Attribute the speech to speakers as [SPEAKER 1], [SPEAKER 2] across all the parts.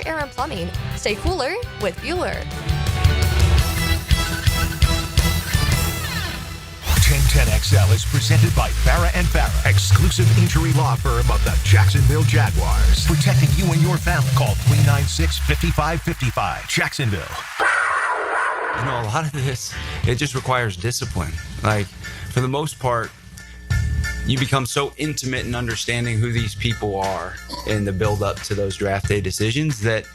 [SPEAKER 1] Air and Plumbing. Stay cooler with Bueller.
[SPEAKER 2] 1010XL is presented by Farah and Farah, exclusive injury law firm of the Jacksonville Jaguars. Protecting you and your family. Call 396-5555. Jacksonville.
[SPEAKER 3] You know, a lot of this, it just requires discipline. Like, for the most part, you become so intimate in understanding who these people are in the build-up to those draft day decisions that,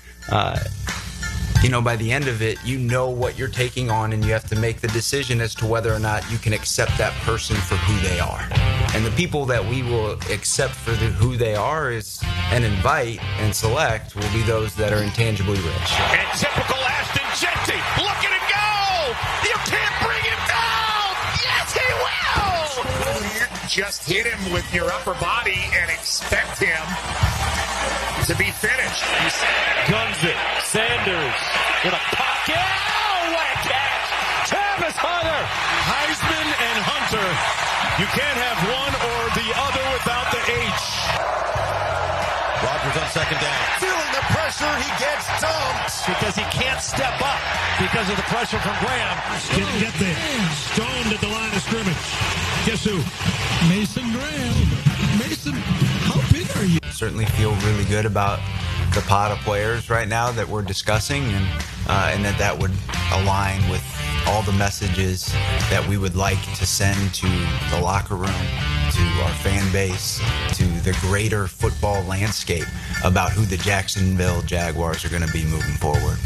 [SPEAKER 3] by the end of it, you know what you're taking on, and you have to make the decision as to whether or not you can accept that person for who they are. And the people that we will accept for who they are and invite and select will be those that are intangibly rich.
[SPEAKER 4] And typical Ashton Jeanty, look at him go! You can't bring him down! Yes, he will! You just hit him with your upper body and expect him to be finished.
[SPEAKER 5] Guns it. Sanders in a pocket. Oh, what a catch! Travis Hunter!
[SPEAKER 4] Heisman and Hunter. You can't have one or the other without the H.
[SPEAKER 5] Rodgers on second down.
[SPEAKER 4] Feeling the pressure, he gets dumped.
[SPEAKER 5] Because he can't step up because of the pressure from Graham.
[SPEAKER 6] Didn't get there. Stoned at the line of scrimmage. Guess who? Mason Graham. Mason, how big are you?
[SPEAKER 3] Certainly feel really good about the pot of players right now that we're discussing, and that would align with all the messages that we would like to send to the locker room, to our fan base, to the greater football landscape about who the Jacksonville Jaguars are going to be moving forward.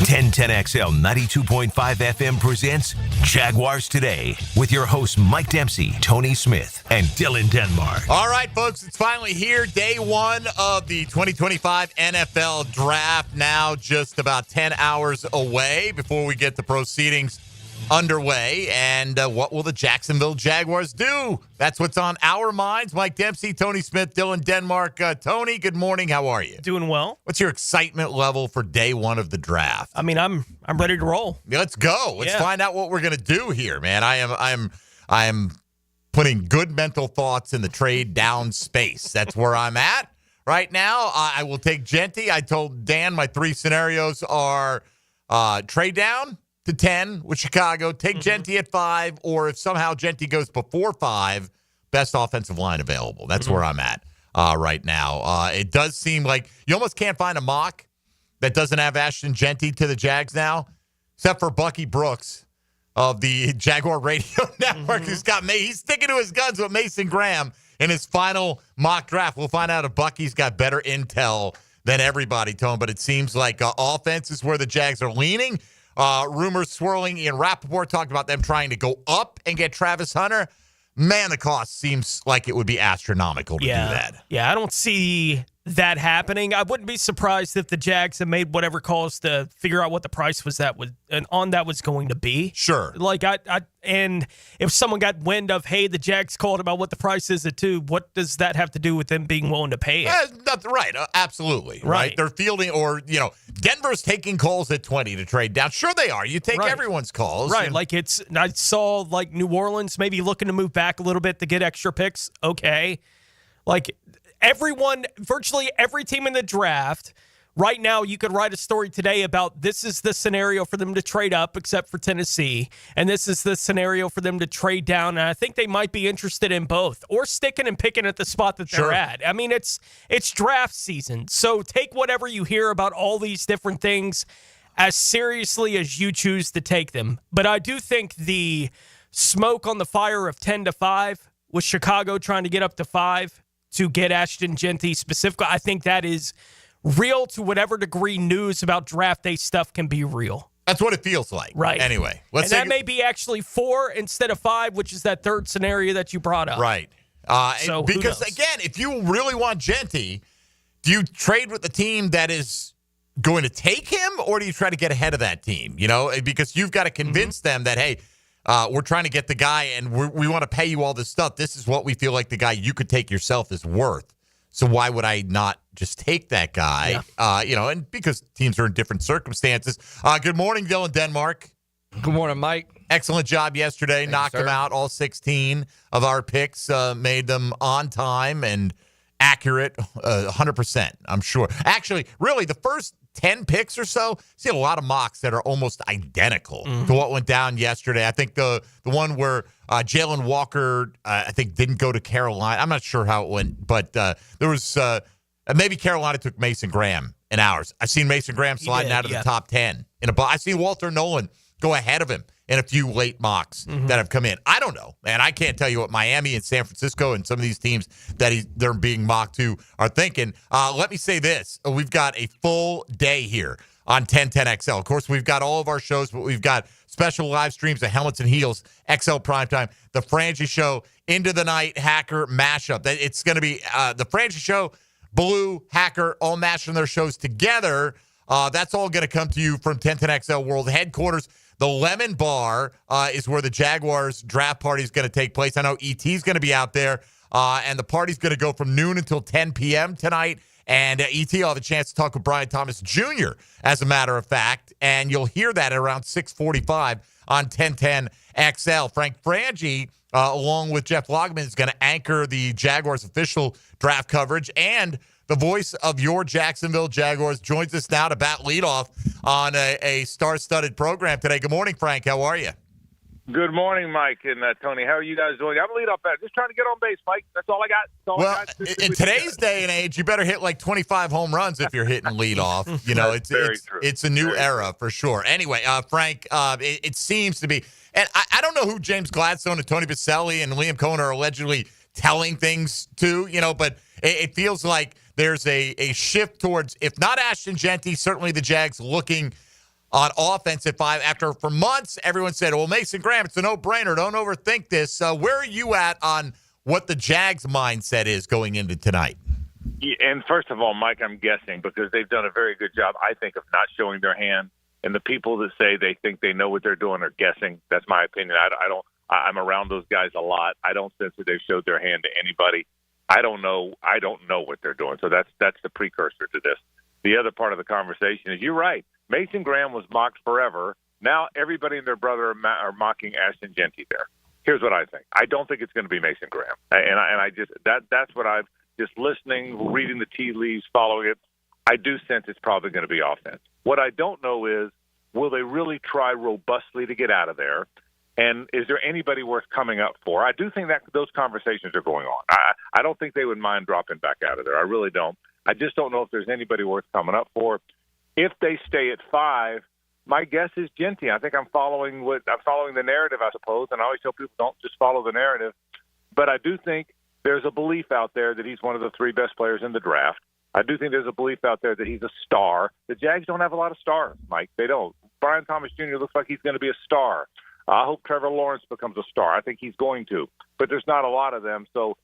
[SPEAKER 2] 1010XL 92.5 FM presents Jaguars Today with your hosts Mike Dempsey, Tony Smith, and Dylan Denmark.
[SPEAKER 4] All right, folks, it's finally here. Day one of the 2025 NFL Draft, now just about 10 hours away before we get the proceedings underway. And what will the Jacksonville Jaguars do? That's what's on our minds. Mike Dempsey, Tony Smith, Dylan Denmark. Tony, good morning. How are you?
[SPEAKER 7] Doing well.
[SPEAKER 4] What's your excitement level for day one of the draft?
[SPEAKER 7] I mean, I'm ready to roll.
[SPEAKER 4] Let's go. Let's find out what we're going to do here, man. I am putting good mental thoughts in the trade down space. That's where I'm at right now. I will take Jeanty. I told Dan my three scenarios are trade down to 10 with Chicago, take Jeanty at 5, or if somehow Jeanty goes before 5, best offensive line available. That's where I'm at right now. It does seem like you almost can't find a mock that doesn't have Ashton Jeanty to the Jags now, except for Bucky Brooks of the Jaguar Radio Network. He's sticking to his guns with Mason Graham in his final mock draft. We'll find out if Bucky's got better intel than everybody, Tone, but it seems like offense is where the Jags are leaning. Rumors swirling. Ian Rappaport talked about them trying to go up and get Travis Hunter. Man, the cost seems like it would be astronomical to do that.
[SPEAKER 7] Yeah, I don't see that happening. I wouldn't be surprised if the Jags have made whatever calls to figure out what the price was that was going to be.
[SPEAKER 4] Sure.
[SPEAKER 7] Like and if someone got wind of, hey, the Jags called about what the price is at 2, what does that have to do with them being willing to pay it?
[SPEAKER 4] Right. Absolutely. Right. They're fielding, or, Denver's taking calls at 20 to trade down. Sure they are. You take everyone's calls.
[SPEAKER 7] Right. Like I saw like New Orleans maybe looking to move back a little bit to get extra picks. Okay. Like virtually every team in the draft right now, you could write a story today about this is the scenario for them to trade up, except for Tennessee, and this is the scenario for them to trade down. And I think they might be interested in both, or sticking and picking at the spot that they're at. I mean, it's draft season, so take whatever you hear about all these different things as seriously as you choose to take them. But I do think the smoke on the fire of 10-5 with Chicago trying to get up to 5 to get Ashton Jeanty specifically, I think that is real to whatever degree news about draft day stuff can be real.
[SPEAKER 4] That's what it feels like.
[SPEAKER 7] Right.
[SPEAKER 4] Anyway.
[SPEAKER 7] That may be actually 4 instead of 5, which is that third scenario that you brought up.
[SPEAKER 4] Right. Because, again, if you really want Jeanty, do you trade with the team that is going to take him, or do you try to get ahead of that team? Because you've got to convince them that, hey, we're trying to get the guy, and we want to pay you all this stuff. This is what we feel like the guy you could take yourself is worth. So why would I not just take that guy? Yeah. And because teams are in different circumstances. Good morning, Dylan Denmark.
[SPEAKER 8] Good morning, Mike.
[SPEAKER 4] Excellent job yesterday. Knocked them out, all 16 of our picks, made them on time and accurate, 100%, I'm sure. Actually, really, the first 10 picks or so, see a lot of mocks that are almost identical to what went down yesterday. I think the one where Jalen Walker, I think, didn't go to Carolina. I'm not sure how it went, but there was maybe Carolina took Mason Graham in ours. I've seen Mason Graham sliding out of the top 10. I've seen Walter Nolan go ahead of him in a few late mocks that have come in. I don't know, man. I can't tell you what Miami and San Francisco and some of these teams that they're being mocked to are thinking. Let me say this. We've got a full day here on 1010XL. Of course, we've got all of our shows, but we've got special live streams of Helmets and Heels, XL Primetime, the Frangie Show, Into the Night, Hacker, Mashup. It's going to be the Frangie Show, Blue, Hacker, all mashing their shows together. That's all going to come to you from 1010XL World Headquarters. The Lemon Bar is where the Jaguars draft party is going to take place. I know ET's going to be out there, and the party's going to go from noon until 10 p.m. tonight. And ET will have a chance to talk with Brian Thomas Jr., as a matter of fact, and you'll hear that at around 6:45 on 1010XL. Frank Frangie, along with Jeff Logman, is going to anchor the Jaguars' official draft coverage, and the voice of your Jacksonville Jaguars joins us now to bat leadoff on a star-studded program today. Good morning, Frank. How are you?
[SPEAKER 8] Good morning, Mike and Tony. How are you guys doing? I'm lead off batter. Just trying to get on base, Mike. That's all I got.
[SPEAKER 4] In today's day and age, you better hit like 25 home runs if you're hitting leadoff. It's a new era for sure. Anyway, Frank, it seems to be, and I don't know who James Gladstone and Tony Baselli and Liam Cohen are allegedly telling things to, but it feels like there's a shift towards, if not Ashton Genty, certainly the Jags looking on offense at 5. After, for months, everyone said, well, Mason Graham, it's a no-brainer. Don't overthink this. Where are you at on what the Jags' mindset is going into tonight?
[SPEAKER 8] Yeah, and first of all, Mike, I'm guessing because they've done a very good job, I think, of not showing their hand. And the people that say they think they know what they're doing are guessing. That's my opinion. I'm around those guys a lot. I don't sense that they've showed their hand to anybody. I don't know what they're doing. So that's the precursor to this. The other part of the conversation is you're right. Mason Graham was mocked forever. Now everybody and their brother are mocking Ashton Genty there. Here's what I think. I don't think it's going to be Mason Graham. And I just that's what I've just listening, reading the tea leaves, following it. I do sense it's probably going to be offense. What I don't know is, will they really try robustly to get out of there? And is there anybody worth coming up for? I do think that those conversations are going on. I don't think they would mind dropping back out of there. I really don't. I just don't know if there's anybody worth coming up for. If they stay at 5, my guess is Genty. I think I'm following the narrative, I suppose, and I always tell people don't just follow the narrative. But I do think there's a belief out there that he's one of the 3 best players in the draft. I do think there's a belief out there that he's a star. The Jags don't have a lot of stars, Mike. They don't. Brian Thomas Jr. looks like he's going to be a star. I hope Trevor Lawrence becomes a star. I think he's going to. But there's not a lot of them. So,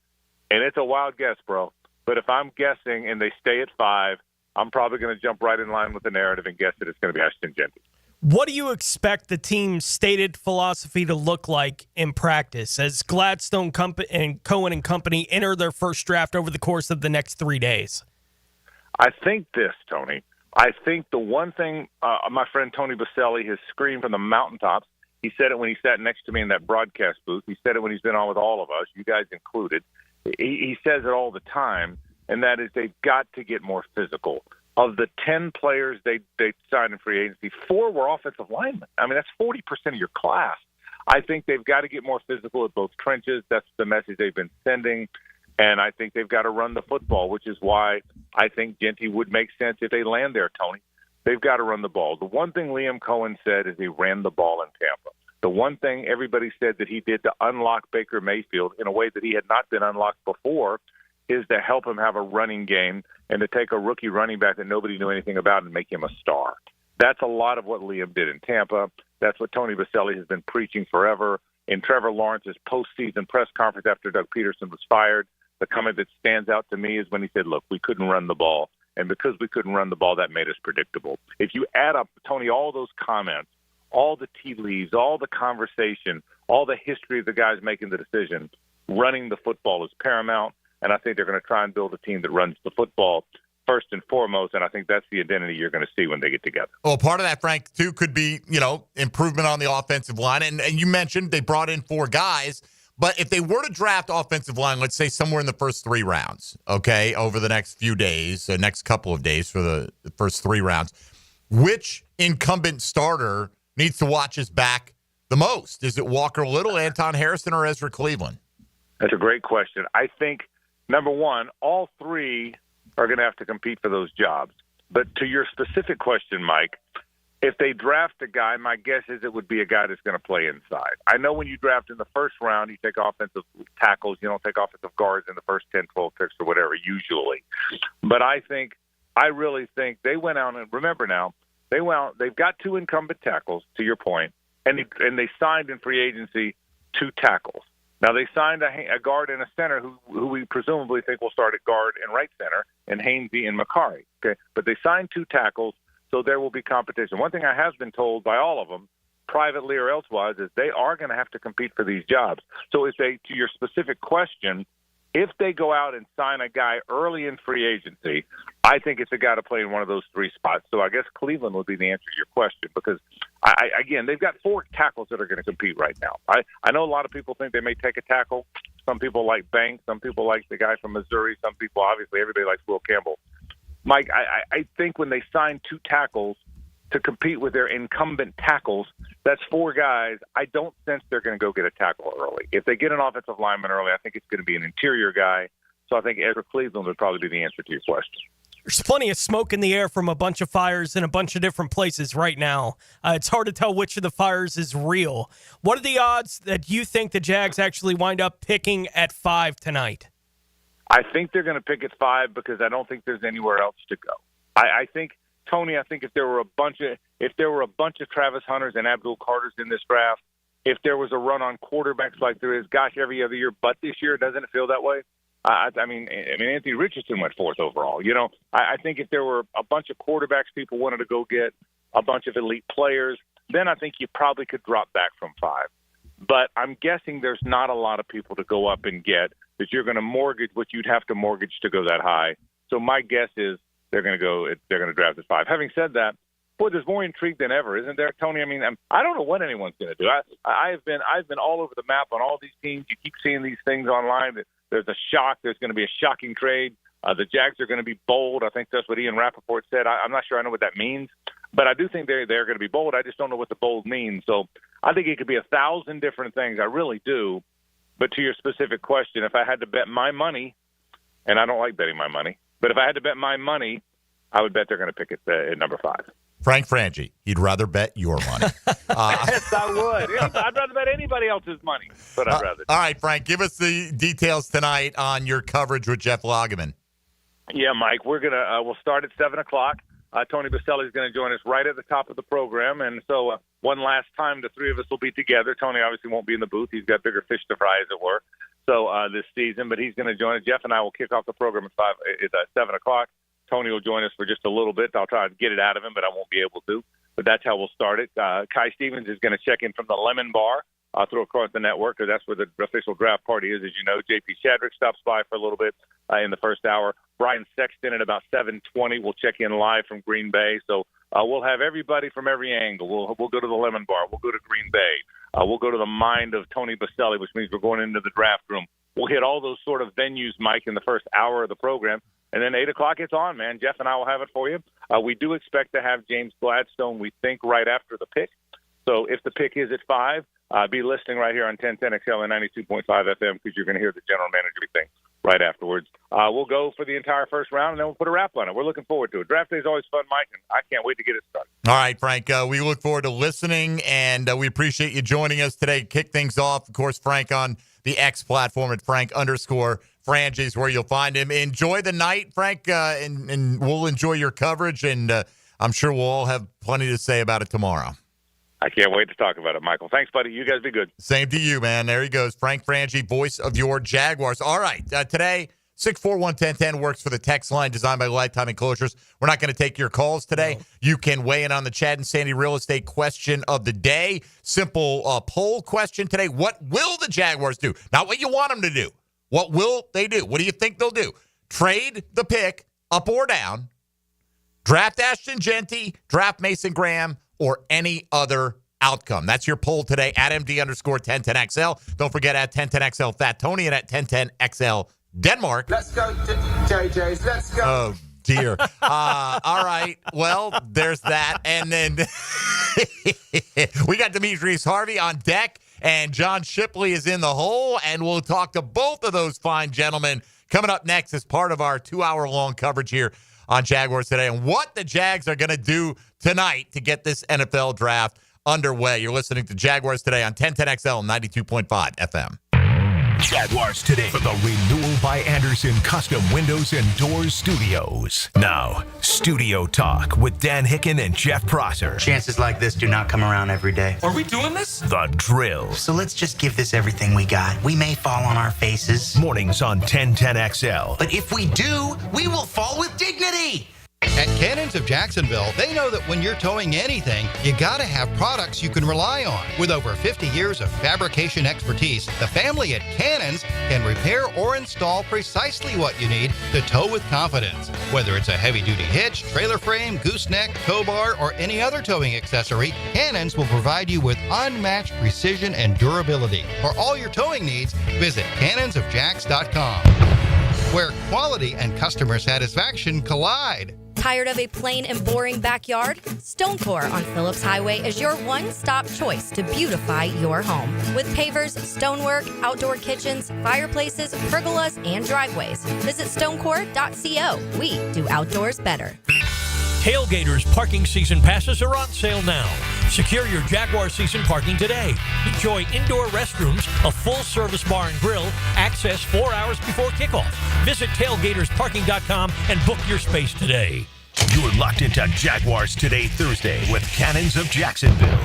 [SPEAKER 8] and it's a wild guess, bro. But if I'm guessing and they stay at 5, I'm probably going to jump right in line with the narrative and guess that it's going to be Ashton Genty.
[SPEAKER 7] What do you expect the team's stated philosophy to look like in practice as Gladstone and Cohen and company enter their first draft over the course of the next 3 days?
[SPEAKER 8] I think this, Tony. I think the one thing my friend Tony Baselli has screamed from the mountaintops, he said it when he sat next to me in that broadcast booth. He said it when he's been on with all of us, you guys included. He says it all the time, and that is they've got to get more physical. Of the 10 players they signed in free agency, 4 were offensive linemen. I mean, that's 40% of your class. I think they've got to get more physical at both trenches. That's the message they've been sending. And I think they've got to run the football, which is why I think Genty would make sense if they land there, Tony. They've got to run the ball. The one thing Liam Cohen said is he ran the ball in Tampa. The one thing everybody said that he did to unlock Baker Mayfield in a way that he had not been unlocked before is to help him have a running game and to take a rookie running back that nobody knew anything about and make him a star. That's a lot of what Liam did in Tampa. That's what Tony Baselli has been preaching forever. In Trevor Lawrence's postseason press conference after Doug Peterson was fired, the comment that stands out to me is when he said, look, we couldn't run the ball. And because we couldn't run the ball, that made us predictable. If you add up, Tony, all those comments, all the tea leaves, all the conversation, all the history of the guys making the decision, running the football is paramount. And I think they're going to try and build a team that runs the football first and foremost. And I think that's the identity you're going to see when they get together.
[SPEAKER 4] Well, part of that, Frank, too, could be, improvement on the offensive line. And you mentioned they brought in 4 guys. But if they were to draft offensive line, let's say somewhere in the first 3 rounds, okay, over the next few days, the next couple of days for the first 3 rounds, which incumbent starter needs to watch his back the most? Is it Walker Little, Anton Harrison, or Ezra Cleveland?
[SPEAKER 8] That's a great question. I think, number one, all 3 are going to have to compete for those jobs. But to your specific question, Mike, if they draft a guy, my guess is it would be a guy that's going to play inside. I know when you draft in the first round, you take offensive tackles. You don't take offensive guards in the first 10, 12 picks or whatever, usually. But I really think they went out, and remember now, they've got 2 incumbent tackles, to your point, and they signed in free agency 2 tackles. Now, they signed a guard and a center who we presumably think will start at guard and right center, and Hainsey and Macari. Okay, but they signed 2 tackles, so there will be competition. One thing I have been told by all of them, privately or elsewise, is they are going to have to compete for these jobs. So to your specific question, if they go out and sign a guy early in free agency, I think it's a guy to play in one of those 3 spots. So I guess Cleveland would be the answer to your question, because again, they've got 4 tackles that are going to compete right now. I know a lot of people think they may take a tackle. Some people like Banks. Some people like the guy from Missouri. Some people, obviously, everybody likes Will Campbell. Mike, I think when they sign 2 tackles to compete with their incumbent tackles, that's 4 guys. I don't sense they're going to go get a tackle early. If they get an offensive lineman early, I think it's going to be an interior guy. So I think Ezra Cleveland would probably be the answer to your question.
[SPEAKER 7] There's plenty of smoke in the air from a bunch of fires in a bunch of different places right now. It's hard to tell which of the fires is real. What are the odds that you think the Jags actually wind up picking at 5 tonight?
[SPEAKER 8] I think they're going to pick at 5 because I don't think there's anywhere else to go. I think, Tony, if there were a bunch of Travis Hunters and Abdul Carters in this draft, if there was a run on quarterbacks like there is, every other year, but this year, doesn't it feel that way? I mean, Anthony Richardson went 4th overall. I think if there were a bunch of quarterbacks people wanted to go get, a bunch of elite players, then I think you probably could drop back from 5. But I'm guessing there's not a lot of people to go up and get that you're going to mortgage what you'd have to mortgage to go that high. So my guess is they're going to draft at 5. Having said that, boy, there's more intrigue than ever, isn't there, Tony? I mean, I don't know what anyone's going to do. I've been all over the map on all these teams. You keep seeing these things online. There's a shock. There's going to be a shocking trade. The Jags are going to be bold. I think that's what Ian Rappaport said. I'm not sure I know what that means, but I do think they're going to be bold. I just don't know what the bold means. So I think it could be 1,000 different things. I really do. But to your specific question, if I had to bet my money, and I don't like betting my money, but if I had to bet my money, I would bet they're going to pick it at number 5.
[SPEAKER 4] Frank Frangie, he'd rather bet your money.
[SPEAKER 8] Yes, I would. I'd rather bet anybody else's money, but I'd rather.
[SPEAKER 4] All right, Frank, give us the details tonight on your coverage with Jeff Lageman.
[SPEAKER 8] Yeah, Mike, we'll start at 7:00. Tony Baselli is going to join us right at the top of the program, and so one last time the 3 of us will be together. Tony obviously won't be in the booth; he's got bigger fish to fry, as it were. So this season, but he's going to join us. Jeff and I will kick off the program at 7:00. Tony will join us for just a little bit. I'll try to get it out of him, but I won't be able to. But that's how we'll start it. Kai Stevens is going to check in from the Lemon Bar through across the network, because that's where the official draft party is, as you know. J.P. Shadrick stops by for a little bit in the first hour. Brian Sexton at about 7:20 will check in live from Green Bay. So we'll have everybody from every angle. We'll go to the Lemon Bar. We'll go to Green Bay. We'll go to the mind of Tony Baselli, which means we're going into the draft room. We'll hit all those sort of venues, Mike, in the first hour of the program. And then 8:00, it's on, man. Jeff and I will have it for you. We do expect to have James Gladstone, we think, right after the pick. So if the pick is at 5, be listening right here on 1010XL and 92.5 FM, because you're going to hear the general manager thing right afterwards. We'll go for the entire first round, and then we'll put a wrap on it. We're looking forward to it. Draft day is always fun, Mike, and I can't wait to get it started.
[SPEAKER 4] All right, Frank, we look forward to listening, and we appreciate you joining us today. Kick things off, of course, Frank on the X platform at Frank_Frangie is where you'll find him. Enjoy the night, Frank, and we'll enjoy your coverage, and I'm sure we'll all have plenty to say about it tomorrow.
[SPEAKER 8] I can't wait to talk about it, Michael. Thanks, buddy. You guys be good.
[SPEAKER 4] Same to you, man. There he goes. Frank Frangie, voice of your Jaguars. All right. Today, 641-1010 works for the text line designed by Lifetime Enclosures. We're not going to take your calls today. No. You can weigh in on the Chad and Sandy real estate question of the day. Simple poll question today. What will the Jaguars do? Not what you want them to do. What will they do? What do you think they'll do? Trade the pick up or down, draft Ashton Genty, draft Mason Graham, or any other outcome. That's your poll today at MD_1010XL. Don't forget at 1010XL Fat Tony and at 1010XL Denmark.
[SPEAKER 9] Let's go, JJ's. Let's go.
[SPEAKER 4] Oh, dear. All right. Well, there's that. And then we got Demetrius Harvey on deck, and John Shipley is in the hole, and we'll talk to both of those fine gentlemen coming up next as part of our 2-hour-long coverage here on Jaguars Today and what the Jags are going to do tonight to get this NFL draft underway. You're listening to Jaguars Today on 1010XL 92.5 FM.
[SPEAKER 2] Jaguars Today for the Renewal by Anderson Custom Windows and Doors Studios. Now, Studio Talk with Dan Hicken and Jeff Prosser.
[SPEAKER 10] Chances like this do not come around every day.
[SPEAKER 6] Are we doing this?
[SPEAKER 2] The Drill.
[SPEAKER 10] So let's just give this everything we got. We may fall on our faces,
[SPEAKER 2] Mornings on 1010XL.
[SPEAKER 10] but if we do, we will fall with dignity.
[SPEAKER 11] At Cannons of Jacksonville, they know that when you're towing anything, you gotta have products you can rely on. With over 50 years of fabrication expertise, the family at Cannons can repair or install precisely what you need to tow with confidence. Whether it's a heavy-duty hitch, trailer frame, gooseneck, tow bar, or any other towing accessory, Cannons will provide you with unmatched precision and durability. For all your towing needs, visit cannonsofjacks.com, where quality and customer satisfaction collide.
[SPEAKER 1] Tired of a plain and boring backyard? Stonecore on Phillips Highway is your one-stop choice to beautify your home. With pavers, stonework, outdoor kitchens, fireplaces, pergolas, and driveways. Visit stonecore.co. We do outdoors better.
[SPEAKER 5] Tailgaters parking season passes are on sale now. Secure your Jaguar season parking today. Enjoy indoor restrooms, a full-service bar and grill, access 4 hours before kickoff. Visit tailgatorsparking.com and book your space today.
[SPEAKER 2] You're locked into Jaguars Today Thursday with Cannons of Jacksonville.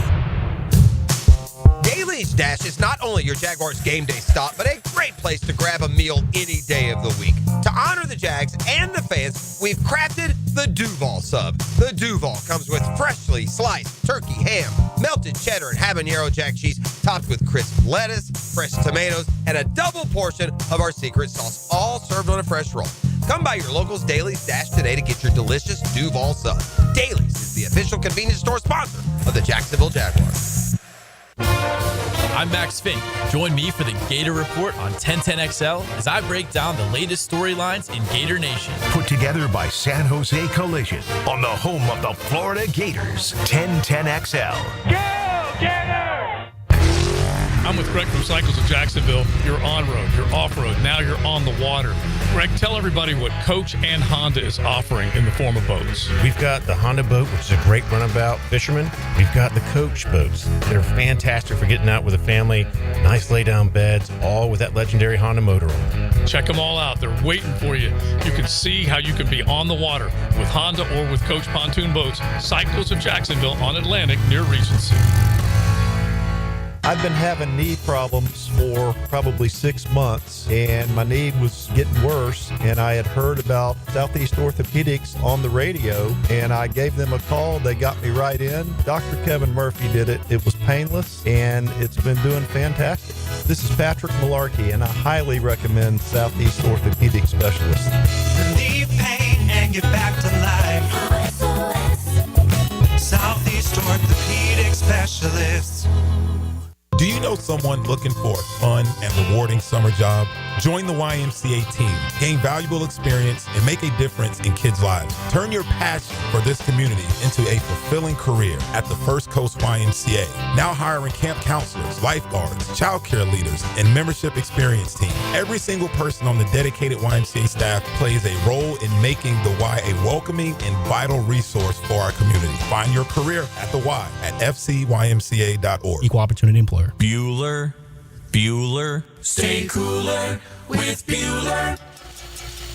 [SPEAKER 12] Daly's Dash is not only your Jaguars game day stop, but a great place to grab a meal any day of the week. To honor the Jags and the fans, we've crafted the Duval Sub. The Duval comes with freshly sliced turkey, ham, melted cheddar, and habanero jack cheese, topped with crisp lettuce, fresh tomatoes, and a double portion of our secret sauce, all served on a fresh roll. Come by your local's Daly's Dash today to get your delicious Duval Sub. Daly's is the official convenience store sponsor of the Jacksonville Jaguars.
[SPEAKER 13] I'm Max Fink. Join me for the Gator Report on 1010XL as I break down the latest storylines in Gator Nation.
[SPEAKER 2] Put together by San Jose Collision on the home of the Florida Gators, 1010XL.
[SPEAKER 5] Go, Gators!
[SPEAKER 6] I'm with Greg from Cycles of Jacksonville. You're on-road, you're off-road, now you're on the water. Greg, tell everybody what Coach and Honda is offering in the form of boats.
[SPEAKER 14] We've got the Honda boat, which is a great runabout fisherman. We've got the Coach boats. They're fantastic for getting out with a family. Nice lay-down beds, all with that legendary Honda motor on them.
[SPEAKER 6] Check them all out. They're waiting for you. You can see how you can be on the water with Honda or with Coach pontoon boats. Cycles of Jacksonville on Atlantic near Regency.
[SPEAKER 15] I've been having knee problems for probably 6 months, and my knee was getting worse, and I had heard about Southeast Orthopedics on the radio, and I gave them a call. They got me right in. Dr. Kevin Murphy did it. It was painless, and it's been doing fantastic. This is Patrick Malarkey, and I highly recommend Southeast Orthopedic Specialists.
[SPEAKER 16] Relieve pain and get back to life. Southeast Orthopedic Specialists.
[SPEAKER 17] Do you know someone looking for a fun and rewarding summer job? Join the YMCA team, gain valuable experience, and make a difference in kids' lives. Turn your passion for this community into a fulfilling career at the First Coast YMCA. Now hiring camp counselors, lifeguards, childcare leaders, and membership experience team. Every single person on the dedicated YMCA staff plays a role in making the Y a welcoming and vital resource for our community. Find your career at the Y at fcymca.org.
[SPEAKER 18] Equal opportunity employer.
[SPEAKER 19] Bueller.
[SPEAKER 16] Stay cooler with Bueller.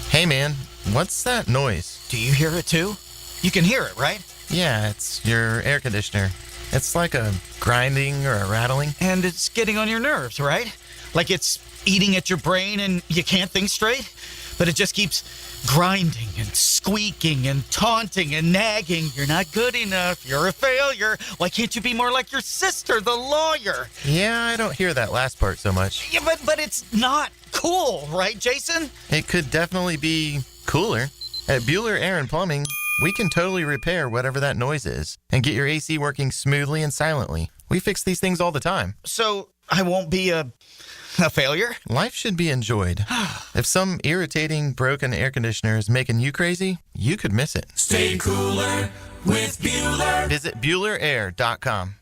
[SPEAKER 19] Hey man, what's that noise?
[SPEAKER 10] Do you hear it too? You can hear it, right?
[SPEAKER 19] Yeah, it's your air conditioner. It's like a grinding or a rattling.
[SPEAKER 10] And it's getting on your nerves, right? Like it's eating at your brain and you can't think straight? But it just keeps grinding and squeaking and taunting and nagging. You're not good enough. You're a failure. Why can't you be more like your sister, the lawyer?
[SPEAKER 19] Yeah, I don't hear that last part so much.
[SPEAKER 10] Yeah, but it's not cool, right, Jason?
[SPEAKER 19] It could definitely be cooler. At Bueller Air and Plumbing, we can totally repair whatever that noise is and get your AC working smoothly and silently. We fix these things all the time.
[SPEAKER 10] So I won't be a failure?
[SPEAKER 19] Life should be enjoyed. If some irritating, broken air conditioner is making you crazy, you could miss it.
[SPEAKER 16] Stay cooler with Bueller.
[SPEAKER 19] Visit BuellerAir.com.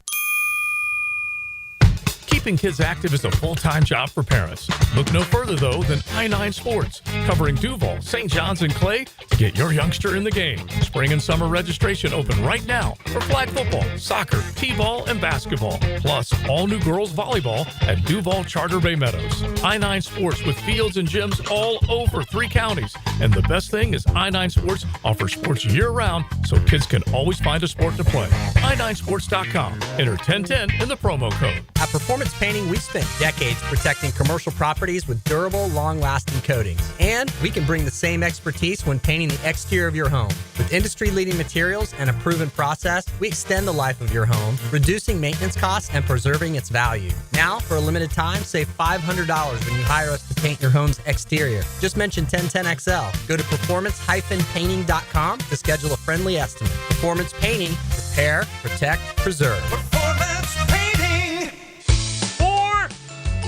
[SPEAKER 6] Keeping kids active is a full-time job for parents. Look no further, though, than I-9 Sports, covering Duval, St. John's, and Clay to get your youngster in the game. Spring and summer registration open right now for flag football, soccer, t-ball, and basketball. Plus, all new girls volleyball at Duval Charter Bay Meadows. I-9 Sports with fields and gyms all over 3 counties. And the best thing is I-9 Sports offers sports year-round so kids can always find a sport to play. i9sports.com. Enter 1010 in the promo code.
[SPEAKER 18] At Performance Painting, we've spent decades protecting commercial properties with durable, long-lasting coatings. And we can bring the same expertise when painting the exterior of your home. With industry-leading materials and a proven process, we extend the life of your home, reducing maintenance costs and preserving its value. Now, for a limited time, save $500 when you hire us to paint your home's exterior. Just mention 1010XL. Go to performancepainting.com to schedule a friendly estimate. Performance Painting. Repair, protect, preserve.
[SPEAKER 16] Performance painting.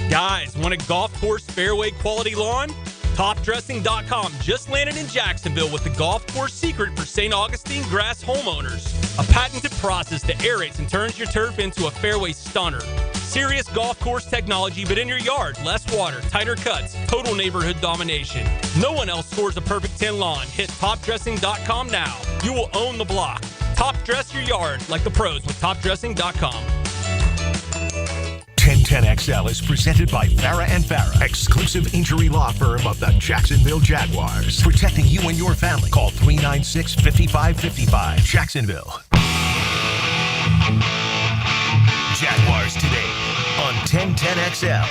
[SPEAKER 20] Guys, want a golf course fairway quality lawn? TopDressing.com just landed in Jacksonville with the golf course secret for St. Augustine grass homeowners. A patented process that aerates and turns your turf into a fairway stunner. Serious golf course technology, but in your yard. Less water, tighter cuts, total neighborhood domination. No one else scores a perfect 10 lawn. Hit TopDressing.com now. You will own the block. Top dress your yard like the pros with TopDressing.com.
[SPEAKER 2] 1010XL is presented by Farah & Farah, exclusive injury law firm of the Jacksonville Jaguars. Protecting you and your family. Call 396-5555. Jacksonville. Jaguars Today on 1010XL.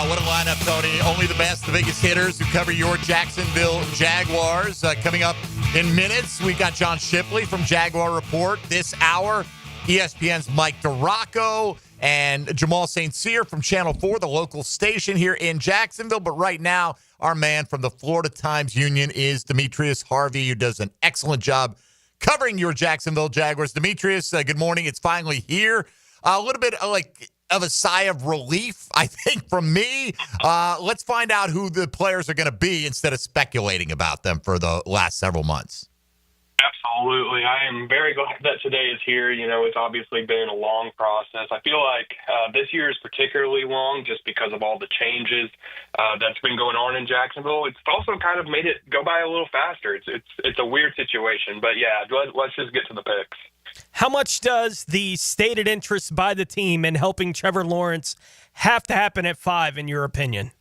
[SPEAKER 4] What a lineup, Tony. Only the best, the biggest hitters who cover your Jacksonville Jaguars. Coming up in minutes, we got John Shipley from Jaguar Report this hour. ESPN's Mike DeRocco and Jamal St. Cyr from Channel 4, the local station here in Jacksonville. But right now, our man from the Florida Times-Union is Demetrius Harvey, who does an excellent job covering your Jacksonville Jaguars. Demetrius, good morning. It's finally here. A little bit of a sigh of relief, I think, from me. Let's find out who the players are going to be instead of speculating about them for the last several months.
[SPEAKER 21] Absolutely. I am very glad that today is here. You know, it's obviously been a long process. I feel like this year is particularly long just because of all the changes that's been going on in Jacksonville. It's also kind of made it go by a little faster. It's a weird situation. But, yeah, let's just get to the picks.
[SPEAKER 7] How much does the stated interest by the team in helping Trevor Lawrence have to happen at 5, in your opinion?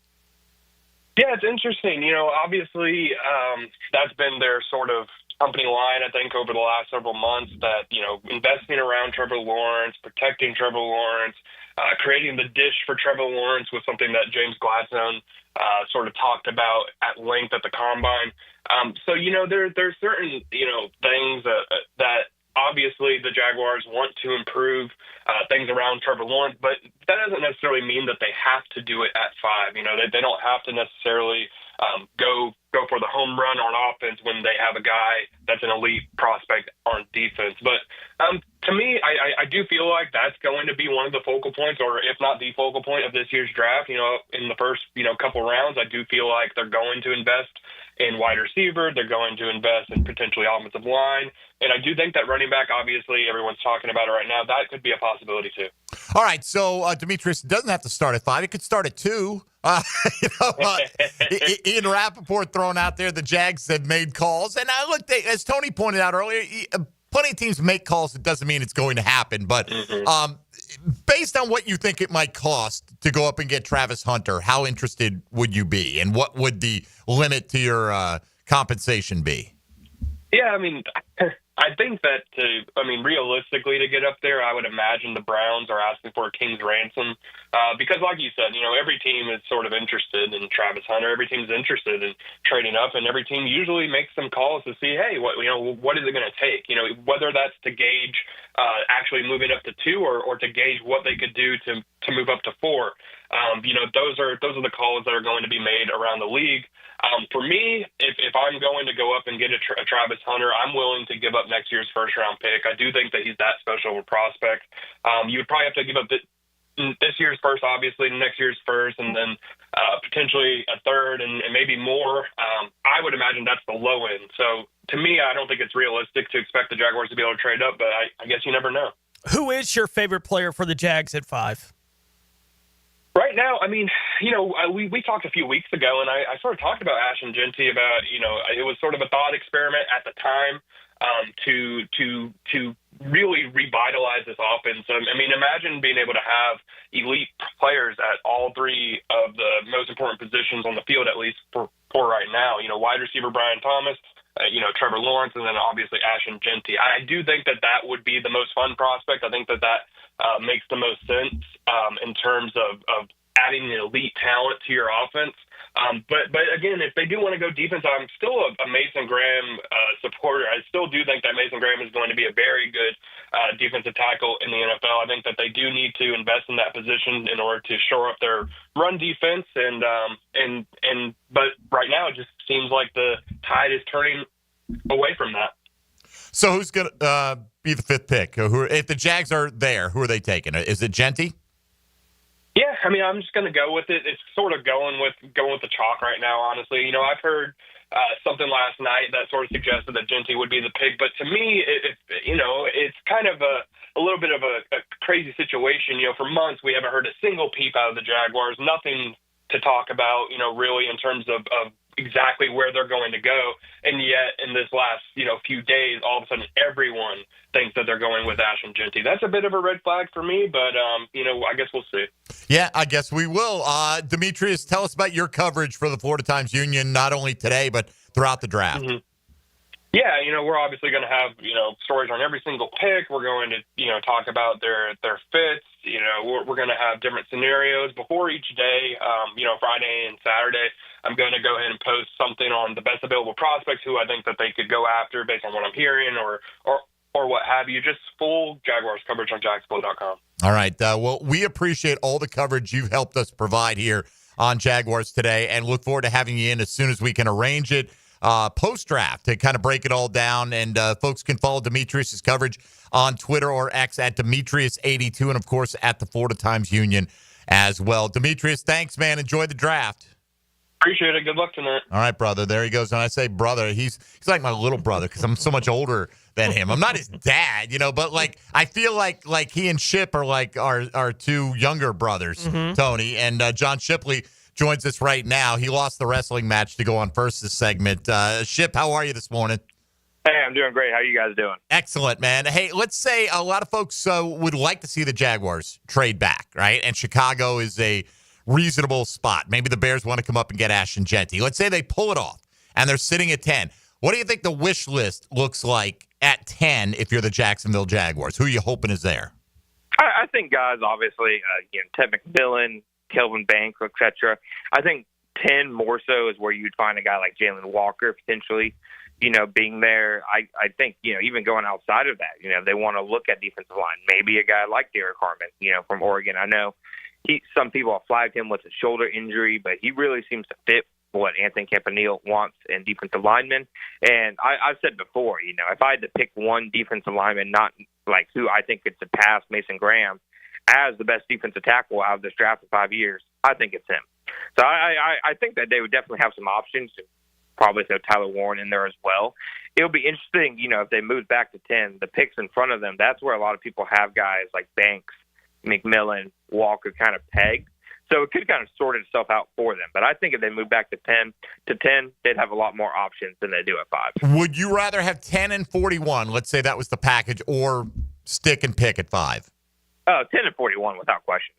[SPEAKER 21] Yeah, it's interesting. You know, obviously that's been their sort of company line, I think, over the last several months that, you know, investing around Trevor Lawrence, protecting Trevor Lawrence, creating the dish for Trevor Lawrence was something that James Gladstone sort of talked about at length at the Combine. So, you know, there's certain, you know, things that obviously the Jaguars want to improve things around Trevor Lawrence, but that doesn't necessarily mean that they have to do it at 5. You know, they don't have to necessarily go for the home run on offense when they have a guy that's an elite prospect on defense. But to me, I do feel like that's going to be one of the focal points, or if not the focal point of this year's draft. You know, in the first, you know, couple rounds, I do feel like they're going to invest in wide receiver. They're going to invest in potentially offensive line. And I do think that running back, obviously, everyone's talking about it right now. That could be a possibility, too.
[SPEAKER 4] All right, so Demetrius doesn't have to start at 5. It could start at 2. Ian Rappaport throwing out there the Jags have made calls. And I looked, as Tony pointed out earlier, plenty of teams make calls. It doesn't mean it's going to happen. But based on what you think it might cost to go up and get Travis Hunter, how interested would you be? And what would the limit to your compensation be?
[SPEAKER 21] Yeah, I mean, I think that realistically to get up there, I would imagine the Browns are asking for a king's ransom because, like you said, you know, every team is sort of interested in Travis Hunter. Every team's interested in trading up, and every team usually makes some calls to see, hey, what is it going to take? You know, whether that's to gauge actually moving up to 2 or to gauge what they could do to move up to 4. Those are the calls that are going to be made around the league. For me, if I'm going to go up and get a Travis Hunter, I'm willing to give up next year's first-round pick. I do think that he's that special of a prospect. You would probably have to give up this year's first, obviously, next year's first, and then potentially a third and maybe more. I would imagine that's the low end. So to me, I don't think it's realistic to expect the Jaguars to be able to trade up, but I guess you never know.
[SPEAKER 7] Who is your favorite player for the Jags at 5?
[SPEAKER 21] Right now, I mean, we talked a few weeks ago, and I sort of talked about Ashton Genty about, it was sort of a thought experiment at the time to really revitalize this offense. I mean, imagine being able to have elite players at all three of the most important positions on the field, at least for right now. Wide receiver Brian Thomas, Trevor Lawrence, and then obviously Ashton Genty. I do think that would be the most fun prospect. I think that makes the most sense in terms of adding an elite talent to your offense. But again, if they do want to go defense, I'm still a Mason Graham supporter. I still do think that Mason Graham is going to be a very good defensive tackle in the NFL. I think that they do need to invest in that position in order to shore up their run defense. But right now, it just seems like the tide is turning away from that.
[SPEAKER 4] So who's going to be the fifth pick? If the Jags are there, who are they taking? Is it Genty?
[SPEAKER 21] Yeah, I mean, I'm just going to go with it. It's sort of going with the chalk right now, honestly. I've heard something last night that sort of suggested that Genty would be the pick, but to me, it's kind of a little bit of a crazy situation. For months we haven't heard a single peep out of the Jaguars, nothing to talk about, really in terms of exactly where they're going to go. And yet in this last, few days, all of a sudden everyone thinks that they're going with Ashton Genty. That's a bit of a red flag for me, but, I guess we'll see.
[SPEAKER 4] Yeah, I guess we will. Demetrius, tell us about your coverage for the Florida Times-Union, not only today, but throughout the draft.
[SPEAKER 21] Mm-hmm. Yeah, we're obviously going to have, stories on every single pick. We're going to, talk about their fits. We're going to have different scenarios before each day. Friday and Saturday, I'm going to go ahead and post something on the best available prospects who I think that they could go after based on what I'm hearing or what have you. Just full Jaguars coverage on Jacksonville.com.
[SPEAKER 4] All right. Well, we appreciate all the coverage you've helped us provide here on Jaguars Today and look forward to having you in as soon as we can arrange it. Post-draft to kind of break it all down. And folks can follow Demetrius' coverage on Twitter or X at Demetrius82 and, of course, at the Florida Times-Union as well. Demetrius, thanks, man. Enjoy the draft.
[SPEAKER 21] Appreciate it. Good luck tonight.
[SPEAKER 4] All right, brother. There he goes. And I say brother, he's like my little brother because I'm so much older than him. I'm not his dad, but I feel like he and Ship are like our two younger brothers, Tony. And John Shipley joins us right now. He lost the wrestling match to go on first this segment. Ship, how are you this morning?
[SPEAKER 3] Hey, I'm doing great. How are you guys doing?
[SPEAKER 4] Excellent, man. Hey, let's say a lot of folks would like to see the Jaguars trade back, right? And Chicago is a reasonable spot. Maybe the Bears want to come up and get Ashton Genty. Let's say they pull it off and they're sitting at 10. What do you think the wish list looks like at 10 if you're the Jacksonville Jaguars? Who are you hoping is there?
[SPEAKER 3] I think guys, obviously, Ted McMillan, Kelvin Banks, etc. I think 10 more so is where you'd find a guy like Jalen Walker potentially, being there. I think, even going outside of that, they want to look at defensive line. Maybe a guy like Derek Harmon, from Oregon. I know some people have flagged him with a shoulder injury, but he really seems to fit what Anthony Campanile wants in defensive linemen. And I've said before, if I had to pick one defensive lineman, not like who I think could surpass Mason Graham as the best defensive tackle out of this draft in 5 years, I think it's him. So I think that they would definitely have some options. Probably throw Tyler Warren in there as well. It'll be interesting, if they move back to 10, the picks in front of them, that's where a lot of people have guys like Banks, McMillan, Walker kind of pegged. So it could kind of sort itself out for them. But I think if they move back to 10, they'd have a lot more options than they do at 5.
[SPEAKER 4] Would you rather have 10 and 41, let's say that was the package, or stick and pick at 5?
[SPEAKER 3] 10 and 41 without question.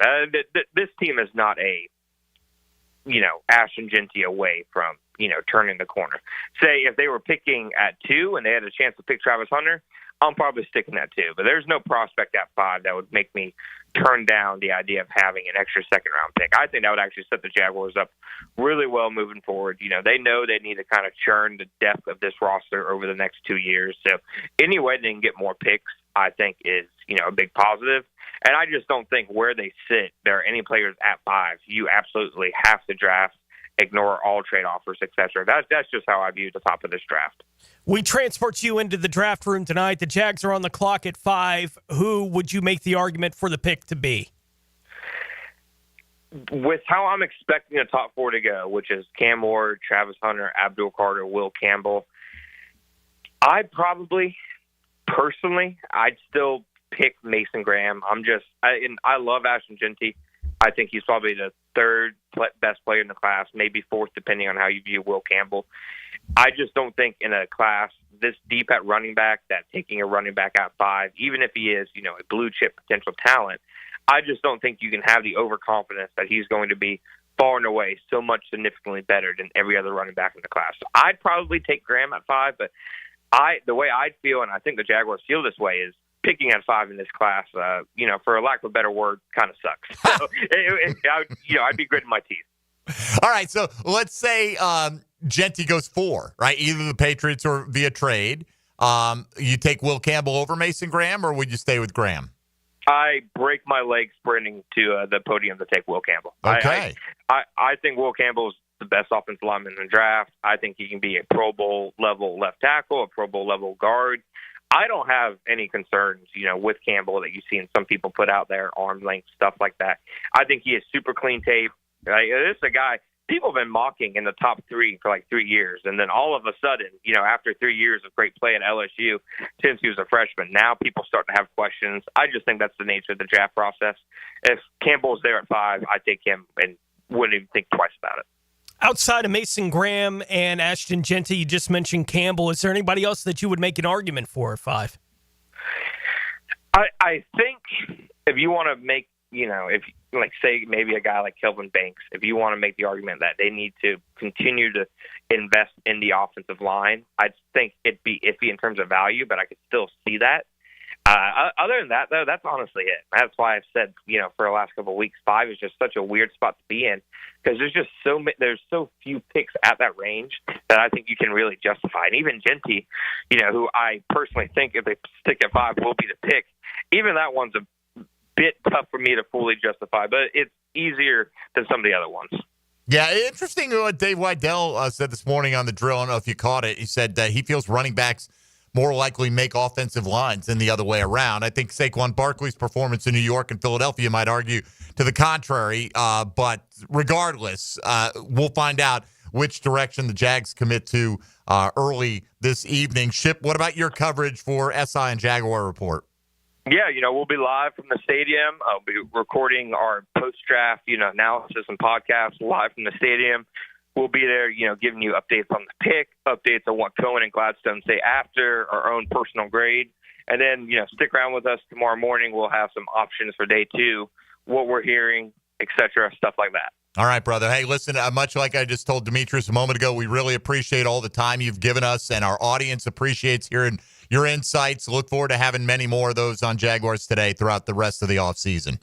[SPEAKER 3] This team is not a, Ashton Genty away from, turning the corner. Say if they were picking at 2 and they had a chance to pick Travis Hunter, I'm probably sticking at 2. But there's no prospect at 5 that would make me turn down the idea of having an extra second-round pick. I think that would actually set the Jaguars up really well moving forward. They know they need to kind of churn the depth of this roster over the next 2 years. So any way they can get more picks I think is, a big positive. And I just don't think where they sit, there are any players at 5 you absolutely have to draft, ignore all trade offers, etc. That's just how I view the top of this draft.
[SPEAKER 7] We transport you into the draft room tonight. The Jags are on the clock at 5. Who would you make the argument for the pick to be?
[SPEAKER 3] With how I'm expecting the top 4 to go, which is Cam Ward, Travis Hunter, Abdul Carter, Will Campbell, I'd still pick Mason Graham. I love Ashton Genty. I think he's probably the 3rd best player in the class, maybe 4th, depending on how you view Will Campbell. I just don't think in a class this deep at running back that taking a running back at 5, even if he is, a blue chip potential talent, I just don't think you can have the overconfidence that he's going to be far and away so much significantly better than every other running back in the class. So I'd probably take Graham at 5, but the way I'd feel, and I think the Jaguars feel this way, is picking at 5 in this class, for a lack of a better word, kind of sucks. So I'd be gritting my teeth.
[SPEAKER 4] All right, so let's say Genty goes 4, right? Either the Patriots or via trade. You take Will Campbell over Mason Graham, or would you stay with Graham?
[SPEAKER 3] I break my leg sprinting to the podium to take Will Campbell.
[SPEAKER 4] Okay.
[SPEAKER 3] I think Will Campbell's the best offensive lineman in the draft. I think he can be a Pro Bowl level left tackle, a Pro Bowl level guard. I don't have any concerns, with Campbell that you see in some people put out there, arm length, stuff like that. I think he is super clean tape. This is a guy people have been mocking in the top 3 for like 3 years. And then all of a sudden, after 3 years of great play at LSU, since he was a freshman, now people start to have questions. I just think that's the nature of the draft process. If Campbell's there at 5, I'd take him and wouldn't even think twice about it.
[SPEAKER 7] Outside of Mason Graham and Ashton Genty, you just mentioned Campbell. Is there anybody else that you would make an argument for at 5?
[SPEAKER 3] I think if you want to make, say maybe a guy like Kelvin Banks, if you want to make the argument that they need to continue to invest in the offensive line, I'd think it'd be iffy in terms of value, but I could still see that. Other than that, though, that's honestly it. That's why I've said, for the last couple of weeks, 5 is just such a weird spot to be in because there's so few picks at that range that I think you can really justify. And even Genty, who I personally think if they stick at 5 will be the pick, even that one's a bit tough for me to fully justify, but it's easier than some of the other ones.
[SPEAKER 4] Yeah, interesting what Dave Weidel said this morning on the drill. I don't know if you caught it. He said that he feels running backs more likely make offensive lines than the other way around. I think Saquon Barkley's performance in New York and Philadelphia might argue to the contrary. But regardless, we'll find out which direction the Jags commit to early this evening. Ship, what about your coverage for SI and Jaguar Report?
[SPEAKER 3] Yeah, we'll be live from the stadium. I'll be recording our post-draft, analysis and podcast live from the stadium. We'll be there, giving you updates on the pick, updates on what Cohen and Gladstone say after, our own personal grade. And then, stick around with us tomorrow morning. We'll have some options for day 2, what we're hearing, et cetera, stuff like that.
[SPEAKER 4] All right, brother. Hey, listen, much like I just told Demetrius a moment ago, we really appreciate all the time you've given us, and our audience appreciates hearing your insights. Look forward to having many more of those on Jaguars Today throughout the rest of the offseason.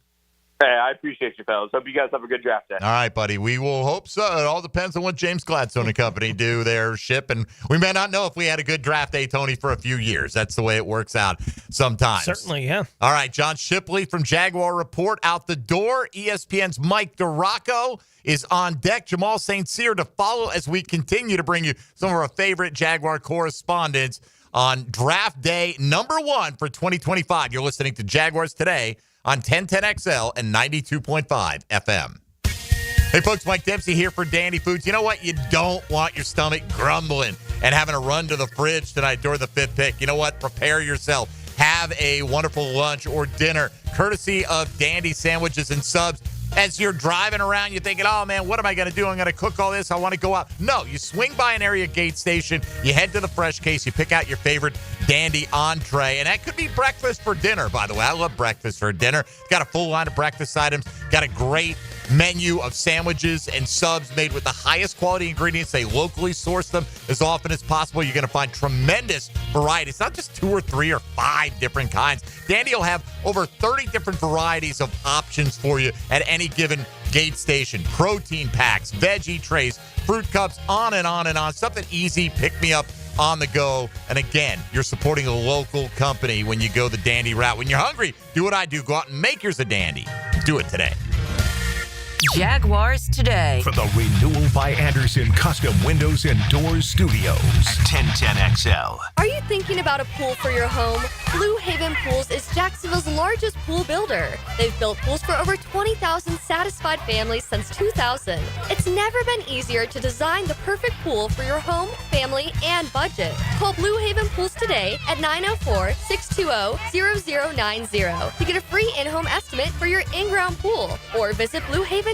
[SPEAKER 3] Hey, I appreciate you, fellas. Hope you guys have a good draft day.
[SPEAKER 4] All right, buddy. We will hope so. It all depends on what James Gladstone and company do their Ship, and we may not know if we had a good draft day, Tony, for a few years. That's the way it works out sometimes.
[SPEAKER 7] Certainly, yeah.
[SPEAKER 4] All right, John Shipley from Jaguar Report out the door. ESPN's Mike DiRocco is on deck. Jamal St. Cyr to follow as we continue to bring you some of our favorite Jaguar correspondents on draft day number 1 for 2025. You're listening to Jaguars Today on 1010XL and 92.5 FM. Hey, folks, Mike Dempsey here for Dandy Foods. You know what? You don't want your stomach grumbling and having to run to the fridge tonight during the 5th pick. You know what? Prepare yourself. Have a wonderful lunch or dinner, courtesy of Dandy Sandwiches and Subs. As you're driving around, you're thinking, oh, man, what am I going to do? I'm going to cook all this. I want to go out. No, you swing by an area gate station. You head to the fresh case. You pick out your favorite Dandy entree. And that could be breakfast for dinner, by the way. I love breakfast for dinner. Got a full line of breakfast items. Got a great menu of sandwiches and subs made with the highest quality ingredients. They locally source them as often as possible. You're going to find tremendous variety. It's not just 2 or 3 or 5 different kinds. Dandy will have over 30 different varieties of options for you at any given gate station. Protein packs, veggie trays, fruit cups, on and on and on. Something easy, pick me up on the go. And again, you're supporting a local company when you go the dandy route. When you're hungry, do what I do. Go out and make yours a dandy. Do it today.
[SPEAKER 8] Jaguars Today.
[SPEAKER 2] For the renewal by Anderson Custom Windows and Doors Studios at 1010XL.
[SPEAKER 1] Are you thinking about a pool for your home? Blue Haven Pools is Jacksonville's largest pool builder. They've built pools for over 20,000 satisfied families since 2000. It's never been easier to design the perfect pool for your home, family, and budget. Call Blue Haven Pools today at 904-620-0090 to get a free in-home estimate for your in-ground pool, or visit bluehaven.com.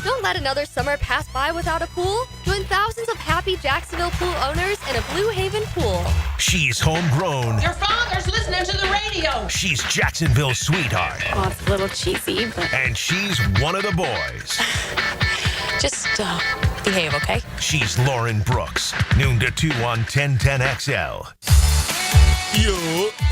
[SPEAKER 1] Don't let another summer pass by without a pool. Join thousands of happy Jacksonville pool owners in a Blue Haven pool.
[SPEAKER 2] She's homegrown.
[SPEAKER 22] Your father's listening to the radio.
[SPEAKER 2] She's Jacksonville's sweetheart.
[SPEAKER 22] Oh, it's a little cheesy, but...
[SPEAKER 2] And she's one of the boys.
[SPEAKER 22] Just behave, okay?
[SPEAKER 2] She's Lauren Brooks. Noon to 2 on 1010XL.
[SPEAKER 23] Yo,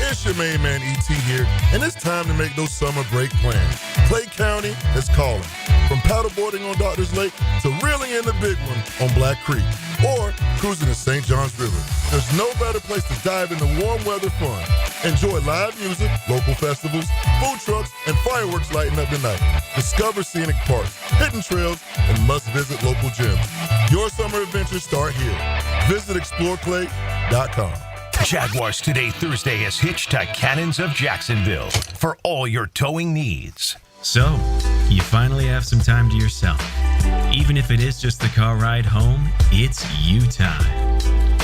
[SPEAKER 23] it's your main man E.T. here, and it's time to make those summer break plans. Clay County is calling. From paddleboarding on Doctor's Lake to reeling in the big one on Black Creek, or cruising the St. Johns River. There's no better place to dive into warm weather fun. Enjoy live music, local festivals, food trucks, and fireworks lighting up the night. Discover scenic parks, hidden trails, and must-visit local gyms. Your summer adventures start here. Visit exploreclay.com.
[SPEAKER 2] Jaguars Today Thursday is hitched to Cannons of Jacksonville for all your towing needs.
[SPEAKER 24] So, you finally have some time to yourself. Even if it is just the car ride home, it's you time.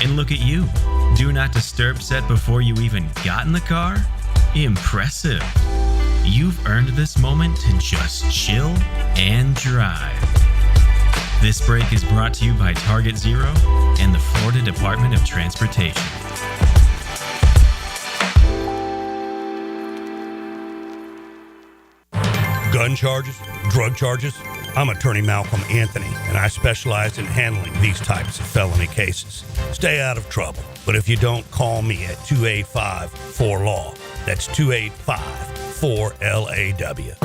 [SPEAKER 24] And look at you. Do not disturb set before you even got in the car? Impressive. You've earned this moment to just chill and drive. This break is brought to you by Target Zero and the Florida Department of Transportation.
[SPEAKER 25] Gun charges, drug charges. I'm Attorney Malcolm Anthony, and I specialize in handling these types of felony cases. Stay out of trouble, but if you don't, call me at 285-4LAW. That's 285-4LAW.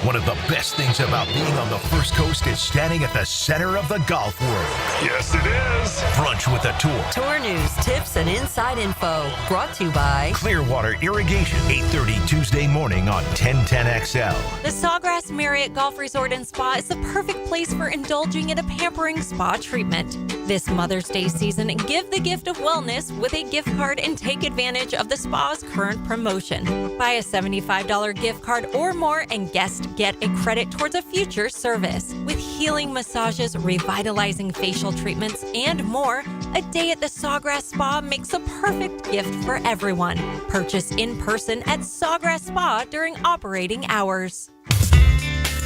[SPEAKER 2] One of the best things about being on the First Coast is standing at the center of the golf world.
[SPEAKER 16] Yes, it is.
[SPEAKER 2] Brunch with a tour.
[SPEAKER 8] Tour news, tips, and inside info. Brought to you by
[SPEAKER 2] Clearwater Irrigation, 8:30 Tuesday morning on 1010XL.
[SPEAKER 26] The Sawgrass Marriott Golf Resort and Spa is the perfect place for indulging in a pampering spa treatment. This Mother's Day season, give the gift of wellness with a gift card and take advantage of the spa's current promotion. Buy a $75 gift card or more and guests get a credit towards a future service. With healing massages, revitalizing facial treatments, and more, a day at the Sawgrass Spa makes a perfect gift for everyone. Purchase in person at Sawgrass Spa during operating hours.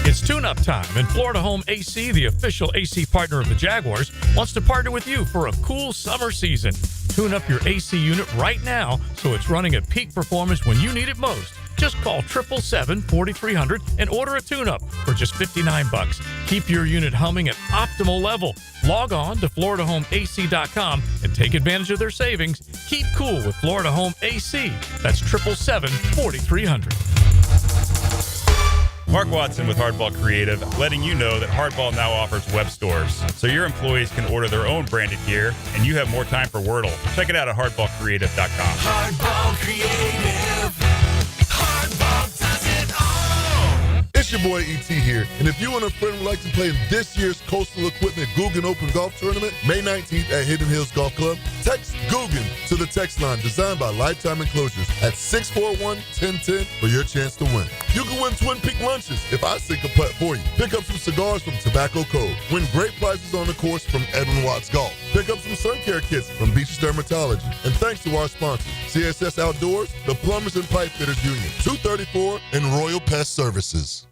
[SPEAKER 6] It's tune-up time, and Florida Home AC, the official AC partner of the Jaguars, wants to partner with you for a cool summer season. Tune up your AC unit right now so it's running at peak performance when you need it most. Just call 777-4300 and order a tune-up for just $59. Keep your unit humming at optimal level. Log on to FloridaHomeAC.com and take advantage of their savings. Keep cool with Florida Home AC. That's 777-4300.
[SPEAKER 27] Mark Watson with Hardball Creative, letting you know that Hardball now offers web stores, so your employees can order their own branded gear, and you have more time for Wordle. Check it out at hardballcreative.com.
[SPEAKER 16] Hardball Creative. Hardball does it all.
[SPEAKER 23] It's your boy E.T. here, and if you and a friend would like to play in this year's Coastal Equipment Guggen Open Golf Tournament, May 19th at Hidden Hills Golf Club, text Guggen to the text line designed by Lifetime Enclosures at 641-1010 for your chance to win. You can win Twin Peak lunches if I sink a putt for you. Pick up some cigars from Tobacco Cove. Win great prizes on the course from Edwin Watts Golf. Pick up some sun care kits from Beach's Dermatology. And thanks to our sponsors, CSS Outdoors, the Plumbers and Pipe Fitters Union, 234, and Royal Pest Services.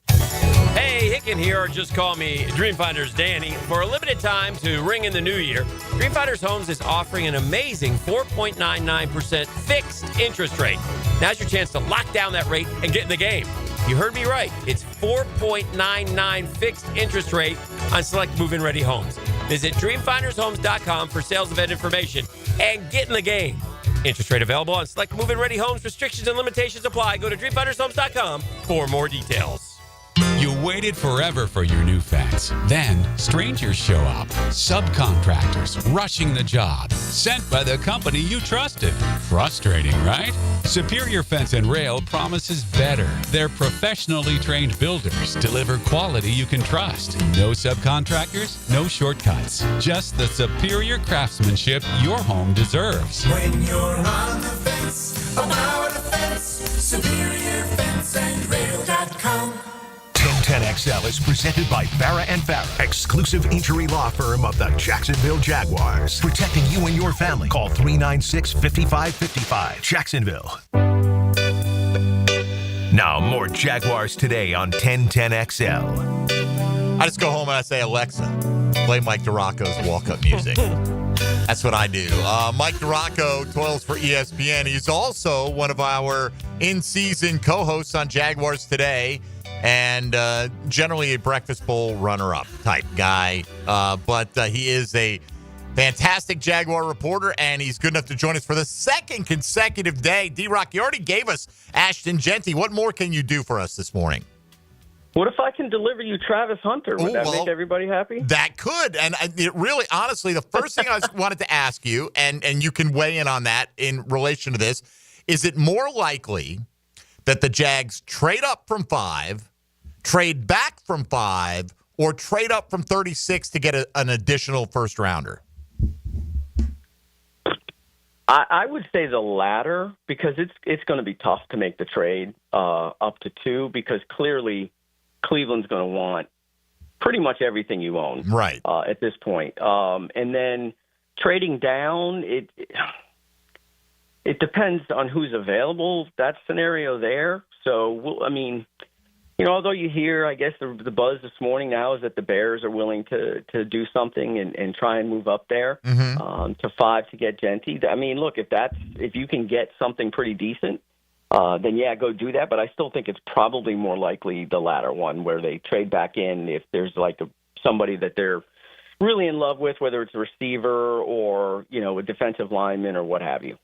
[SPEAKER 28] Hey, Hicken here, or just call me Dreamfinders Danny. For a limited time to ring in the new year, Dreamfinders Homes is offering an amazing 4.99% fixed interest rate. Now's your chance to lock down that rate and get in the game. You heard me right. It's 4.99 fixed interest rate on select move-in ready homes. Visit dreamfindershomes.com for sales event information and get in the game. Interest rate available on select move-in ready homes. Restrictions and limitations apply. Go to dreamfindershomes.com for more details.
[SPEAKER 5] You waited forever for your new fence. Then, strangers show up. Subcontractors rushing the job. Sent by the company you trusted. Frustrating, right? Superior Fence and Rail promises better. Their professionally trained builders deliver quality you can trust. No subcontractors, no shortcuts. Just the superior craftsmanship your home deserves.
[SPEAKER 16] When you're on the fence, about the fence, superiorfenceandrail.com.
[SPEAKER 2] 1010XL is presented by Farah and Farah, exclusive injury law firm of the Jacksonville Jaguars. Protecting you and your family. Call 396-5555. Jacksonville. Now, more Jaguars Today on 1010XL.
[SPEAKER 4] I just go home and I say, Alexa, play Mike DeRocco's walk-up music. That's what I do. Mike DeRocco toils for ESPN. He's also one of our in-season co-hosts on Jaguars Today, and generally a breakfast bowl runner-up type guy. But he is a fantastic Jaguar reporter, and he's good enough to join us for the second consecutive day. D-Rock, you already gave us Ashton Genty. What more can you do for us this morning?
[SPEAKER 9] What if I can deliver you Travis Hunter? Would that make everybody happy?
[SPEAKER 4] That could. And it really, honestly, the first thing I wanted to ask you, and you can weigh in on that in relation to this, is it more likely that the Jags trade up from 5, trade back from 5, or trade up from 36 to get an additional first rounder?
[SPEAKER 9] I would say the latter, because it's going to be tough to make the trade up to 2, because clearly Cleveland's going to want pretty much everything you own
[SPEAKER 4] right
[SPEAKER 9] at this point. And then trading down, it depends on who's available, that scenario there. So, although you hear, I guess, the buzz this morning now is that the Bears are willing to do something and try and move up there to 5 to get Genty. I mean, look, if you can get something pretty decent, then yeah, go do that. But I still think it's probably more likely the latter one, where they trade back in if there's like somebody that they're really in love with, whether it's a receiver or, a defensive lineman or what have you.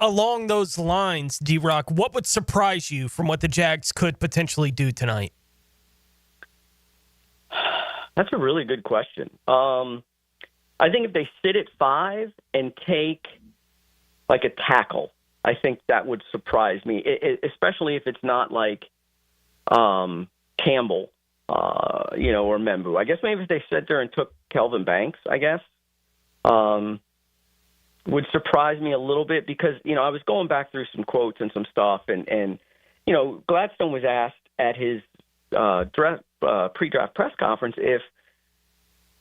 [SPEAKER 7] Along those lines, D-Rock, what would surprise you from what the Jags could potentially do tonight?
[SPEAKER 9] That's a really good question. I think if they sit at 5 and take like a tackle, I think that would surprise me, especially if it's not like Campbell, or Membu. I guess maybe if they sat there and took Kelvin Banks, I guess, would surprise me a little bit because, I was going back through some quotes and some stuff, and Gladstone was asked at his pre-draft press conference if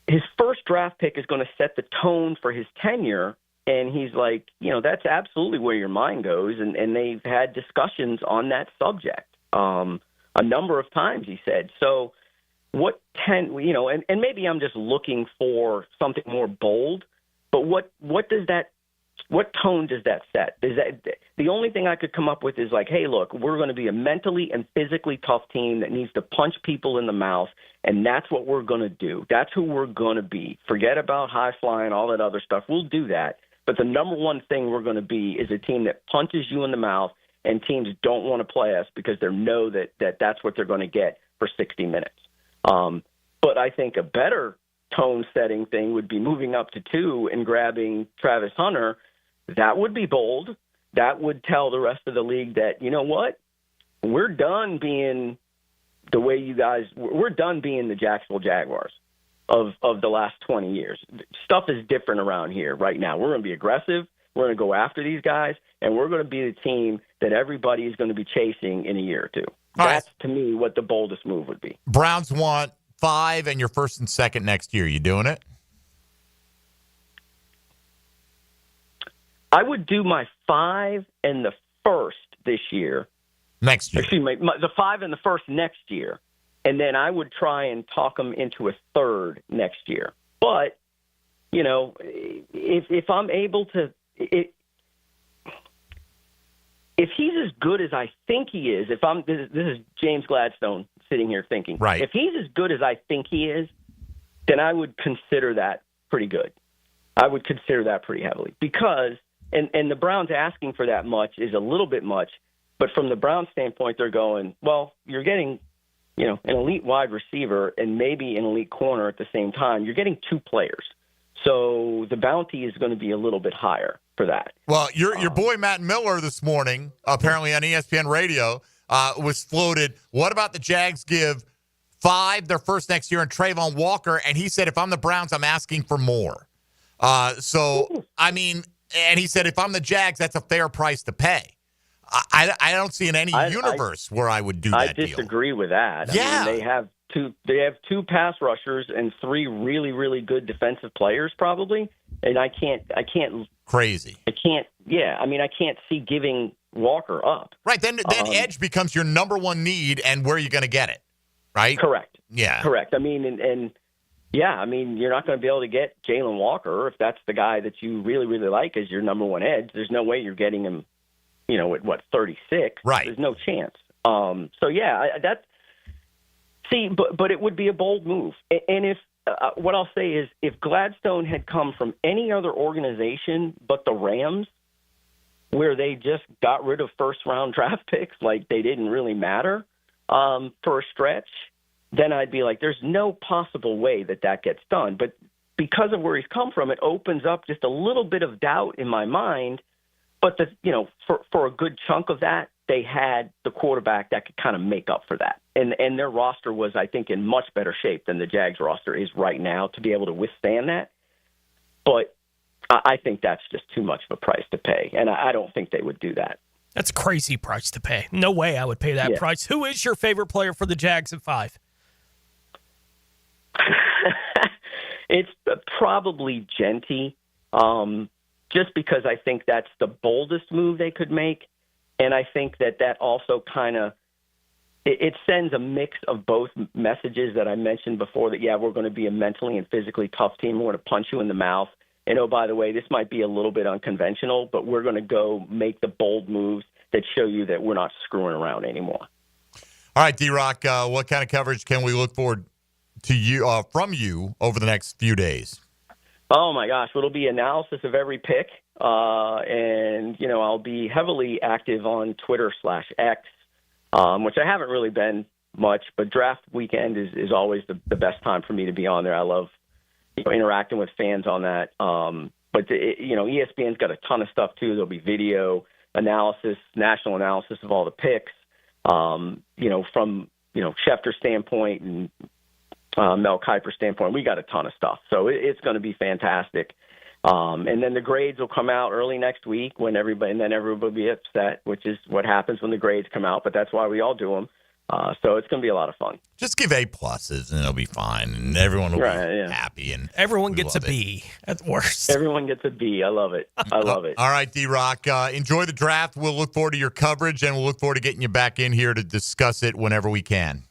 [SPEAKER 9] his first draft pick is going to set the tone for his tenure. And he's like, that's absolutely where your mind goes. And they've had discussions on that subject a number of times, he said. So and maybe I'm just looking for something more bold, but what tone does that set? The only thing I could come up with is like, hey, look, we're going to be a mentally and physically tough team that needs to punch people in the mouth, and that's what we're going to do. That's who we're going to be. Forget about high flying, all that other stuff. We'll do that. But the number one thing we're going to be is a team that punches you in the mouth, and teams don't want to play us because they know that that's what they're going to get for 60 minutes. But I think a better tone-setting thing would be moving up to 2 and grabbing Travis Hunter. That would be bold. That would tell the rest of the league that, you know what, we're done being the way you guys – we're done being the Jacksonville Jaguars of the last 20 years. Stuff is different around here right now. We're going to be aggressive. We're going to go after these guys, and we're going to be the team that everybody is going to be chasing in a year or two. That's, to me, what the boldest move would be.
[SPEAKER 4] Browns want 5 and your first and second next year. You doing it?
[SPEAKER 9] I would do my 5 and the first this year.
[SPEAKER 4] Next year.
[SPEAKER 9] Excuse me, the 5 and the first next year. And then I would try and talk them into a third next year. But, if I'm able to if he's as good as I think he is, this is James Gladstone sitting here thinking,
[SPEAKER 4] right.
[SPEAKER 9] If he's as good as I think he is, then I would consider that pretty good. I would consider that pretty heavily because, and the Browns asking for that much is a little bit much, but from the Browns standpoint, they're going, well, you're getting an elite wide receiver and maybe an elite corner at the same time, you're getting two players. So the bounty is going to be a little bit higher for that.
[SPEAKER 4] Well, your boy Matt Miller this morning, apparently on ESPN Radio, was floated. What about the Jags give 5 their first next year and Trayvon Walker? And he said, if I'm the Browns, I'm asking for more. I mean, and he said, if I'm the Jags, that's a fair price to pay. I don't see in any universe where I would do that deal.
[SPEAKER 9] I disagree with that.
[SPEAKER 4] Yeah.
[SPEAKER 9] I mean, they have 2 pass rushers and 3 really, really good defensive players probably. And I can't
[SPEAKER 4] crazy.
[SPEAKER 9] I can't see giving Walker up.
[SPEAKER 4] Right. Then edge becomes your number one need, and where are you going to get it? Right?
[SPEAKER 9] Correct.
[SPEAKER 4] Yeah.
[SPEAKER 9] Correct. I mean, you're not going to be able to get Jalen Walker if that's the guy that you really, really like as your number one edge. There's no way you're getting him, at 36.
[SPEAKER 4] Right.
[SPEAKER 9] There's no chance. But it would be a bold move. And if what I'll say is, if Gladstone had come from any other organization but the Rams, where they just got rid of first-round draft picks like they didn't really matter for a stretch, then I'd be like, there's no possible way that gets done. But because of where he's come from, it opens up just a little bit of doubt in my mind. But for a good chunk of that, they had the quarterback that could kind of make up for that. And their roster was, I think, in much better shape than the Jags roster is right now to be able to withstand that. But I think that's just too much of a price to pay, and I don't think they would do that.
[SPEAKER 7] That's a crazy price to pay. No way I would pay that price. Who is your favorite player for the Jags at 5?
[SPEAKER 9] It's probably Genty, just because I think that's the boldest move they could make. And I think that also kind of it sends a mix of both messages that I mentioned before, that, we're going to be a mentally and physically tough team. We're going to punch you in the mouth. And, oh, by the way, this might be a little bit unconventional, but we're going to go make the bold moves that show you that we're not screwing around anymore.
[SPEAKER 4] All right, D-Rock, what kind of coverage can we look forward to from you over the next few days?
[SPEAKER 9] Oh, my gosh. It'll be analysis of every pick. And, I'll be heavily active on Twitter/X, which I haven't really been much, but draft weekend is always the best time for me to be on there. I love interacting with fans on that. But ESPN's got a ton of stuff too. There'll be video analysis, national analysis of all the picks, from Schefter's standpoint and Mel Kiper's standpoint. We got a ton of stuff. So it's going to be fantastic. And then the grades will come out early next week and then everybody will be upset, which is what happens when the grades come out. But that's why we all do them. So it's going to be a lot of fun.
[SPEAKER 4] Just give A+ and it'll be fine, and everyone will be happy. And
[SPEAKER 7] everyone gets a B at worst.
[SPEAKER 9] Everyone gets a B. I love it. I love it.
[SPEAKER 4] All right, D-Rock. Enjoy the draft. We'll look forward to your coverage, and we'll look forward to getting you back in here to discuss it whenever we can.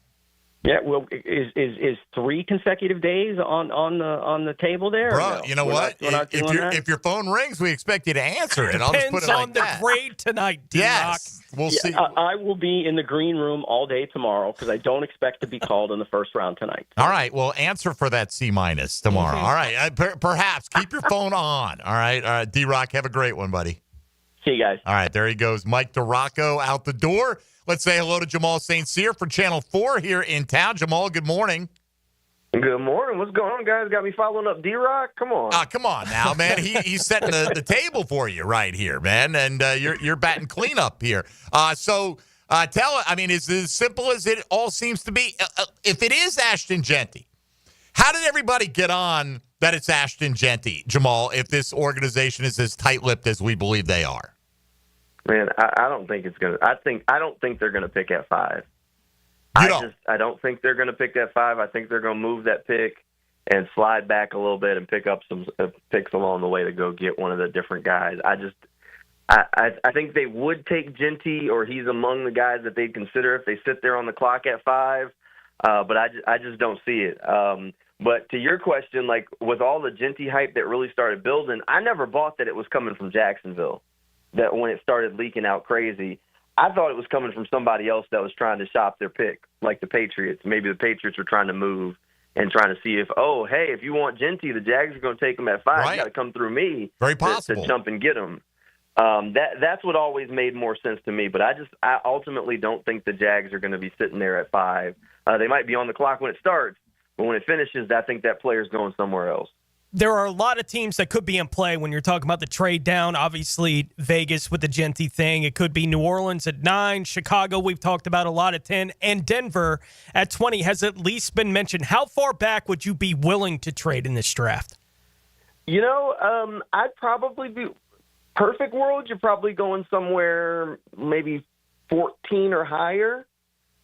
[SPEAKER 9] Yeah, well, is 3 consecutive days on the table there?
[SPEAKER 4] Bro,
[SPEAKER 9] no?
[SPEAKER 4] you know what? If your phone rings, we expect you to answer it. I'll just put it like that.
[SPEAKER 7] Depends on the grade tonight, D-Rock.
[SPEAKER 4] Yes, we'll see.
[SPEAKER 9] I will be in the green room all day tomorrow because I don't expect to be called in the first round tonight.
[SPEAKER 4] All right, well, answer for that C- tomorrow. All right, perhaps keep your phone on. All right, D-Rock, have a great one, buddy.
[SPEAKER 9] See you guys.
[SPEAKER 4] All right, there he goes. Mike DiRocco out the door. Let's say hello to Jamal St. Cyr for Channel 4 here in town. Jamal, good morning.
[SPEAKER 10] Good morning. What's going on, guys? Got me following up D-Rock? Come on.
[SPEAKER 4] Come on now, man. He's setting the table for you right here, man, and you're batting clean up here. So is it as simple as it all seems to be? If it is Ashton Genty, how did everybody get on that it's Ashton Genty, Jamal, if this organization is as tight-lipped as we believe they are?
[SPEAKER 10] Man, I don't think it's gonna. I don't think they're gonna pick at 5. I don't think they're gonna pick at 5. I think they're gonna move that pick and slide back a little bit and pick up some picks along the way to go get one of the different guys. I think they would take Genty, or he's among the guys that they'd consider if they sit there on the clock at 5. But I just don't see it. But to your question, like with all the Genty hype that really started building, I never bought that it was coming from Jacksonville. That when it started leaking out crazy, I thought it was coming from somebody else that was trying to shop their pick, like the Patriots. Maybe the Patriots were trying to move and trying to see if you want Genty, the Jags are going to take him at 5. You got to come through me.
[SPEAKER 4] Very possible.
[SPEAKER 10] To jump and get him. That's what always made more sense to me. But I ultimately don't think the Jags are going to be sitting there at 5 They might be on the clock when it starts, but when it finishes, I think that player's going somewhere else.
[SPEAKER 7] There are a lot of teams that could be in play when you're talking about the trade down. Obviously, Vegas with the Genty thing. It could be New Orleans at 9. Chicago, we've talked about a lot at 10. And Denver at 20 has at least been mentioned. How far back would you be willing to trade in this draft?
[SPEAKER 10] I'd probably be perfect world. You're probably going somewhere maybe 14 or higher.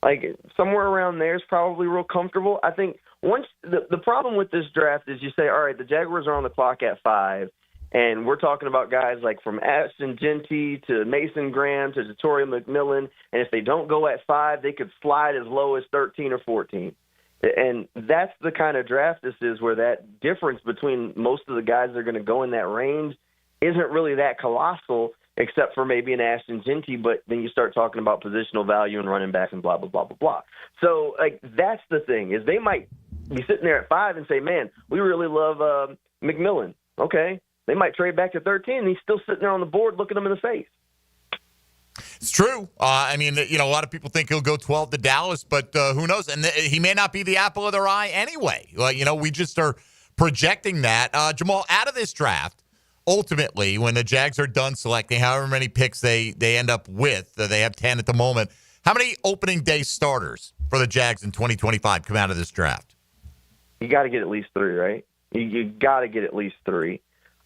[SPEAKER 10] Like somewhere around there is probably real comfortable. I think once the problem with this draft is you say, all right, the Jaguars are on the clock at 5, and we're talking about guys like from Ashton Genty to Mason Graham to Jatoria McMillan, and if they don't go at 5, they could slide as low as 13 or 14. And that's the kind of draft this is, where that difference between most of the guys that are going to go in that range isn't really that colossal, except for maybe an Ashton Genty, but then you start talking about positional value and running back and blah, blah, blah, blah, blah. So, that's the thing, is they might be sitting there at 5 and say, man, we really love McMillan. Okay. They might trade back to 13, and he's still sitting there on the board looking them in the face.
[SPEAKER 4] It's true. A lot of people think he'll go 12 to Dallas, but who knows? And he may not be the apple of their eye anyway. We just are projecting that. Jamal, out of this draft, ultimately, when the Jags are done selecting however many picks they end up with, they have 10 at the moment, how many opening day starters for the Jags in 2025 come out of this draft?
[SPEAKER 10] You got to get at least 3, right? You got to get at least 3.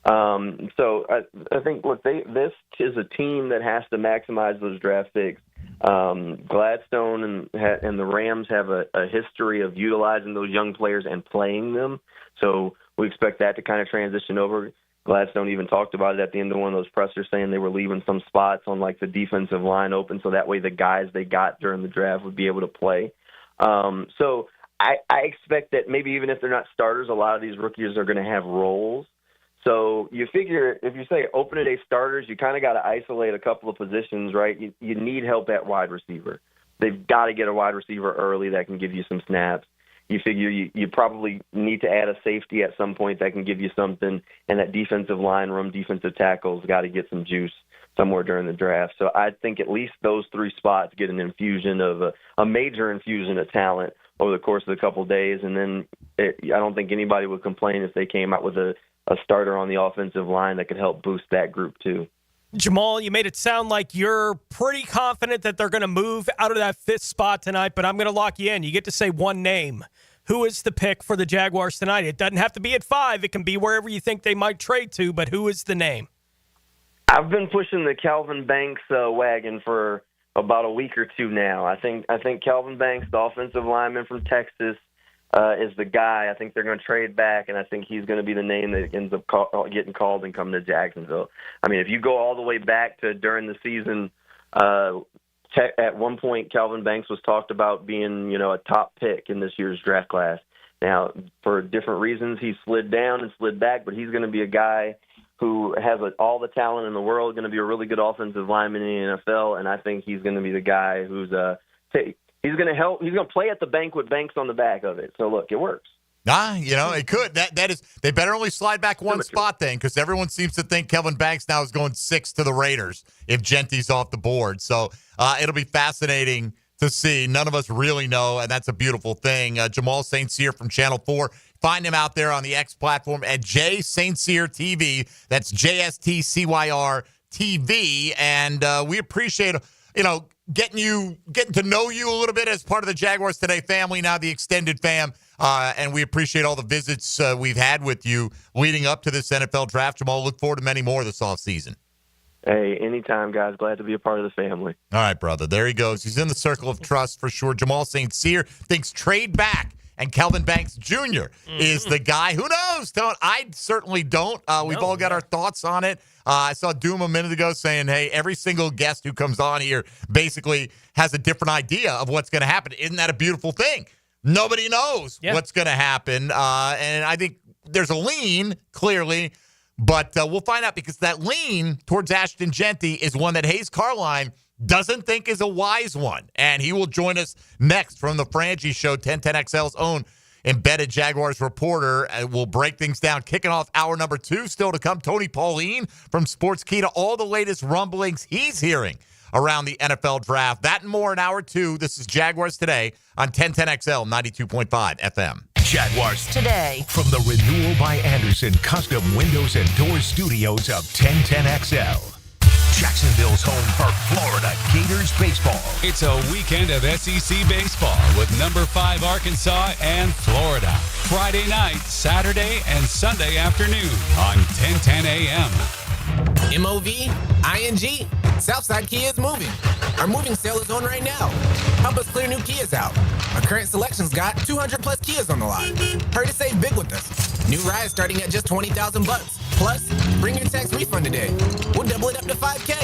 [SPEAKER 10] So I think, this is a team that has to maximize those draft picks. Gladstone and the Rams have a history of utilizing those young players and playing them. So we expect that to kind of transition over. Gladstone even talked about it at the end of one of those pressers, saying they were leaving some spots on the defensive line open, so that way the guys they got during the draft would be able to play. So I expect that maybe even if they're not starters, a lot of these rookies are going to have roles. So you figure if you say opening day starters, you kind of got to isolate a couple of positions, right? You need help at wide receiver. They've got to get a wide receiver early that can give you some snaps. You figure you probably need to add a safety at some point that can give you something, and that defensive line room, defensive tackle's got to get some juice somewhere during the draft. So I think at least those 3 spots get an infusion of a major infusion of talent over the course of a couple of days, and then I don't think anybody would complain if they came out with a starter on the offensive line that could help boost that group too.
[SPEAKER 7] Jamal, you made it sound like you're pretty confident that they're going to move out of that 5th spot tonight, but I'm going to lock you in. You get to say one name. Who is the pick for the Jaguars tonight? It doesn't have to be at 5. It can be wherever you think they might trade to, but who is the name?
[SPEAKER 10] I've been pushing the Calvin Banks wagon for about a week or 2 now. I think Calvin Banks, the offensive lineman from Texas, is the guy. I think they're going to trade back, and I think he's going to be the name that ends up getting called and coming to Jacksonville. I mean, if you go all the way back to during the season, at one point Calvin Banks was talked about being, a top pick in this year's draft class. Now, for different reasons, he slid down and slid back, but he's going to be a guy who has all the talent in the world, going to be a really good offensive lineman in the NFL, and I think he's going to be the guy who's he's going to help. He's going to play at the bank with Banks on the back of it. So, look, it works.
[SPEAKER 4] It could. That is. They better only slide back one spot then, because everyone seems to think Kelvin Banks now is going 6 to the Raiders if Genty's off the board. So it'll be fascinating to see. None of us really know, and that's a beautiful thing. Jamal St. Cyr from Channel 4. Find him out there on the X platform at J St. Cyr TV. That's JSTCYR TV, and we appreciate getting to know you a little bit as part of the Jaguars Today family, now the extended fam. And we appreciate all the visits we've had with you leading up to this NFL draft. Jamal, look forward to many more this offseason.
[SPEAKER 10] Hey, anytime, guys. Glad to be a part of the family.
[SPEAKER 4] All right, brother. There he goes. He's in the circle of trust for sure. Jamal St. Cyr thinks trade back, and Kelvin Banks Jr. is the guy. Who knows? I certainly don't. We've all got our thoughts on it. I saw Doom a minute ago saying, hey, every single guest who comes on here basically has a different idea of what's going to happen. Isn't that a beautiful thing? Nobody knows what's going to happen. And I think there's a lean, clearly, but we'll find out, because that lean towards Ashton Genty is one that Hayes Carline doesn't think is a wise one. And he will join us next from the Frangie Show, 1010XL's own embedded Jaguars reporter. We'll break things down. Kicking off hour number 2, still to come, Tony Pauline from Sportskeeda. All the latest rumblings he's hearing around the NFL draft. That and more in hour 2. This is Jaguars Today on 1010XL 92.5 FM.
[SPEAKER 2] Jaguars
[SPEAKER 8] Today.
[SPEAKER 2] From the Renewal by Anderson Custom Windows and Doors Studios of 1010XL. Jacksonville's home for Florida Gators baseball.
[SPEAKER 5] It's a weekend of SEC baseball with number 5 Arkansas and Florida. Friday night, Saturday, and Sunday afternoon on 1010 a.m.
[SPEAKER 11] MOV, ING, Southside Kia is moving. Our moving sale is on right now. Help us clear new Kias out. Our current selection's got 200 plus Kias on the lot. Hurry to save big with us. New rides starting at just $20,000 bucks. Plus, bring your tax refund today. We'll double it up to $5K.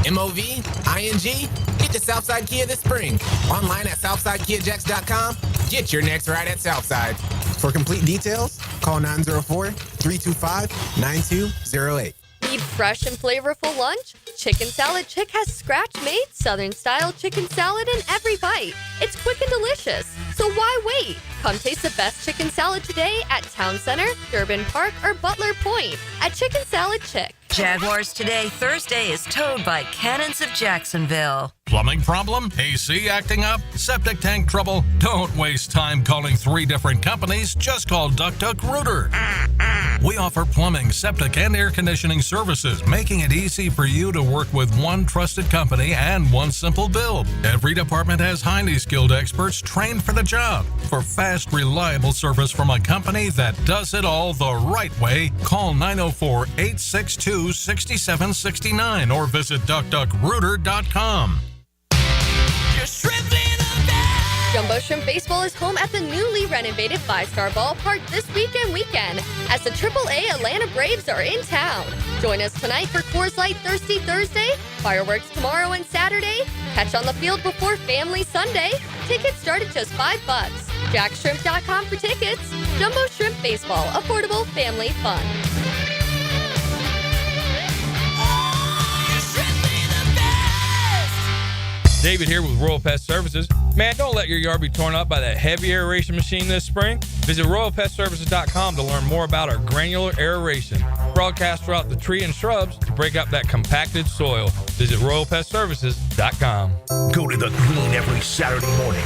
[SPEAKER 11] MOV, ING, get to Southside Kia this spring. Online at SouthsideKiaJacks.com. Get your next ride at Southside. For complete details, call 904-325-9208.
[SPEAKER 1] Need fresh and flavorful lunch? Chicken Salad Chick has scratch-made Southern-style chicken salad in every bite. It's quick and delicious, so why wait? Come taste the best chicken salad today at Town Center, Durbin Park, or Butler Point at Chicken Salad Chick.
[SPEAKER 8] Jaguars Today Thursday is towed by Cannons of Jacksonville.
[SPEAKER 6] Plumbing problem? AC acting up? Septic tank trouble? Don't waste time calling 3 different companies. Just call Duck Rooter. We offer plumbing, septic, and air conditioning services, making it easy for you to work with one trusted company and one simple build. Every department has highly skilled experts trained for the job. For fast, reliable service from a company that does it all the right way, call 904-862-6769 or visit duckduckrooter.com.
[SPEAKER 1] Jumbo Shrimp Baseball is home at the newly renovated 5-star ballpark this weekend as the AAA Atlanta Braves are in town. Join us tonight for Coors Light Thirsty Thursday, fireworks tomorrow and Saturday, catch on the field before Family Sunday. Tickets start at just $5. JackShrimp.com for tickets. Jumbo Shrimp Baseball, affordable family fun.
[SPEAKER 12] David here with Royal Pest Services. Man, don't let your yard be torn up by that heavy aeration machine this spring. Visit RoyalPestServices.com to learn more about our granular aeration. Broadcast throughout the tree and shrubs to break up that compacted soil. Visit RoyalPestServices.com.
[SPEAKER 2] Go to the green every Saturday morning.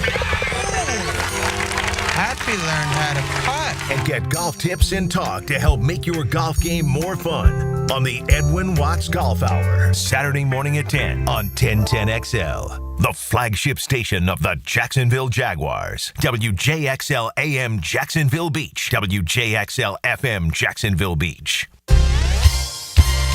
[SPEAKER 13] Happy learned how to putt.
[SPEAKER 2] And get golf tips and talk to help make your golf game more fun on the Edwin Watts Golf Hour. Saturday morning at 10 on 1010XL. The flagship station of the Jacksonville Jaguars. WJXL AM Jacksonville Beach. WJXL FM Jacksonville Beach.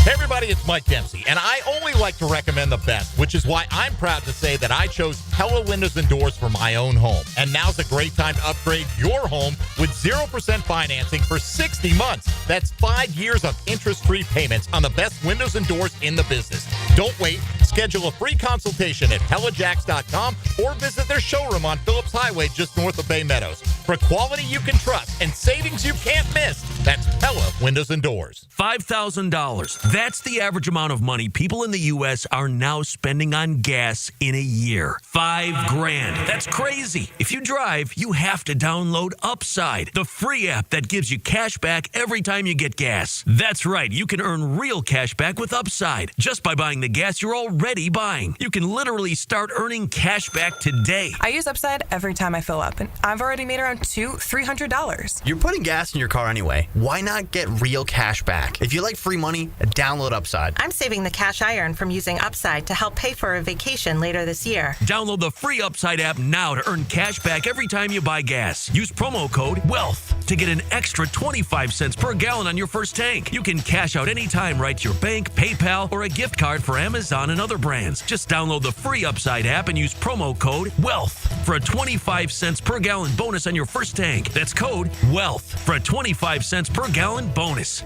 [SPEAKER 4] Hey everybody, it's Mike Dempsey, and I only like to recommend the best, which is why I'm proud to say that I chose Pella Windows and Doors for my own home. And now's a great time to upgrade your home with 0% financing for 60 months. That's 5 years of interest-free payments on the best windows and doors in the business. Don't wait. Schedule a free consultation at PellaJacks.com or visit their showroom on Phillips Highway just north of Bay Meadows. For quality you can trust and savings you can't miss, that's Pella Windows and Doors.
[SPEAKER 14] $5,000. That's the average amount of money people in the U.S. are now spending on gas in a year. $5,000. That's crazy. If you drive, you have to download Upside, the free app that gives you cash back every time you get gas. That's right. You can earn real cash back with Upside just by buying the gas you're already buying. You can literally start earning cash back today.
[SPEAKER 15] I use Upside every time I fill up, and I've already made around $200-$300.
[SPEAKER 17] You're putting gas in your car anyway. Why not get real cash back? If you like free money, download Upside.
[SPEAKER 18] I'm saving the cash I earn from using Upside to help pay for a vacation later this year.
[SPEAKER 14] Download the free Upside app now to earn cash back every time you buy gas. Use promo code WEALTH to get an extra 25 cents per gallon on your first tank. You can cash out anytime right to your bank, PayPal, or a gift card for Amazon and other brands. Just download the free Upside app and use promo code WEALTH for a 25 cents per gallon bonus on your first tank. That's code WEALTH for a 25 cents per gallon bonus.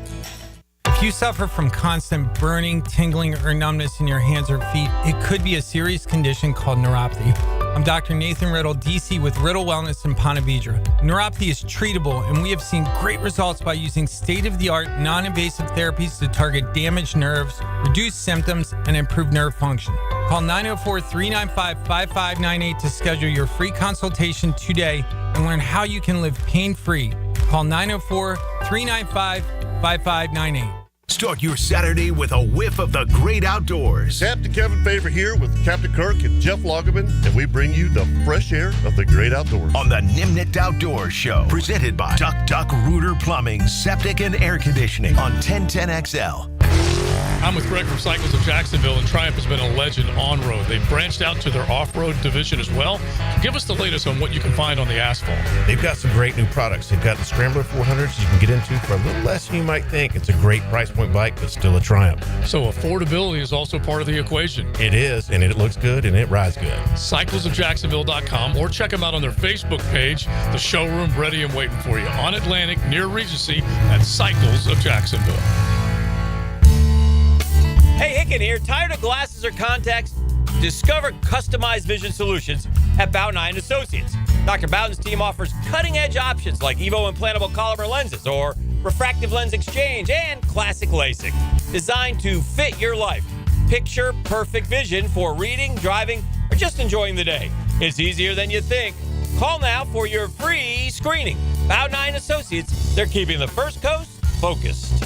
[SPEAKER 19] If you suffer from constant burning, tingling, or numbness in your hands or feet, it could be a serious condition called neuropathy. I'm Dr. Nathan Riddle, DC with Riddle Wellness in Ponte Vedra. Neuropathy is treatable, and we have seen great results by using state-of-the-art, non-invasive therapies to target damaged nerves, reduce symptoms, and improve nerve function. Call 904-395-5598 to schedule your free consultation today and learn how you can live pain-free. Call 904-395-5598.
[SPEAKER 2] Start your Saturday with a whiff of the great outdoors.
[SPEAKER 23] Captain Kevin Favor here with Captain Kirk and Jeff Lagerman, and we bring you the fresh air of the great outdoors.
[SPEAKER 2] On the Nimnit Outdoors Show, presented by Duck Rooter Plumbing, Septic and Air Conditioning on 1010XL.
[SPEAKER 6] I'm with Greg from Cycles of Jacksonville, and Triumph has been a legend on-road. They've branched out to their off-road division as well. Give us the latest on what you can find on the asphalt.
[SPEAKER 3] They've got some great new products. They've got the Scrambler 400s you can get into for a little less than you might think. It's a great price point bike, but still a Triumph.
[SPEAKER 6] So affordability is also part of the equation.
[SPEAKER 3] It is, and it looks good, and it rides good.
[SPEAKER 6] CyclesofJacksonville.com, or check them out on their Facebook page, the showroom ready and waiting for you on Atlantic near Regency at Cycles of Jacksonville.
[SPEAKER 28] Hey, Hicken here. Tired of glasses or contacts? Discover customized vision solutions at Bowden Eye & Associates. Dr. Bowden's team offers cutting-edge options like EVO implantable Collamer lenses or refractive lens exchange and classic LASIK, designed to fit your life. Picture perfect vision for reading, driving, or just enjoying the day. It's easier than you think. Call now for your free screening. Bowden Eye & Associates, they're keeping the First Coast focused.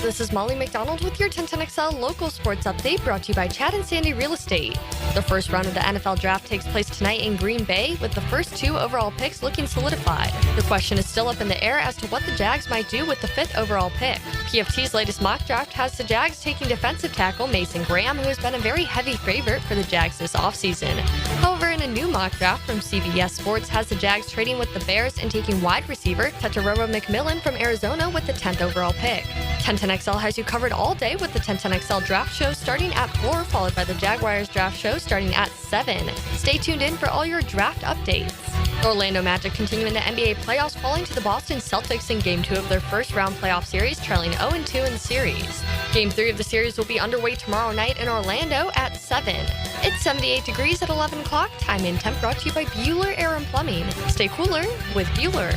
[SPEAKER 20] This is Molly McDonald with your 1010XL local sports update, brought to you by Chad and Sandy Real Estate. The first round of the NFL draft takes place tonight in Green Bay, with the first 2 overall picks looking solidified. The question is still up in the air as to what the Jags might do with the 5th overall pick. PFT's latest mock draft has the Jags taking defensive tackle Mason Graham, who has been a very heavy favorite for the Jags this offseason. However, in a new mock draft from CBS Sports has the Jags trading with the Bears and taking wide receiver Tetairoa McMillan from Arizona with the 10th overall pick. 1010XL has you covered all day with the 1010XL draft show starting at 4, followed by the Jaguars draft show starting at 7. Stay tuned in for all your draft updates. The Orlando Magic continuing the NBA playoffs, falling to the Boston Celtics in Game 2 of their first round playoff series, trailing 0-2 in the series. Game 3 of the series will be underway tomorrow night in Orlando at 7. It's 78 degrees at 11 o'clock. Time and temp brought to you by Bueller Air and Plumbing. Stay cooler with Bueller.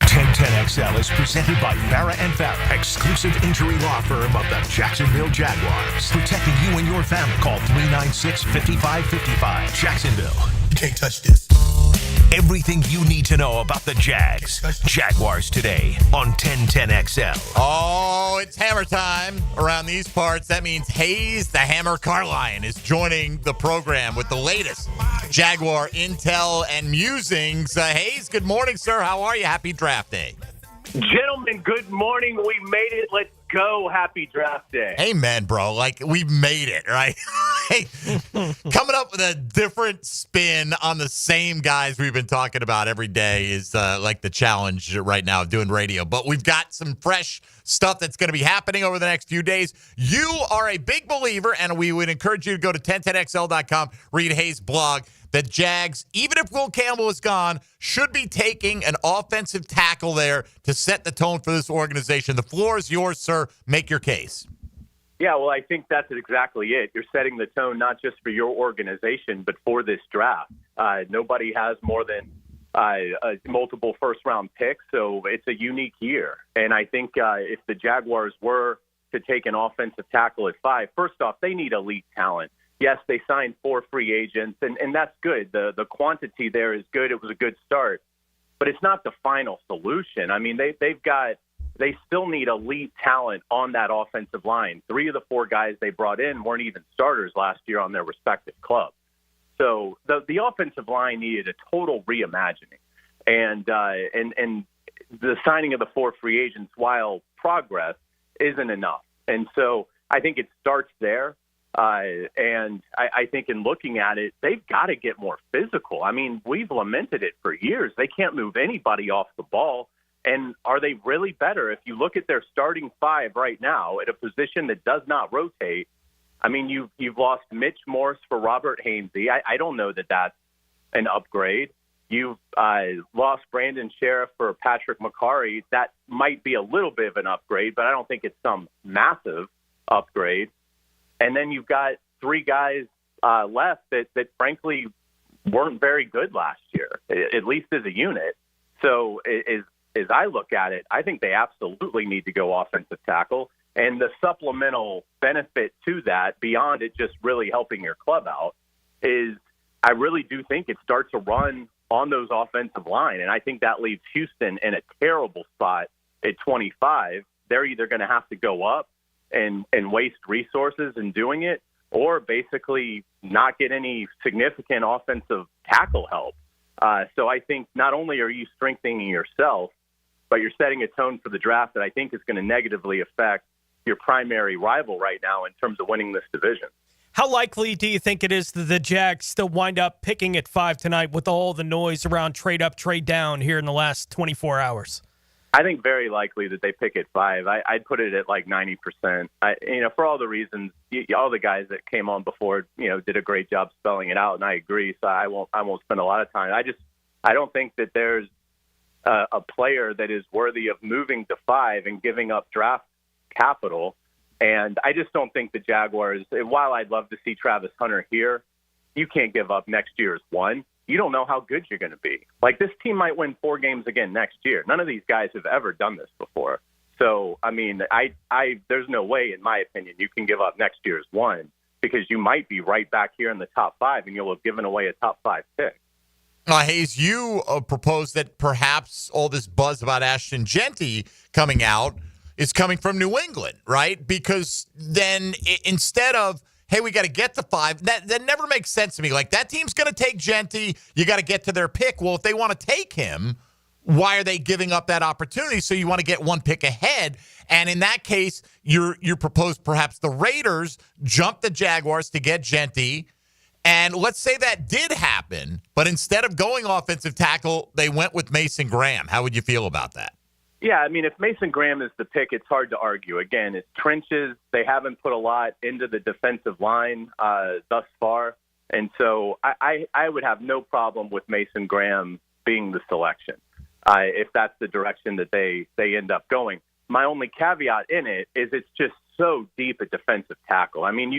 [SPEAKER 2] 1010XL is presented by Farah & Farah, exclusive injury law firm of the Jacksonville Jaguars. Protecting you and your family. Call 396-5555. Jacksonville.
[SPEAKER 23] You can't touch this.
[SPEAKER 2] Everything you need to know about the Jags. Jaguars Today on 1010XL.
[SPEAKER 4] Oh, it's hammer time around these parts. That means Hayes, the Hammer Carline, is joining the program with the latest Jaguar intel and musings. Hayes, good morning, sir. How are you? Happy draft day.
[SPEAKER 21] Gentlemen, good morning. We made it. Let's go. Happy draft day.
[SPEAKER 4] Amen, bro. Like, we've made it, right? Coming up with a different spin on the same guys we've been talking about every day is like the challenge right now of doing radio. But we've got some fresh stuff that's going to be happening over the next few days. You are a big believer, and we would encourage you to go to 1010XL.com, read Hayes' blog. The Jags, even if Will Campbell is gone, should be taking an offensive tackle there to set the tone for this organization. The floor is yours, sir. Make your case.
[SPEAKER 21] Yeah, well, I think that's exactly it. You're setting the tone not just for your organization, but for this draft. Nobody has more than multiple first-round picks, so it's a unique year. And I think if the Jaguars were to take an offensive tackle at 5, first off, they need elite talent. Yes, they signed 4 free agents, and that's good. The quantity there is good. It was a good start. But it's not the final solution. I mean, they still need elite talent on that offensive line. 3 of the 4 guys they brought in weren't even starters last year on their respective clubs. So the offensive line needed a total reimagining. And the signing of the 4 free agents, while progress, isn't enough. And so I think it starts there. And I think in looking at it, they've got to get more physical. I mean, we've lamented it for years. They can't move anybody off the ball. And are they really better? If you look at their starting 5 right now at a position that does not rotate, I mean, you've lost Mitch Morse for Robert Hainsey. I don't know that that's an upgrade. You've lost Brandon Sheriff for Patrick McCarry. That might be a little bit of an upgrade, but I don't think it's some massive upgrade. And then you've got 3 guys left that frankly weren't very good last year, at least as a unit. So as I look at it, I think they absolutely need to go offensive tackle. And the supplemental benefit to that, beyond it just really helping your club out, is I really do think it starts a run on those offensive line. And I think that leaves Houston in a terrible spot at 25. They're either going to have to go up and waste resources in doing it, or basically not get any significant offensive tackle help. So I think not only are you strengthening yourself, but you're setting a tone for the draft that I think is going to negatively affect your primary rival right now in terms of winning this division.
[SPEAKER 7] How likely do you think it is that the Jags still wind up picking at 5 tonight with all the noise around trade up, trade down here in the last 24 hours?
[SPEAKER 21] I think very likely that they pick at 5. I'd put it at like 90%. For all the reasons, all the guys that came on before, did a great job spelling it out, and I agree. So I won't spend a lot of time. I don't think that there's a player that is worthy of moving to 5 and giving up draft capital. And I just don't think the Jaguars, while I'd love to see Travis Hunter here, you can't give up next year's 1. You don't know how good you're going to be. Like, this team might win 4 games again next year. None of these guys have ever done this before. So, I mean, there's no way, in my opinion, you can give up next year's 1, because you might be right back here in the top 5 and you'll have given away a top 5 pick.
[SPEAKER 4] Hayes, you proposed that perhaps all this buzz about Ashton Genty coming out is coming from New England, right? Because then instead of, hey, we got to get the 5, that never makes sense to me. Like, that team's going to take Genty. You got to get to their pick. Well, if they want to take him, why are they giving up that opportunity? So you want to get 1 pick ahead. And in that case, you propose perhaps the Raiders jump the Jaguars to get Genty. And let's say that did happen, but instead of going offensive tackle, they went with Mason Graham. How would you feel about that?
[SPEAKER 21] Yeah, I mean, if Mason Graham is the pick, it's hard to argue. Again, it's trenches. They haven't put a lot into the defensive line thus far. And so I would have no problem with Mason Graham being the selection if that's the direction that they end up going. My only caveat in it is it's just so deep at defensive tackle. I mean,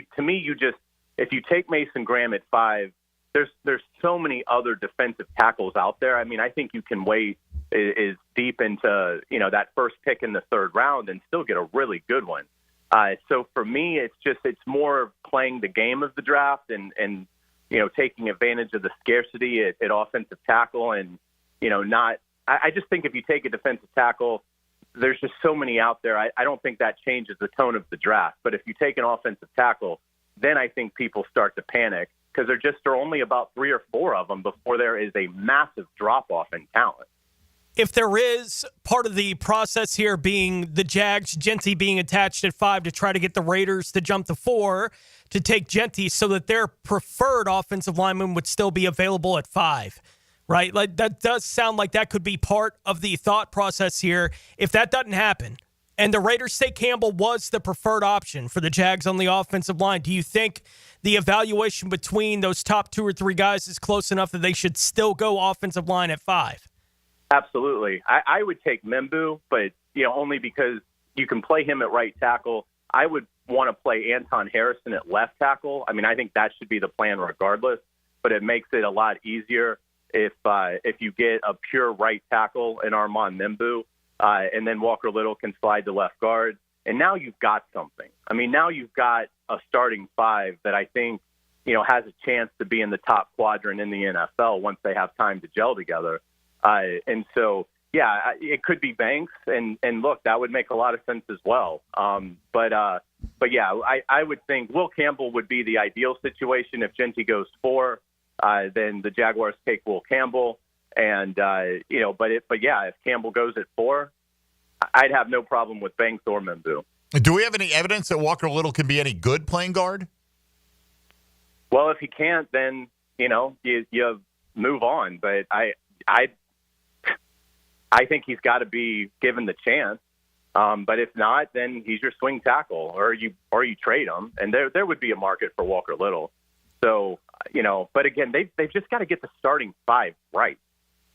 [SPEAKER 21] if you take Mason Graham at 5, there's so many other defensive tackles out there. I mean, I think you can wait is deep into, that first pick in the 3rd round and still get a really good one. So for me, it's more playing the game of the draft and taking advantage of the scarcity at offensive tackle. And, I just think if you take a defensive tackle, there's just so many out there. I don't think that changes the tone of the draft. But if you take an offensive tackle, then I think people start to panic, because there are only about 3 or 4 of them before there is a massive drop-off in talent.
[SPEAKER 7] If there is part of the process here being the Jags, Genty being attached at 5 to try to get the Raiders to jump to 4 to take Genty so that their preferred offensive lineman would still be available at 5, right? Like, that does sound like that could be part of the thought process here. If that doesn't happen and the Raiders say Campbell was the preferred option for the Jags on the offensive line, do you think the evaluation between those top 2 or 3 guys is close enough that they should still go offensive line at 5?
[SPEAKER 21] Absolutely. I would take Membu, but only because you can play him at right tackle. I would want to play Anton Harrison at left tackle. I mean, I think that should be the plan regardless, but it makes it a lot easier if you get a pure right tackle in Armand Membu, and then Walker Little can slide to left guard. And now you've got something. I mean, now you've got a starting 5 that I think, has a chance to be in the top quadrant in the NFL once they have time to gel together. And so, yeah, it could be Banks, and look, that would make a lot of sense as well. But yeah, I would think Will Campbell would be the ideal situation. If Genty goes 4, then the Jaguars take Will Campbell, and but yeah, if Campbell goes at 4, I'd have no problem with Banks or Membu.
[SPEAKER 4] Do we have any evidence that Walker Little can be any good playing guard?
[SPEAKER 21] Well, if he can't, then you move on. But I think he's got to be given the chance. But if not, then he's your swing tackle, or you trade him, and there would be a market for Walker Little. So but again, they've just got to get the starting 5 right,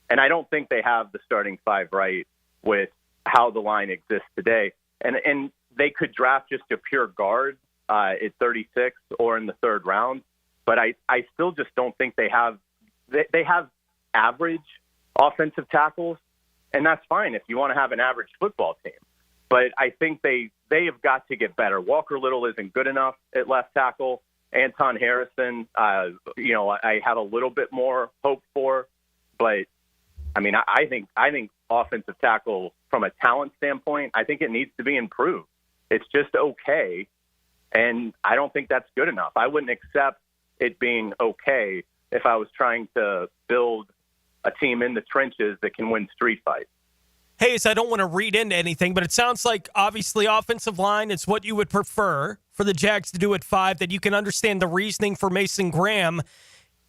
[SPEAKER 21] and I don't think they have the starting 5 right with how the line exists today. And they could draft just a pure guard at 36 or in the 3rd round, but I still just don't think they have average offensive tackles. And that's fine if you want to have an average football team. But I think they have got to get better. Walker Little isn't good enough at left tackle. Anton Harrison, I have a little bit more hope for. But I mean, I think offensive tackle from a talent standpoint, I think it needs to be improved. It's just okay, and I don't think that's good enough. I wouldn't accept it being okay if I was trying to build a team in the trenches that can win street fights.
[SPEAKER 7] Hayes, I don't want to read into anything, but it sounds like obviously offensive line is what you would prefer for the Jags to do at 5, that you can understand the reasoning for Mason Graham.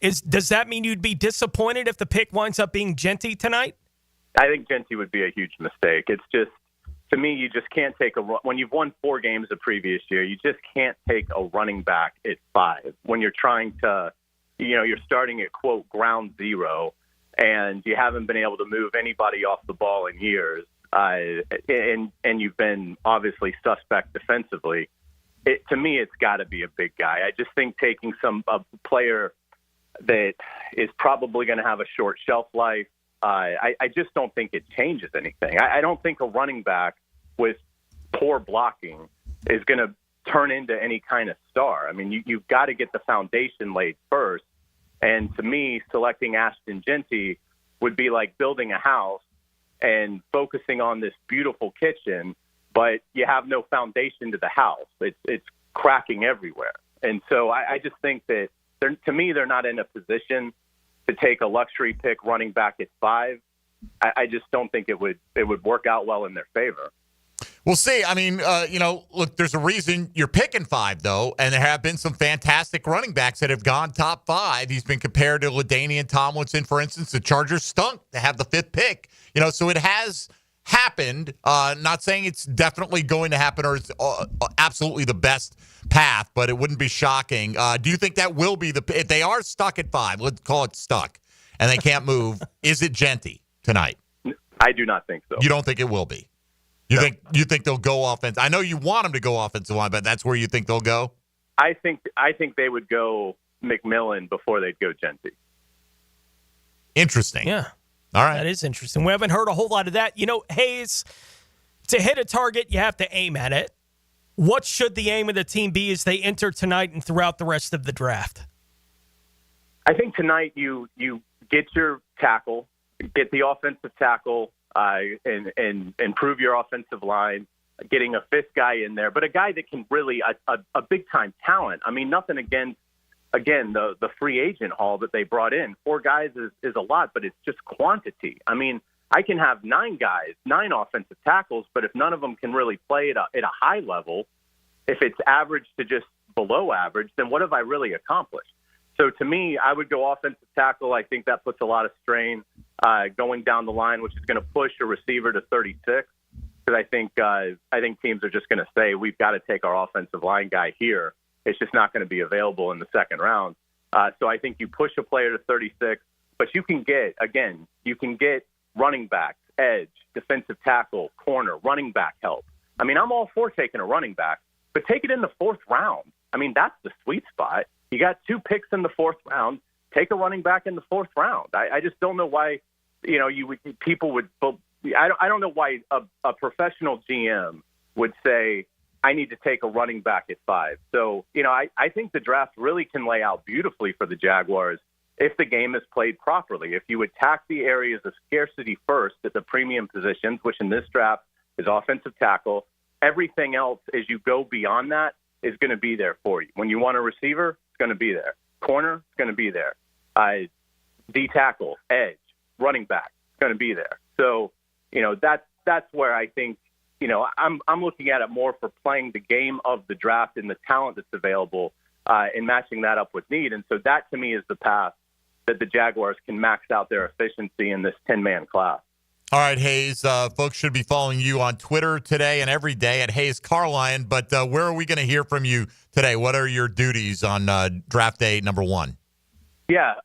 [SPEAKER 7] Does that mean you'd be disappointed if the pick winds up being Genty tonight?
[SPEAKER 21] I think Genty would be a huge mistake. It's just, to me, you just can't take when you've won 4 games the previous year, you just can't take a running back at 5 when you're trying to, you're starting at, quote, ground zero, and you haven't been able to move anybody off the ball in years, and you've been obviously suspect defensively. To me, it's got to be a big guy. I just think taking a player that is probably going to have a short shelf life, I just don't think it changes anything. I don't think a running back with poor blocking is going to turn into any kind of star. I mean, you've got to get the foundation laid first. And to me, selecting Ashton Genty would be like building a house and focusing on this beautiful kitchen, but you have no foundation to the house. It's cracking everywhere. And so I just think that to me, they're not in a position to take a luxury pick running back at 5. I just don't think it would work out well in their favor.
[SPEAKER 4] We'll see. I mean, look, there's a reason you're picking 5, though, and there have been some fantastic running backs that have gone top 5. He's been compared to LaDainian Tomlinson, for instance. The Chargers stunk to have the 5th pick. So it has happened. Not saying it's definitely going to happen or it's absolutely the best path, but it wouldn't be shocking. Do you think that will be if they are stuck at 5, let's call it stuck, and they can't move, is it Genty tonight?
[SPEAKER 21] I do not think so.
[SPEAKER 4] You don't think it will be? You think they'll go offense? I know you want them to go offensive line, but that's where you think they'll go?
[SPEAKER 21] I think they would go McMillan before they'd go Genty.
[SPEAKER 4] Interesting.
[SPEAKER 7] Yeah.
[SPEAKER 4] All right.
[SPEAKER 7] That is interesting. We haven't heard a whole lot of that. Hayes, to hit a target, you have to aim at it. What should the aim of the team be as they enter tonight and throughout the rest of the draft?
[SPEAKER 21] I think tonight you get your tackle, get the offensive tackle, and improve your offensive line, getting a 5th guy in there, but a guy that can really a big-time talent. I mean, nothing against, again, the free agent haul that they brought in. 4 guys is a lot, but it's just quantity. I mean, I can have 9 guys, 9 offensive tackles, but if none of them can really play at a high level, if it's average to just below average, then what have I really accomplished? So to me, I would go offensive tackle. I think that puts a lot of strain going down the line, which is going to push a receiver to 36. Because I think teams are just going to say, we've got to take our offensive line guy here. It's just not going to be available in the 2nd round. So I think you push a player to 36, but you can get running back, edge, defensive tackle, corner, running back help. I mean, I'm all for taking a running back, but take it in the 4th round. I mean, that's the sweet spot. You got 2 picks in the 4th round. Take a running back in the 4th round. I just don't know why, people would. I don't know why a professional GM would say, I need to take a running back at 5. So, I think the draft really can lay out beautifully for the Jaguars if the game is played properly. If you attack the areas of scarcity first at the premium positions, which in this draft is offensive tackle, everything else as you go beyond that is going to be there for you. When you want a receiver, it's going to be there. Corner, it's going to be there. D tackle, edge, running back, it's going to be there. So, that's where I think, I'm looking at it more for playing the game of the draft and the talent that's available and matching that up with need. And so that to me is the path that the Jaguars can max out their efficiency in this 10-man class.
[SPEAKER 4] All right, Hayes, folks should be following you on Twitter today and every day at Hayes Carline. But where are we going to hear from you today? What are your duties on draft day number 1?
[SPEAKER 21] Yeah,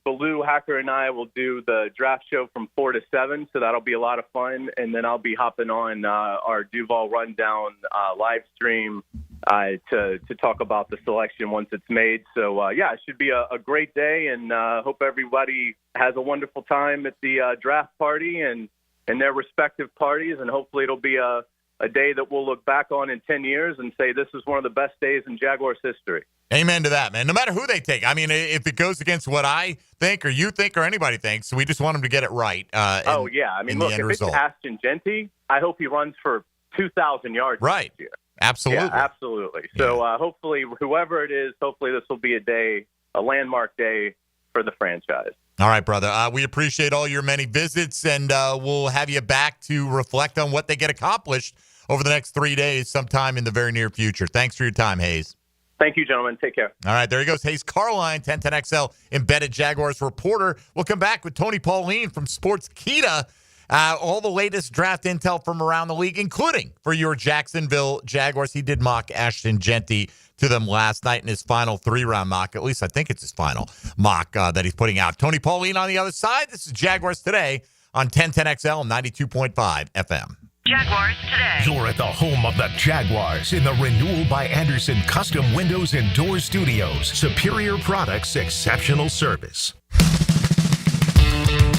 [SPEAKER 21] Baloo, Hacker, and I will do the draft show from 4 to 7, so that'll be a lot of fun. And then I'll be hopping on our Duval Rundown live stream to talk about the selection once it's made. So, it should be a great day, and hope everybody has a wonderful time at the draft party and their respective parties, and hopefully it'll be a a day that we'll look back on in 10 years and say this is one of the best days in Jaguars history.
[SPEAKER 4] Amen to that, man. No matter who they take. I mean, if it goes against what I think or you think or anybody thinks, we just want them to get it right.
[SPEAKER 21] I mean, look, if it's Ashton Jeanty, I hope he runs for 2,000 yards
[SPEAKER 4] right.
[SPEAKER 21] this year.
[SPEAKER 4] Absolutely.
[SPEAKER 21] Yeah, absolutely. So hopefully, whoever it is, hopefully this will be a landmark day for the franchise.
[SPEAKER 4] All right, brother. We appreciate all your many visits, and we'll have you back to reflect on what they get accomplished over the next 3 days sometime in the very near future. Thanks for your time, Hayes.
[SPEAKER 21] Thank you, gentlemen. Take care.
[SPEAKER 4] All right, there he goes. Hayes Carline, 1010XL embedded Jaguars reporter. We'll come back with Tony Pauline from Sportskeeda. All the latest draft intel from around the league, including for your Jacksonville Jaguars. He did mock Ashton Jeanty to them last night in his final 3-round mock. At least I think it's his final mock that he's putting out. Tony Pauline on the other side. This is Jaguars Today on 1010XL 92.5 FM.
[SPEAKER 8] Jaguars Today.
[SPEAKER 2] You're at the home of the Jaguars in the Renewal by Anderson Custom Windows and Door Studios. Superior products, exceptional service.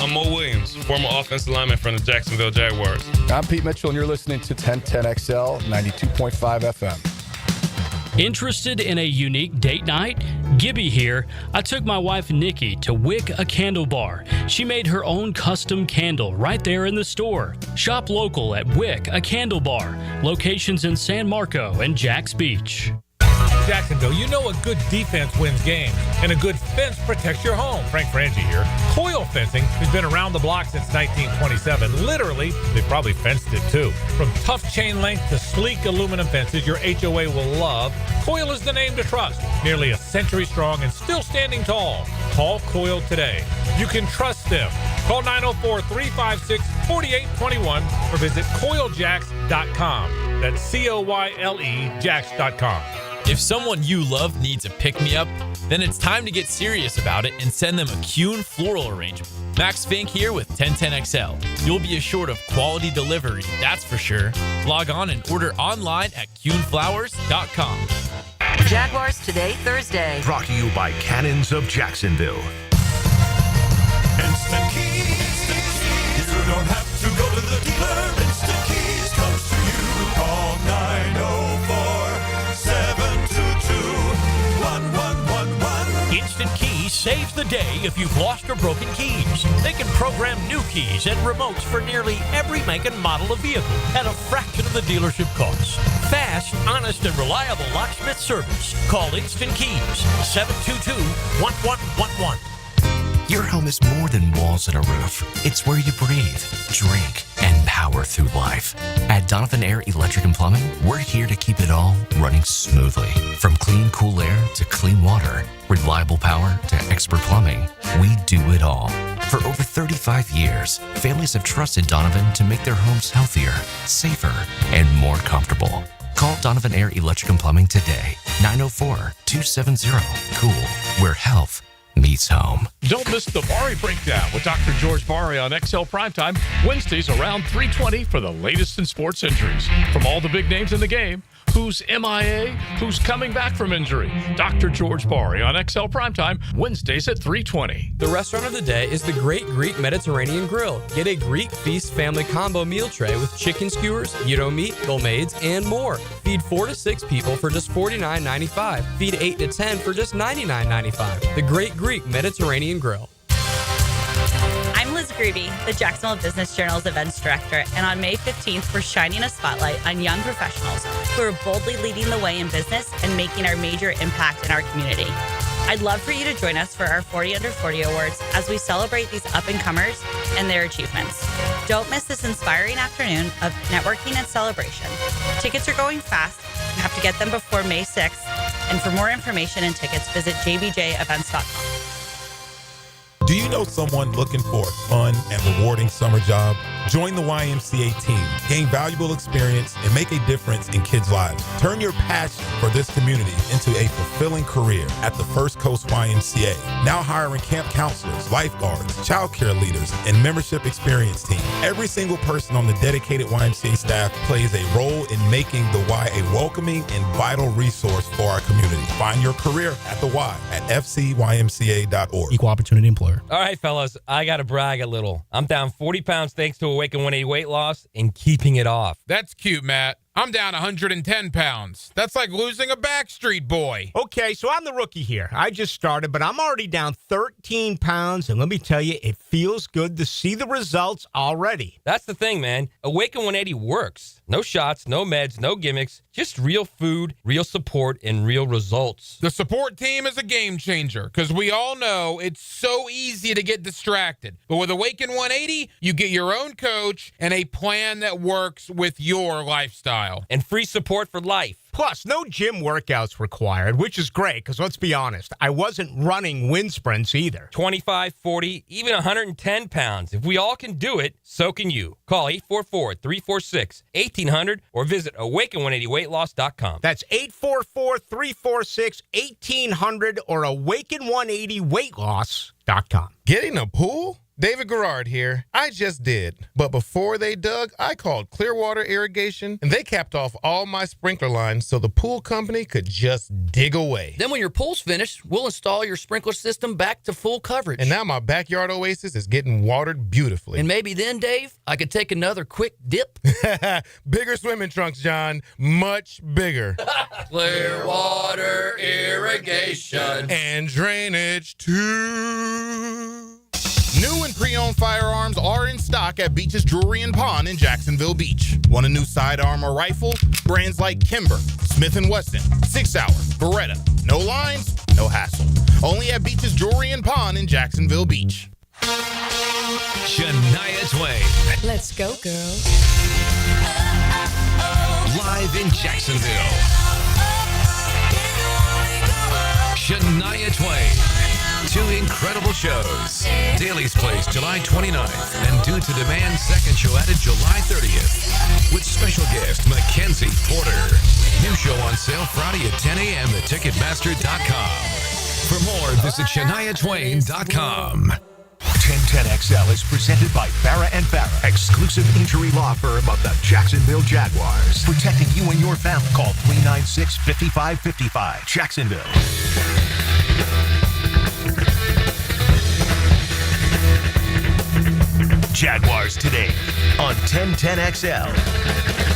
[SPEAKER 9] I'm Mo Williams, former offensive lineman from the Jacksonville Jaguars.
[SPEAKER 10] I'm Pete Mitchell, and you're listening to 1010XL 92.5 FM.
[SPEAKER 16] Interested in a unique date night? Gibby here. I took my wife Nikki to Wick a Candle Bar. She made her own custom candle right there in the store. Shop local at Wick a Candle Bar. Locations in San Marco and Jacks Beach.
[SPEAKER 22] Jacksonville, you know a good defense wins games, and a good fence protects your home. Frank Frangie here. Coil Fencing has been around the block since 1927. Literally, they probably fenced it too. From tough chain link to sleek aluminum fences your HOA will love, Coil is the name to trust. Nearly a century strong and still standing tall. Call Coil today. You can trust them. Call 904-356-4821 or visit coiljacks.com. That's COYLE Jacks.com.
[SPEAKER 24] If someone you love needs a pick-me-up, then it's time to get serious about it and send them a Kuhn floral arrangement. Max Fink here with 1010XL. You'll be assured of quality delivery, that's for sure. Log on and order online at kuhnflowers.com.
[SPEAKER 8] Jaguars Today, Thursday.
[SPEAKER 2] Brought to you by Cannons of Jacksonville.
[SPEAKER 25] Instant Keys. You don't have to go to the dealer. Instant Keys comes to you. Call 904-722-1111.
[SPEAKER 26] Instant Keys saves the day if you've lost or broken keys. They can program new keys and remotes for nearly every make and model of vehicle at a fraction of the dealership cost. Fast, honest, and reliable locksmith service. Call Instant Keys, 722-1111.
[SPEAKER 28] Your home is more than walls and a roof. It's where you breathe, drink, and power through life. At Donovan Air Electric and Plumbing, we're here to keep it all running smoothly. From clean, cool air to clean water, reliable power to expert plumbing, we do it all. For over 35 years, families have trusted Donovan to make their homes healthier, safer, and more comfortable. Call Donovan Air Electric and Plumbing today, 904-270-COOL, where health meets home.
[SPEAKER 6] Don't miss the Bari Breakdown with Dr. George Bari on XL Primetime, Wednesdays around 3:20 for the latest in sports injuries. From all the big names in the game, who's MIA, who's coming back from injury. Dr. George Bari on XL Primetime, Wednesdays at 3:20.
[SPEAKER 27] The restaurant of the day is the Great Greek Mediterranean Grill. Get a Greek Feast family combo meal tray with chicken skewers, gyro meat, gomades, and more. Feed 4 to 6 people for just $49.95. Feed 8 to 10 for just $99.95. The Great Greek Mediterranean Grill.
[SPEAKER 29] I'm Liz Gruby, the Jacksonville Business Journal's events director, and on May 15th, we're shining a spotlight on young professionals who are boldly leading the way in business and making our major impact in our community. I'd love for you to join us for our 40 Under 40 Awards as we celebrate these up-and-comers and their achievements. Don't miss this inspiring afternoon of networking and celebration. Tickets are going fast. You have to get them before May 6th. And for more information and tickets, visit jbjevents.com.
[SPEAKER 30] Do you know someone looking for a fun and rewarding summer job? Join the YMCA team, gain valuable experience, and make a difference in kids' lives. Turn your passion for this community into a fulfilling career at the First Coast YMCA. Now hiring camp counselors, lifeguards, childcare leaders, and membership experience team. Every single person on the dedicated YMCA staff plays a role in making the Y a welcoming and vital resource for our community. Find your career at the Y at fcymca.org.
[SPEAKER 31] Equal opportunity employer.
[SPEAKER 28] All right, fellas, I got to brag a little. I'm down 40 pounds thanks to a Awaken 180 weight loss and keeping it off.
[SPEAKER 30] That's cute, Matt. I'm down 110 pounds. That's like losing a Backstreet Boy.
[SPEAKER 1] Okay, so I'm the rookie here. I just started, but I'm already down 13 pounds, and let me tell you, it feels good to see the results already.
[SPEAKER 28] That's the thing, man. Awaken 180 works. No shots, no meds, no gimmicks, just real food, real support, and real results.
[SPEAKER 30] The support team is a game changer because we all know it's so easy to get distracted. But with Awaken 180, you get your own coach and a plan that works with your lifestyle.
[SPEAKER 28] And free support for life.
[SPEAKER 1] Plus, no gym workouts required, which is great because let's be honest, I wasn't running wind sprints either.
[SPEAKER 28] 25, 40, even 110 pounds. If we all can do it, so can you. Call 844-346-1800 or visit awaken180weightloss.com.
[SPEAKER 1] That's 844-346-1800 or awaken180weightloss.com.
[SPEAKER 30] Getting a pool? David Garrard here. I just did. But before they dug, I called Clearwater Irrigation, and they capped off all my sprinkler lines so the pool company could just dig away.
[SPEAKER 5] Then when your pool's finished, we'll install your sprinkler system back to full coverage.
[SPEAKER 30] And now my backyard oasis is getting watered beautifully.
[SPEAKER 5] And maybe then, Dave, I could take another quick dip.
[SPEAKER 30] Bigger swimming trunks, John. Much bigger.
[SPEAKER 5] Clearwater Irrigation.
[SPEAKER 30] And drainage, too. New and pre-owned firearms are in stock at Beach's Jewelry and Pawn in Jacksonville Beach. Want a new sidearm or rifle? Brands like Kimber, Smith & Wesson, 6 Hour, Beretta. No lines, no hassle. Only at Beach's Jewelry and Pawn in Jacksonville Beach.
[SPEAKER 2] Shania Twain.
[SPEAKER 11] Let's go, girls.
[SPEAKER 2] Live in Jacksonville. Shania Twain. 2 incredible shows. Daly's Place, July 29th, and Due to Demand, second show added July 30th. With special guest Mackenzie Porter. New show on sale Friday at 10 a.m. at Ticketmaster.com. For more, visit ShaniaTwain.com. 1010XL is presented by Farrah & Farrah, exclusive injury law firm of the Jacksonville Jaguars. Protecting you and your family. Call 396-5555. Jacksonville. Jaguars Today on 1010XL.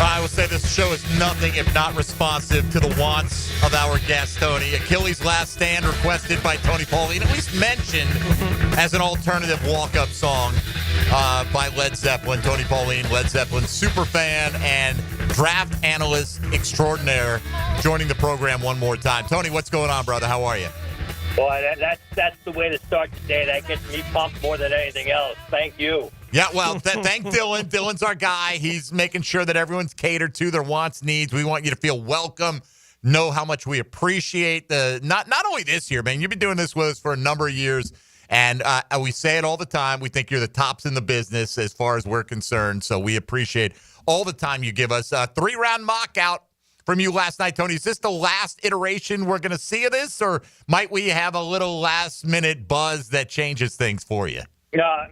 [SPEAKER 4] I will say this show is nothing if not responsive to the wants of our guest, Tony. Achilles' Last Stand, requested by Tony Pauline, at least mentioned as an alternative walk-up song by Led Zeppelin. Tony Pauline, Led Zeppelin super fan and draft analyst extraordinaire, joining the program one more time. Tony, what's going on, brother? How are you?
[SPEAKER 12] Boy, that's the way to start the day. That gets me pumped more than anything else. Thank you.
[SPEAKER 4] Yeah, well, thank Dylan. Dylan's our guy. He's making sure that everyone's catered to, their wants, needs. We want you to feel welcome, know how much we appreciate not only this year, man. You've been doing this with us for a number of years, and we say it all the time. We think you're the tops in the business as far as we're concerned, so we appreciate all the time you give us. 3-round mock out from you last night, Tony. Is this the last iteration we're going to see of this, or might we have a little last-minute buzz that changes things for you?
[SPEAKER 12] No,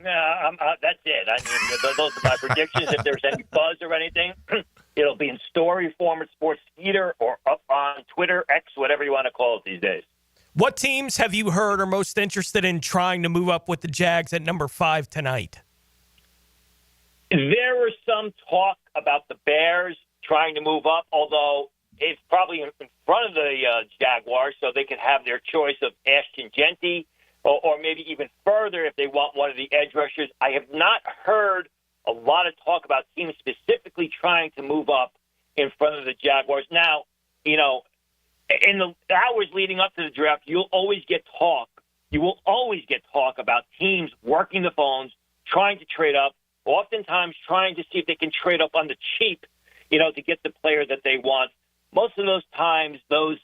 [SPEAKER 12] that's it. I mean, those are my predictions. If there's any buzz or anything, it'll be in story form at Sports Theater or up on Twitter, X, whatever you want to call it these days.
[SPEAKER 7] What teams have you heard are most interested in trying to move up with the Jags at number 5 tonight?
[SPEAKER 12] There was some talk about the Bears trying to move up, although it's probably in front of the Jaguars, so they could have their choice of Ashton Genty or maybe even further if they want one of the edge rushers. I have not heard a lot of talk about teams specifically trying to move up in front of the Jaguars. Now, you know, in the hours leading up to the draft, you'll always get talk. You will always get talk about teams working the phones, trying to trade up, oftentimes trying to see if they can trade up on the cheap, you know, to get the player that they want. Most of those times, those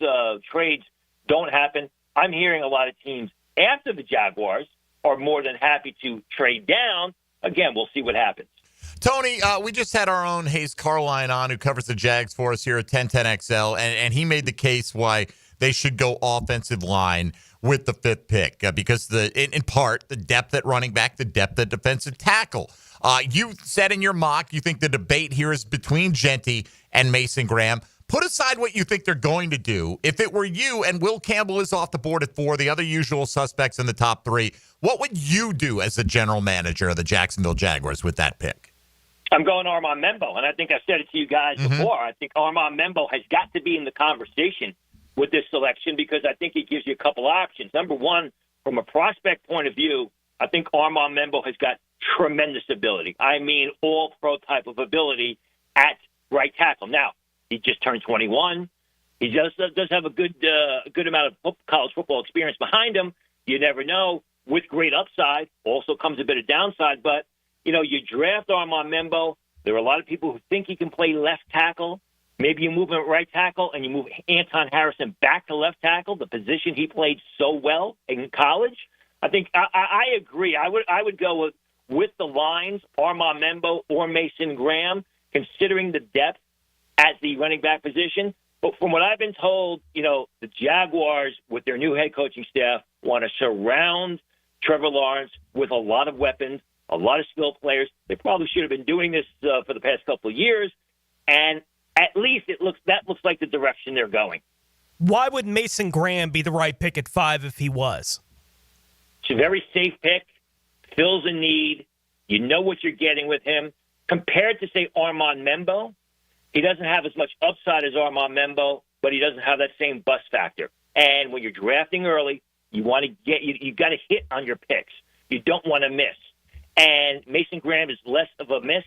[SPEAKER 12] trades don't happen. I'm hearing a lot of teams after the Jaguars are more than happy to trade down. Again, we'll see what happens.
[SPEAKER 4] Tony, we just had our own Hayes Carline on, who covers the Jags for us here at 1010XL, and he made the case why they should go offensive line with the 5th pick because in part the depth at running back, the depth at defensive tackle. You said in your mock you think the debate here is between Genty and Mason Graham. Put aside what you think they're going to do. If it were you and Will Campbell is off the board at 4, the other usual suspects in the top 3, what would you do as the general manager of the Jacksonville Jaguars with that pick?
[SPEAKER 12] I'm going Armand Membo, and I think I said it to you guys before. I think Armand Membo has got to be in the conversation with this selection because I think it gives you a couple options. Number one, from a prospect point of view, I think Armand Membo has got tremendous ability. I mean, all-pro type of ability at right tackle. Now, he just turned 21. He just does have a good amount of college football experience behind him. You never know. With great upside, also comes a bit of downside. But, you draft Armand Membo. There are a lot of people who think he can play left tackle. Maybe you move him at right tackle and you move Anton Harrison back to left tackle, the position he played so well in college. I think I agree. I would go with the lines, Armand Membo or Mason Graham, considering the depth at the running back position. But from what I've been told, the Jaguars, with their new head coaching staff, want to surround Trevor Lawrence with a lot of weapons, a lot of skilled players. They probably should have been doing this for the past couple of years, and at least that looks like the direction they're going.
[SPEAKER 7] Why would Mason Graham be the right pick at 5 if he was?
[SPEAKER 12] It's a very safe pick, fills a need. You know what you're getting with him. Compared to, say, Armand Membo, he doesn't have as much upside as Armand Membo, but he doesn't have that same bust factor. And when you're drafting early, you want to you got to hit on your picks. You don't want to miss. And Mason Graham is less of a miss.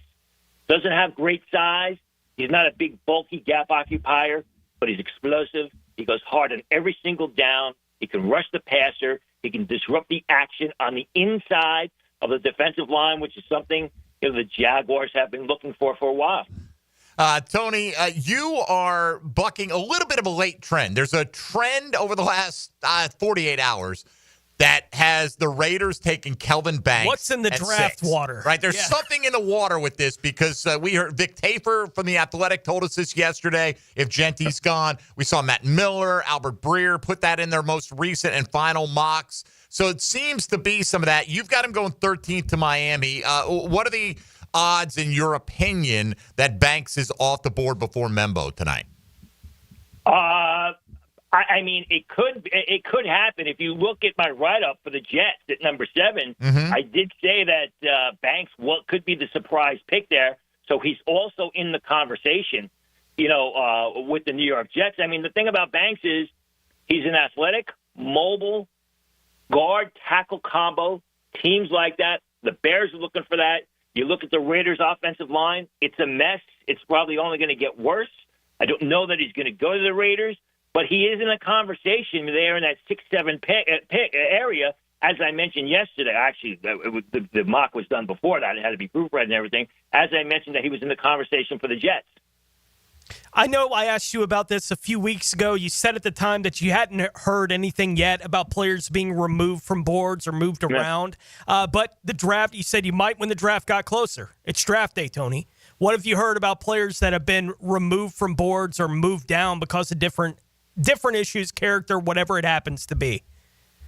[SPEAKER 12] Doesn't have great size. He's not a big, bulky gap occupier, but he's explosive. He goes hard on every single down. He can rush the passer. He can disrupt the action on the inside of the defensive line, which is something the Jaguars have been looking for a while.
[SPEAKER 4] Tony, you are bucking a little bit of a late trend. There's a trend over the last 48 hours that has the Raiders taking Kelvin Banks.
[SPEAKER 7] What's in the draft water?
[SPEAKER 4] Right, there's something in the water with this because we heard Vic Tafer from The Athletic told us this yesterday. If Genty's gone, we saw Matt Miller, Albert Breer put that in their most recent and final mocks. So it seems to be some of that. You've got him going 13th to Miami. What are the odds, in your opinion, that Banks is off the board before Membo tonight?
[SPEAKER 12] I mean, it could happen. If you look at my write-up for the Jets at number 7, I did say that Banks could be the surprise pick there. So he's also in the conversation, with the New York Jets. I mean, the thing about Banks is he's an athletic, mobile, guard-tackle combo. Teams like that, the Bears are looking for that. You look at the Raiders' offensive line, it's a mess. It's probably only going to get worse. I don't know that he's going to go to the Raiders. But he is in a conversation there in that 6-7 pick area, as I mentioned yesterday. Actually, the mock was done before that. It had to be proofread and everything. As I mentioned, that he was in the conversation for the Jets.
[SPEAKER 7] I know I asked you about this a few weeks ago. You said at the time that you hadn't heard anything yet about players being removed from boards or moved around. But the draft, you said you might when the draft got closer. It's draft day, Tony. What have you heard about players that have been removed from boards or moved down because of different issues, character, whatever it happens to be?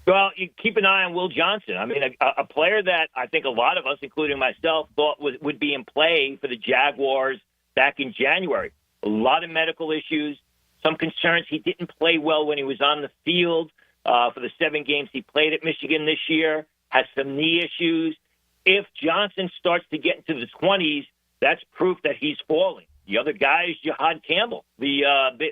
[SPEAKER 12] Well, you keep an eye on Will Johnson. I mean, a player that I think a lot of us, including myself, thought would be in play for the Jaguars back in January. A lot of medical issues, some concerns. He didn't play well when he was on the field for the 7 games he played at Michigan this year, has some knee issues. If Johnson starts to get into the 20s, that's proof that he's falling. The other guy is Jihad Campbell, the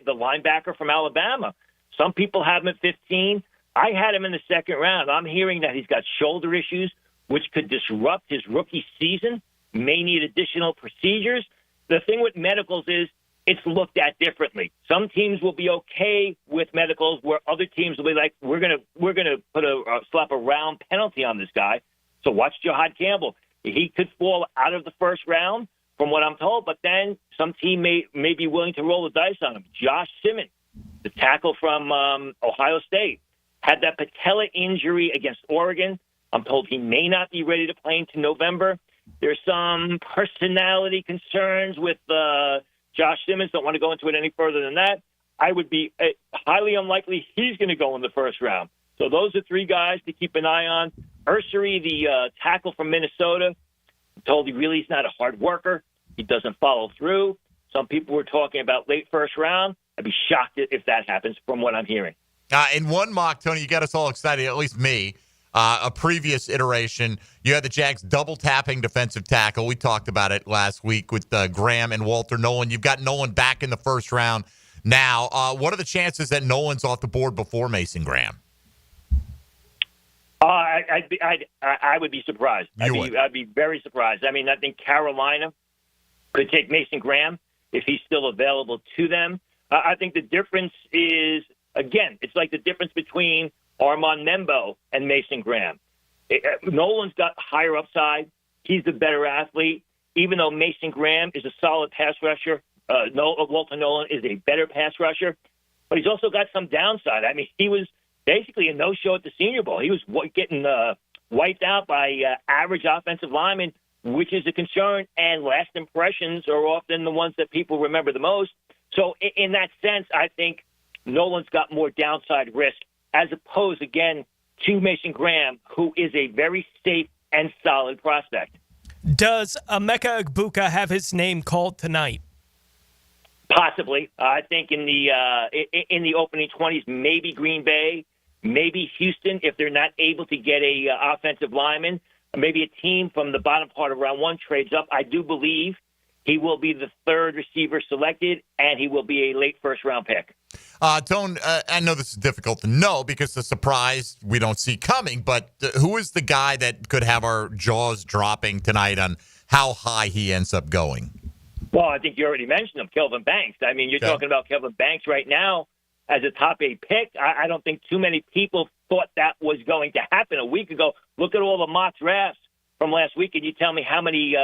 [SPEAKER 12] linebacker from Alabama. Some people have him at 15. I had him in the second round. I'm hearing that he's got shoulder issues, which could disrupt his rookie season, may need additional procedures. The thing with medicals is it's looked at differently. Some teams will be okay with medicals where other teams will be like, we're gonna put slap a round penalty on this guy. So watch Jihad Campbell. He could fall out of the first round, from what I'm told, but then some team may be willing to roll the dice on him. Josh Simmons, the tackle from Ohio State, had that patella injury against Oregon. I'm told he may not be ready to play into November. There's some personality concerns with Josh Simmons. Don't want to go into it any further than that. I would be highly unlikely he's going to go in the first round. So those are 3 guys to keep an eye on. Ursery, the tackle from Minnesota, I'm told he really is not a hard worker. He doesn't follow through. Some people were talking about late first round. I'd be shocked if that happens from what I'm hearing.
[SPEAKER 4] In one mock, Tony, you got us all excited, at least me. a previous iteration, you had the Jags double-tapping defensive tackle. We talked about it last week with Graham and Walter Nolan. You've got Nolan back in the first round now. What are the chances that Nolan's off the board before Mason Graham?
[SPEAKER 12] I would be surprised. I'd be very surprised. I mean, I think Carolina could take Mason Graham if he's still available to them. I think the difference is, again, it's like the difference between Armand Membo and Mason Graham. Nolan's got higher upside. He's the better athlete. Even though Mason Graham is a solid pass rusher, Walter Nolan is a better pass rusher, but he's also got some downside. I mean, he was basically a no-show at the Senior Bowl. He was getting wiped out by average offensive linemen, which is a concern, and last impressions are often the ones that people remember the most. So in that sense, I think Nolan's got more downside risk as opposed, again, to Mason Graham, who is a very safe and solid prospect.
[SPEAKER 7] Does Emeka Egbuka have his name called tonight?
[SPEAKER 12] Possibly. I think in the opening 20s, maybe Green Bay, maybe Houston, if they're not able to get a offensive lineman. Maybe a team from the bottom part of round one trades up. I do believe he will be the third receiver selected, and he will be a late first-round pick.
[SPEAKER 4] Tone, I know this is difficult to know because the surprise we don't see coming, but who is the guy that could have our jaws dropping tonight on how high he ends up going?
[SPEAKER 12] Well, I think you already mentioned him, Kelvin Banks. I mean, you're talking about Kelvin Banks right now as a top 8 pick. I don't think too many people thought that was going to happen a week ago. Look at all the mock drafts from last week, and you tell me how many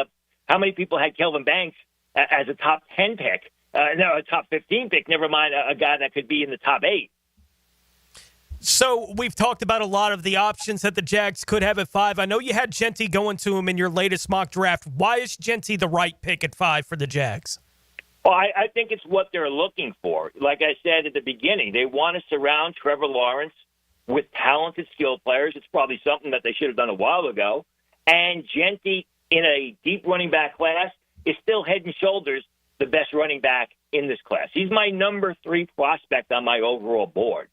[SPEAKER 12] people had Kelvin Banks as a top 10 pick. No, a top 15 pick, never mind a guy that could be in the top 8.
[SPEAKER 7] So we've talked about a lot of the options that the Jags could have at 5. I know you had Genty going to him in your latest mock draft. Why is Genty the right pick at 5 for the Jags?
[SPEAKER 12] Well, I think it's what they're looking for. Like I said at the beginning, they want to surround Trevor Lawrence with talented skill players. It's probably something that they should have done a while ago. And Genty, in a deep running back class, is still head and shoulders the best running back in this class. He's my number 3 prospect on my overall board.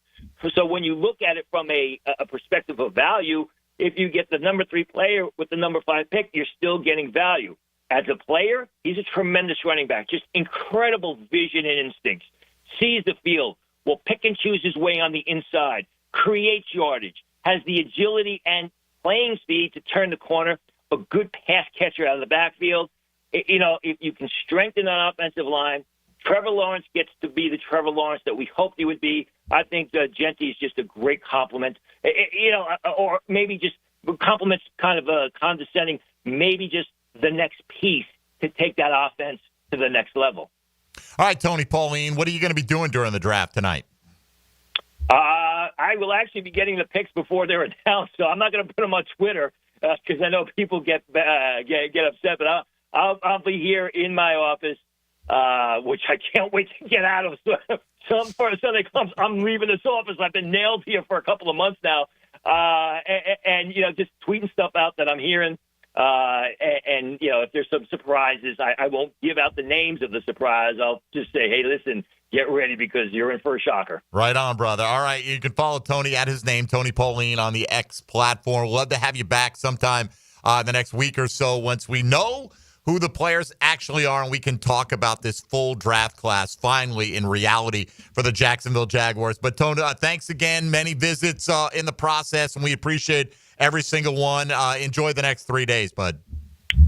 [SPEAKER 12] So when you look at it from a perspective of value, if you get the number 3 player with the number 5 pick, you're still getting value. As a player, he's a tremendous running back, just incredible vision and instincts, sees the field, will pick and choose his way on the inside, creates yardage, has the agility and playing speed to turn the corner, a good pass catcher out of the backfield. You know, if you can strengthen that offensive line, Trevor Lawrence gets to be the Trevor Lawrence that we hoped he would be. I think Genty is just a great compliment. Or maybe just compliments kind of condescending, maybe just the next piece to take that offense to the next level.
[SPEAKER 4] All right, Tony Pauline, what are you going to be doing during the draft tonight?
[SPEAKER 12] I will actually be getting the picks before they're announced, so I'm not going to put them on Twitter because I know people get upset. But I'll be here in my office, which I can't wait to get out of. For Sunday comes, I'm leaving this office. I've been nailed here for a couple of months now, and just tweeting stuff out that I'm hearing. And if there's some surprises, I won't give out the names of the surprise. I'll just say, hey, listen, get ready because you're in for a shocker.
[SPEAKER 4] Right on, brother. All right, you can follow Tony at his name, Tony Pauline, on the X platform. We'd love to have you back sometime the next week or so once we know who the players actually are, and we can talk about this full draft class finally in reality for the Jacksonville Jaguars. But, Tony, thanks again. Many visits in the process, and we appreciate every single one. Enjoy the next 3 days, bud.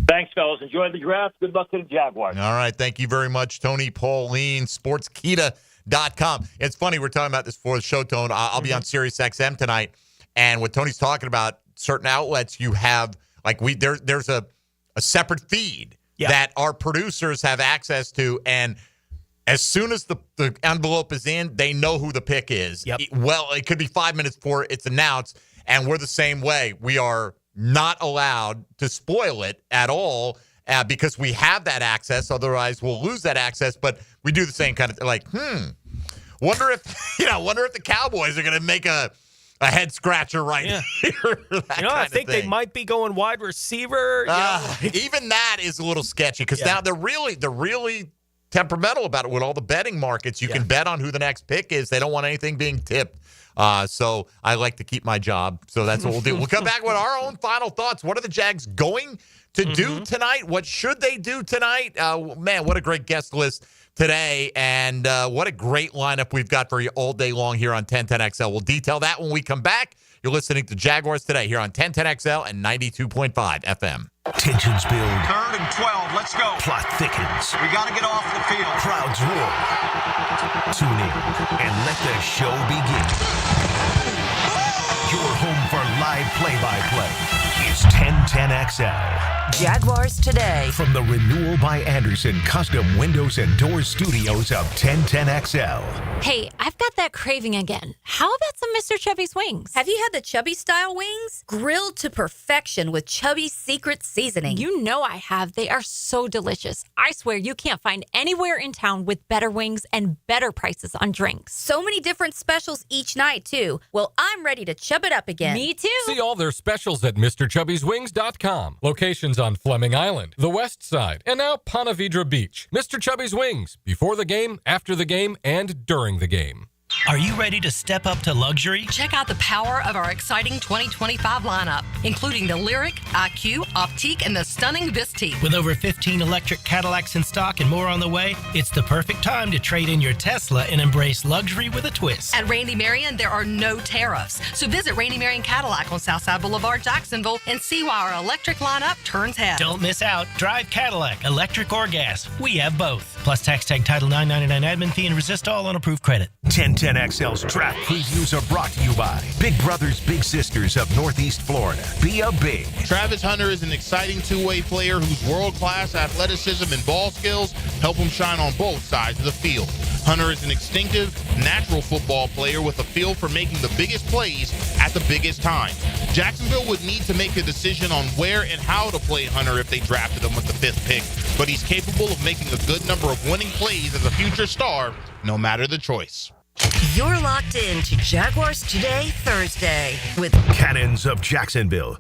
[SPEAKER 12] Thanks, fellas. Enjoy the draft. Good luck to the Jaguars.
[SPEAKER 4] All right. Thank you very much, Tony Pauline, sportskita.com. It's funny. We're talking about this before the show, Tone. I'll be on Sirius XM tonight, and what Tony's talking about, certain outlets you have, like there's a separate feed that our producers have access to, and as soon as the envelope is in, they know who the pick is.
[SPEAKER 7] Yep.
[SPEAKER 4] It could be 5 minutes before it's announced, and we're the same way. We are not allowed to spoil it at all because we have that access. Otherwise, we'll lose that access. But we do the same kind of wonder if the Cowboys are going to make a head scratcher right here.
[SPEAKER 7] I think they might be going wide receiver.
[SPEAKER 4] Even that is a little sketchy because now they're really temperamental about it with all the betting markets. You can bet on who the next pick is. They don't want anything being tipped So I like to keep my job. So that's what we'll do. We'll come back with our own final thoughts. What are the Jags going to do tonight? What should they do tonight? Man, what a great guest list today. And what a great lineup we've got for you all day long here on 1010XL. We'll detail that when we come back. You're listening to Jaguars Today here on 1010XL and 92.5 FM.
[SPEAKER 2] Tensions build.
[SPEAKER 3] 3rd and 12. Let's go.
[SPEAKER 2] Plot thickens.
[SPEAKER 3] We got to get off the field.
[SPEAKER 2] Crowds roar. Tune in and let the show begin. Your home for live play-by-play is 1010XL.
[SPEAKER 8] Jaguars Today.
[SPEAKER 2] From the Renewal by Anderson Custom Windows and Doors Studios of 1010XL.
[SPEAKER 11] Hey, I've got that craving again. How about some Mr. Chubby's wings?
[SPEAKER 13] Have you had the Chubby style wings? Grilled to perfection with Chubby's secret seasoning.
[SPEAKER 11] You know I have. They are so delicious. I swear you can't find anywhere in town with better wings and better prices on drinks.
[SPEAKER 13] So many different specials each night, too. Well, I'm ready to chub it up again.
[SPEAKER 11] Me too.
[SPEAKER 14] See all their specials at MrChubby'sWings.com. Locations on Fleming Island, the West Side, and now Ponte Vedra Beach. Mr. Chubby's Wings. Before the game, after the game, and during the game.
[SPEAKER 15] Are you ready to step up to luxury?
[SPEAKER 17] Check out the power of our exciting 2025 lineup, including the Lyric, IQ, Optique, and the stunning Vistique.
[SPEAKER 15] With over 15 electric Cadillacs in stock and more on the way, it's the perfect time to trade in your Tesla and embrace luxury with a twist.
[SPEAKER 17] At Randy Marion, there are no tariffs. So visit Randy Marion Cadillac on Southside Boulevard, Jacksonville, and see why our electric lineup turns heads.
[SPEAKER 15] Don't miss out. Drive Cadillac, electric or gas. We have both. Plus tax tag title $9.99 admin fee and resist all on approved credit.
[SPEAKER 2] 1010XL's draft previews are brought to you by Big Brothers Big Sisters of Northeast Florida. Be a big.
[SPEAKER 18] Travis Hunter is an exciting two-way player whose world-class athleticism and ball skills help him shine on both sides of the field. Hunter is an instinctive, natural football player with a feel for making the biggest plays at the biggest times. Jacksonville would need to make a decision on where and how to play Hunter if they drafted him with the 5th pick, but he's capable of making a good number of winning plays as a future star, no matter the choice.
[SPEAKER 8] You're locked in to Jaguars Today Thursday with
[SPEAKER 2] Cannons of Jacksonville.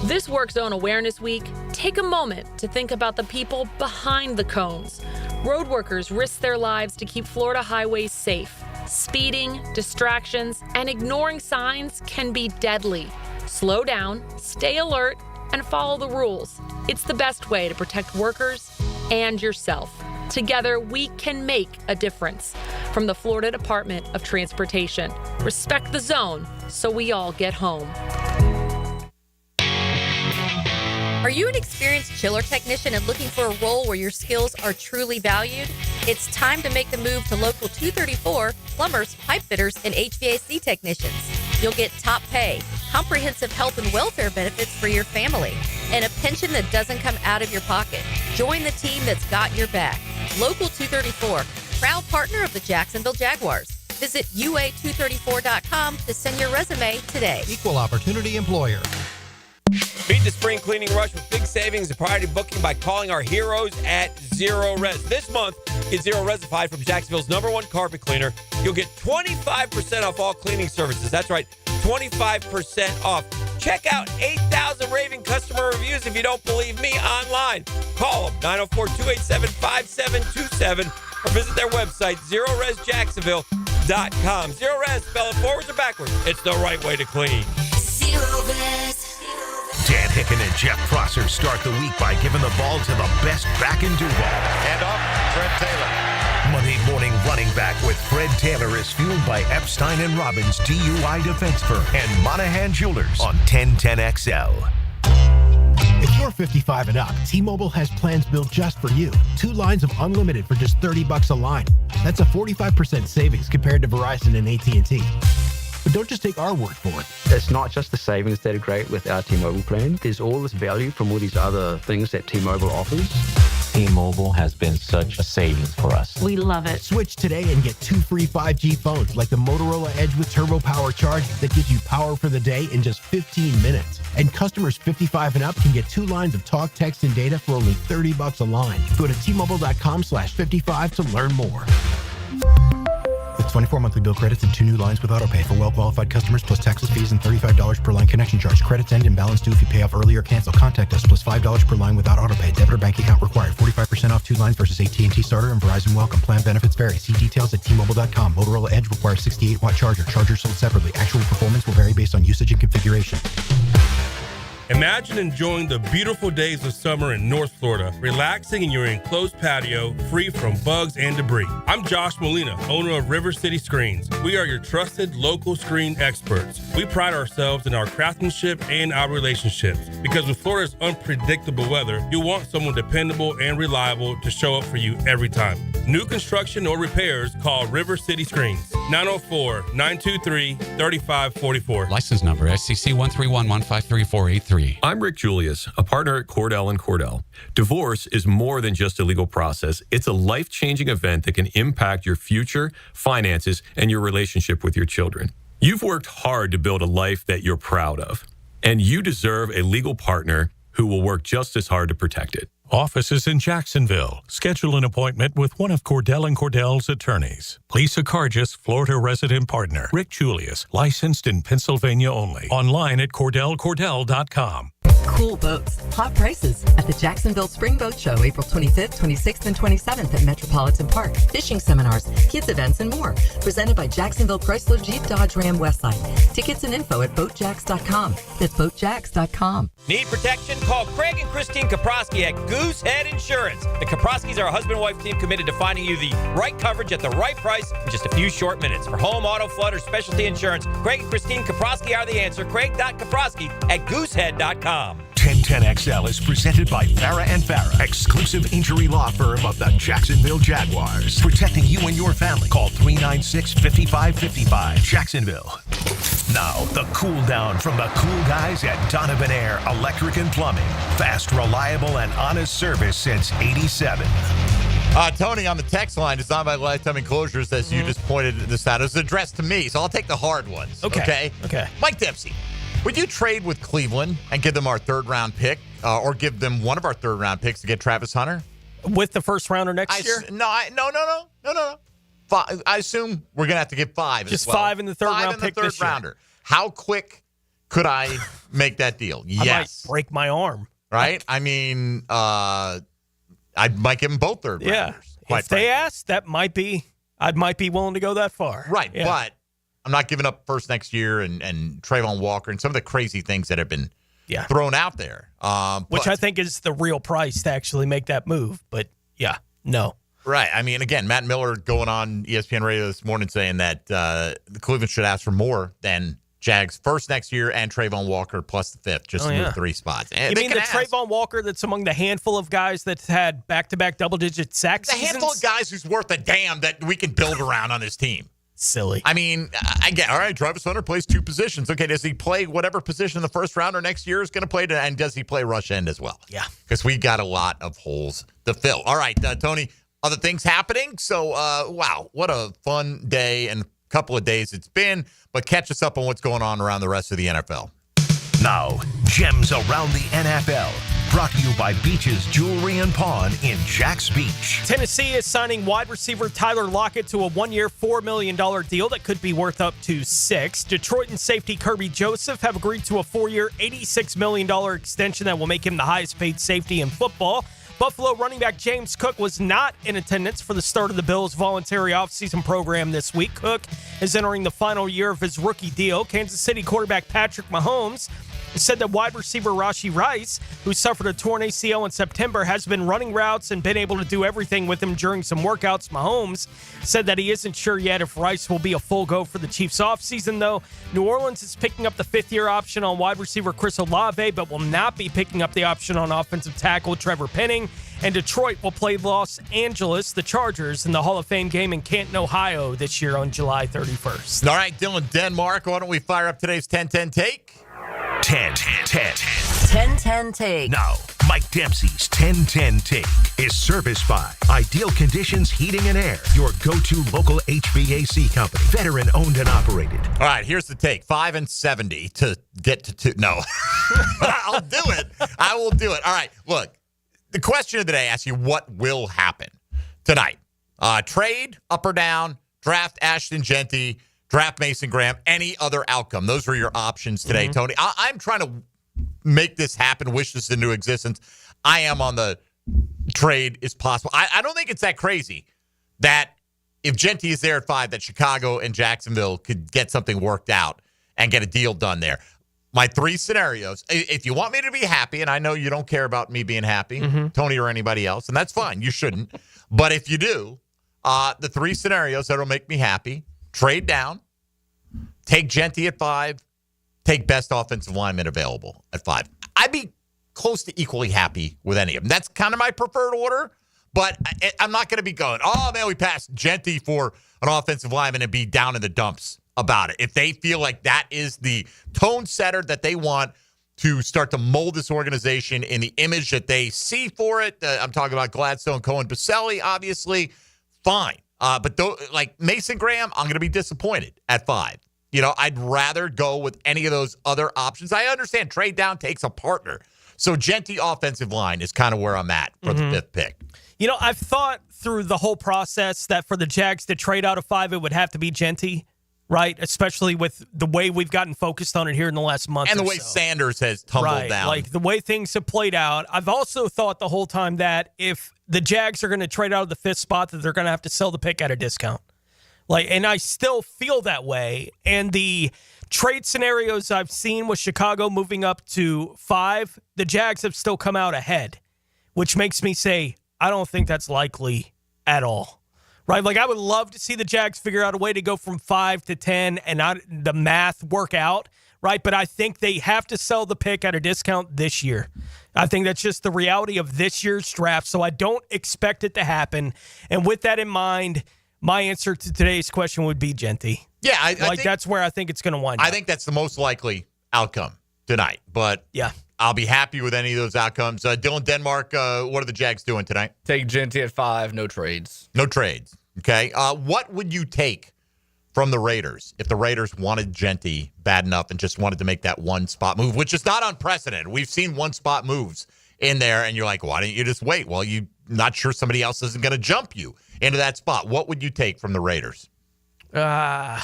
[SPEAKER 19] This Work Zone Awareness Week, take a moment to think about the people behind the cones. Road workers risk their lives to keep Florida highways safe. Speeding, distractions, and ignoring signs can be deadly. Slow down, stay alert, and follow the rules. It's the best way to protect workers and yourself. Together, we can make a difference. From the Florida Department of Transportation, respect the zone so we all get home.
[SPEAKER 13] Are you an experienced chiller technician and looking for a role where your skills are truly valued? It's time to make the move to Local 234, plumbers, pipe fitters, and HVAC technicians. You'll get top pay, comprehensive health and welfare benefits for your family, and a pension that doesn't come out of your pocket. Join the team that's got your back. Local 234, proud partner of the Jacksonville Jaguars. Visit UA234.com to send your resume today.
[SPEAKER 20] Equal opportunity employer.
[SPEAKER 28] Beat the spring cleaning rush with big savings and priority booking by calling our heroes at Zero Res. This month, get Zero Resified from Jacksonville's #1 carpet cleaner. You'll get 25% off all cleaning services. That's right, 25% off. Check out 8,000 raving customer reviews if you don't believe me online. Call them, 904-287-5727, or visit their website, ZeroResJacksonville.com. Zero Res, spell it forwards or backwards. It's the right way to clean.
[SPEAKER 13] Zero Res.
[SPEAKER 2] Dan Hicken and Jeff Prosser start the week by giving the ball to the best back in Duval.
[SPEAKER 4] And off, Fred Taylor.
[SPEAKER 2] Monday morning running back with Fred Taylor is fueled by Epstein & Robbins DUI defense firm and Monahan Jewelers on 1010XL.
[SPEAKER 23] If you're 55 and up, T-Mobile has plans built just for you. 2 lines of unlimited for just $30 a line. That's a 45% savings compared to Verizon and AT&T. But don't just take our word for it.
[SPEAKER 31] It's not just the savings that are great with our T-Mobile plan. There's all this value from all these other things that T-Mobile offers.
[SPEAKER 32] T-Mobile has been such a savings for us.
[SPEAKER 11] We love it.
[SPEAKER 23] Switch today and get 2 free 5G phones like the Motorola Edge with Turbo Power Charge that gives you power for the day in just 15 minutes. And customers 55 and up can get 2 lines of talk, text, and data for only $30 a line. Go to T-Mobile.com/55 to learn more. The 24 monthly bill credits and 2 new lines with autopay for well-qualified customers plus taxes, fees, and $35 per line connection charge. Credits end and balance due if you pay off early or cancel. Contact us plus $5 per line without autopay. Debit or bank account required. 45% off 2 lines versus AT&T Starter and Verizon Welcome. Plan benefits vary. See details at T-Mobile.com. Motorola Edge requires 68-watt charger. Chargers sold separately. Actual performance will vary based on usage and configuration.
[SPEAKER 6] Imagine enjoying the beautiful days of summer in North Florida, relaxing in your enclosed patio, free from bugs and debris. I'm Josh Molina, owner of River City Screens. We are your trusted local screen experts. We pride ourselves in our craftsmanship and our relationships, because with Florida's unpredictable weather, you'll want someone dependable and reliable to show up for you every time. New construction or repairs, call River City Screens, 904-923-3544.
[SPEAKER 9] License number SCC 131153483.
[SPEAKER 10] I'm Rick Julius, a partner at Cordell & Cordell. Divorce is more than just a legal process. It's a life-changing event that can impact your future, finances, and your relationship with your children. You've worked hard to build a life that you're proud of, and you deserve a legal partner who will work just as hard to protect it.
[SPEAKER 16] Offices in Jacksonville. Schedule an appointment with one of Cordell & Cordell's attorneys. Lisa Cargis, Florida resident partner. Rick Julius, licensed in Pennsylvania only. Online at CordellCordell.com.
[SPEAKER 20] Cool boats, hot prices at the Jacksonville Spring Boat Show, April 25th, 26th, and 27th at Metropolitan Park. Fishing seminars, kids events, and more. Presented by Jacksonville Chrysler Jeep Dodge Ram Westside. Tickets and info at boatjacks.com. That's boatjacks.com.
[SPEAKER 28] Need protection? Call Craig and Christine Kaprosky at Goosehead Insurance. The Kaproskys are a husband-wife team committed to finding you the right coverage at the right price in just a few short minutes. For home, auto, flood, or specialty insurance, Craig and Christine Kaprosky are the answer. Craig.Kaprosky at goosehead.com.
[SPEAKER 2] 1010XL is presented by Farah & Farah, exclusive injury law firm of the Jacksonville Jaguars. Protecting you and your family. Call 396-5555. Jacksonville. Now, the cool down from the cool guys at Donovan Air Electric and Plumbing. Fast, reliable, and honest service since '87.
[SPEAKER 4] Tony on the text line, designed by Lifetime Enclosures, as you just pointed this out, is addressed to me, so I'll take the hard ones. Okay. Mike Dempsey, would you trade with Cleveland and give them our third-round pick, or give them one of our third-round picks to get Travis Hunter?
[SPEAKER 7] With the first rounder next year?
[SPEAKER 4] No. I assume we're going to have to get 5
[SPEAKER 7] Just
[SPEAKER 4] as well.
[SPEAKER 7] 5 in the third-round pick this year.
[SPEAKER 4] Rounder. How quick could I make that deal? Yes.
[SPEAKER 7] I might break my arm.
[SPEAKER 4] Right? I mean, I might give them both third-rounders.
[SPEAKER 7] Yeah. If they ask, I might be willing to go that far.
[SPEAKER 4] Right, yeah. But I'm not giving up first next year and Trayvon Walker and some of the crazy things that have been thrown out there.
[SPEAKER 7] Which I think is the real price to actually make that move. But, yeah, no.
[SPEAKER 4] Right. I mean, again, Matt Miller going on ESPN Radio this morning saying that the Cleveland should ask for more than Jags first next year and Trayvon Walker plus the fifth, just to move 3 spots. And
[SPEAKER 7] you mean the Trayvon Walker that's among the handful of guys that's had back-to-back double-digit sack seasons?
[SPEAKER 4] The handful of guys who's worth a damn that we can build around on this team.
[SPEAKER 7] Silly.
[SPEAKER 4] I mean, I get, all right, Travis Hunter plays 2 positions. Okay, does he play whatever position the first rounder next year is going to play, and does he play rush end as well?
[SPEAKER 7] Yeah.
[SPEAKER 4] Because we got a lot of holes to fill. All right, Tony, other things happening. So, wow, what a fun day and couple of days it's been, but catch us up on what's going on around the rest of the NFL.
[SPEAKER 2] Now, gems around the NFL. Brought to you by Beach's Jewelry and Pawn in Jax Beach.
[SPEAKER 7] Tennessee is signing wide receiver Tyler Lockett to a 1-year, $4 million deal that could be worth up to $6 million. Detroit and safety Kirby Joseph have agreed to a 4-year, $86 million extension that will make him the highest paid safety in football. Buffalo running back James Cook was not in attendance for the start of the Bills' voluntary offseason program this week. Cook is entering the final year of his rookie deal. Kansas City quarterback Patrick Mahomes said that wide receiver Rashee Rice, who suffered a torn ACL in September, has been running routes and been able to do everything with him during some workouts. Mahomes said that he isn't sure yet if Rice will be a full go for the Chiefs offseason, though. New Orleans is picking up the 5th-year option on wide receiver Chris Olave, but will not be picking up the option on offensive tackle Trevor Penning. And Detroit will play Los Angeles, the Chargers, in the Hall of Fame game in Canton, Ohio this year on July 31st.
[SPEAKER 4] All right, Dylan Denmark, why don't we fire up today's 10-10 take?
[SPEAKER 8] 10-10 take.
[SPEAKER 2] Now, Mike Dempsey's 10-10 take is serviced by Ideal Conditions Heating and Air, your go-to local HVAC company, veteran owned and operated.
[SPEAKER 4] All right, here's the take. 5-70 to get to 2. No, I'll do it. I will do it. All right, look, the question of the day asks you what will happen tonight. Trade, up or down, draft Ashton Genty, draft Mason Graham, any other outcome. Those were your options today, Tony. I'm trying to make this happen, wish this into existence. I am on the trade is possible. I don't think it's that crazy that if Genty is there at 5, that Chicago and Jacksonville could get something worked out and get a deal done there. My 3 scenarios, if you want me to be happy, and I know you don't care about me being happy, Tony or anybody else, and that's fine. You shouldn't. But if you do, the 3 scenarios that will make me happy, trade down, take Genty at 5, take best offensive lineman available at 5. I'd be close to equally happy with any of them. That's kind of my preferred order, but I'm not going to be going, oh, man, we passed Genty for an offensive lineman and be down in the dumps about it. If they feel like that is the tone setter that they want to start to mold this organization in the image that they see for it, I'm talking about Gladstone, Cohen, Baselli, obviously, fine. But like Mason Graham, I'm going to be disappointed at 5. You know, I'd rather go with any of those other options. I understand trade down takes a partner. So Genty offensive line is kind of where I'm at for the 5th pick.
[SPEAKER 7] You know, I've thought through the whole process that for the Jags to trade out of 5, it would have to be Genty, right? Especially with the way we've gotten focused on it here in the last month.
[SPEAKER 4] And the way Sanders has tumbled down.
[SPEAKER 7] Like the way things have played out. I've also thought the whole time that if the Jags are going to trade out of the 5th spot, that they're going to have to sell the pick at a discount. And I still feel that way. And the trade scenarios I've seen with Chicago moving up to 5, the Jags have still come out ahead, which makes me say, I don't think that's likely at all. Right? Like, I would love to see the Jags figure out a way to go from 5 to 10 and not the math work out, right? But I think they have to sell the pick at a discount this year. I think that's just the reality of this year's draft, so I don't expect it to happen. And with that in mind, my answer to today's question would be Genty.
[SPEAKER 4] Yeah, I think
[SPEAKER 7] that's where I think it's going to wind up.
[SPEAKER 4] I think that's the most likely outcome tonight. But
[SPEAKER 7] yeah,
[SPEAKER 4] I'll be happy with any of those outcomes. Dylan Denmark, what are the Jags doing tonight?
[SPEAKER 1] Take Genty at 5, no trades.
[SPEAKER 4] No trades. Okay. What would you take from the Raiders if the Raiders wanted Genty bad enough and just wanted to make that one spot move, which is not unprecedented? We've seen one spot moves in there, and you're like, why didn't you just wait? Well, you're not sure somebody else isn't going to jump you into that spot. What would you take from the Raiders?
[SPEAKER 1] A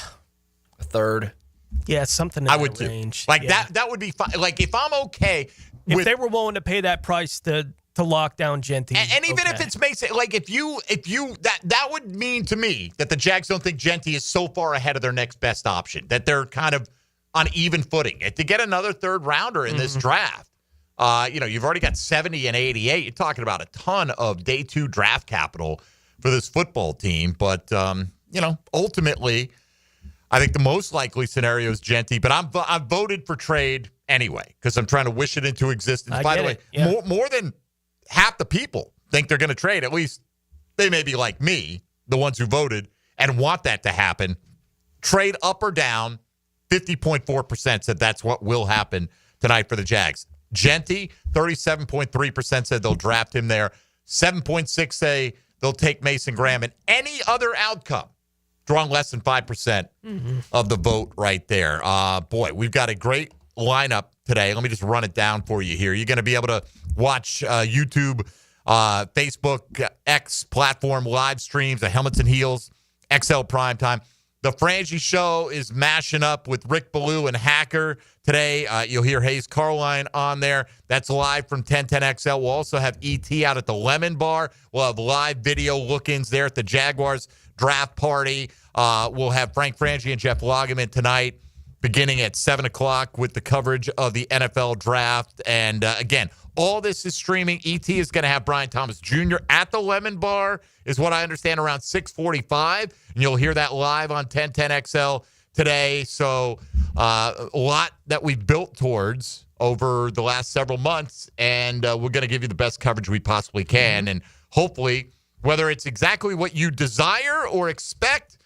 [SPEAKER 1] 3rd.
[SPEAKER 7] Yeah, something in
[SPEAKER 4] I
[SPEAKER 7] that
[SPEAKER 4] would
[SPEAKER 7] range.
[SPEAKER 4] Too. Like that would be fine. Like if I'm okay
[SPEAKER 7] if they were willing to pay that price to lock down Genty.
[SPEAKER 4] And even if it's Mason, like if you that would mean to me that the Jags don't think Genty is so far ahead of their next best option, that they're kind of on even footing. And to get another 3rd rounder in this draft, you've already got 70 and 88. You're talking about a ton of day 2 draft capital for this football team. But, ultimately, I think the most likely scenario is Genty. But I've voted for trade anyway because I'm trying to wish it into existence. By the way, more than half the people think they're going to trade. At least they may be like me, the ones who voted and want that to happen. Trade up or down, 50.4% said that's what will happen tonight for the Jags. Genty, 37.3% said they'll draft him there. 7.6% say they'll take Mason Graham. And any other outcome, drawing less than 5% of the vote right there. Boy, we've got a great lineup today. Let me just run it down for you here. You're going to be able to watch YouTube, Facebook, X platform live streams, the Helmets and Heels, XL Primetime. The Frangie Show is mashing up with Rick Ballou and Hacker today. You'll hear Hayes Carline on there. That's live from 1010XL. We'll also have ET out at the Lemon Bar. We'll have live video look-ins there at the Jaguars draft party. We'll have Frank Frangie and Jeff Lageman tonight, beginning at 7 o'clock with the coverage of the NFL draft. And again, all this is streaming. ET is going to have Brian Thomas Jr. at the Lemon Bar, is what I understand, around 6:45. And you'll hear that live on 1010XL today. So a lot that we've built towards over the last several months. And we're going to give you the best coverage we possibly can. And hopefully, whether it's exactly what you desire or expect,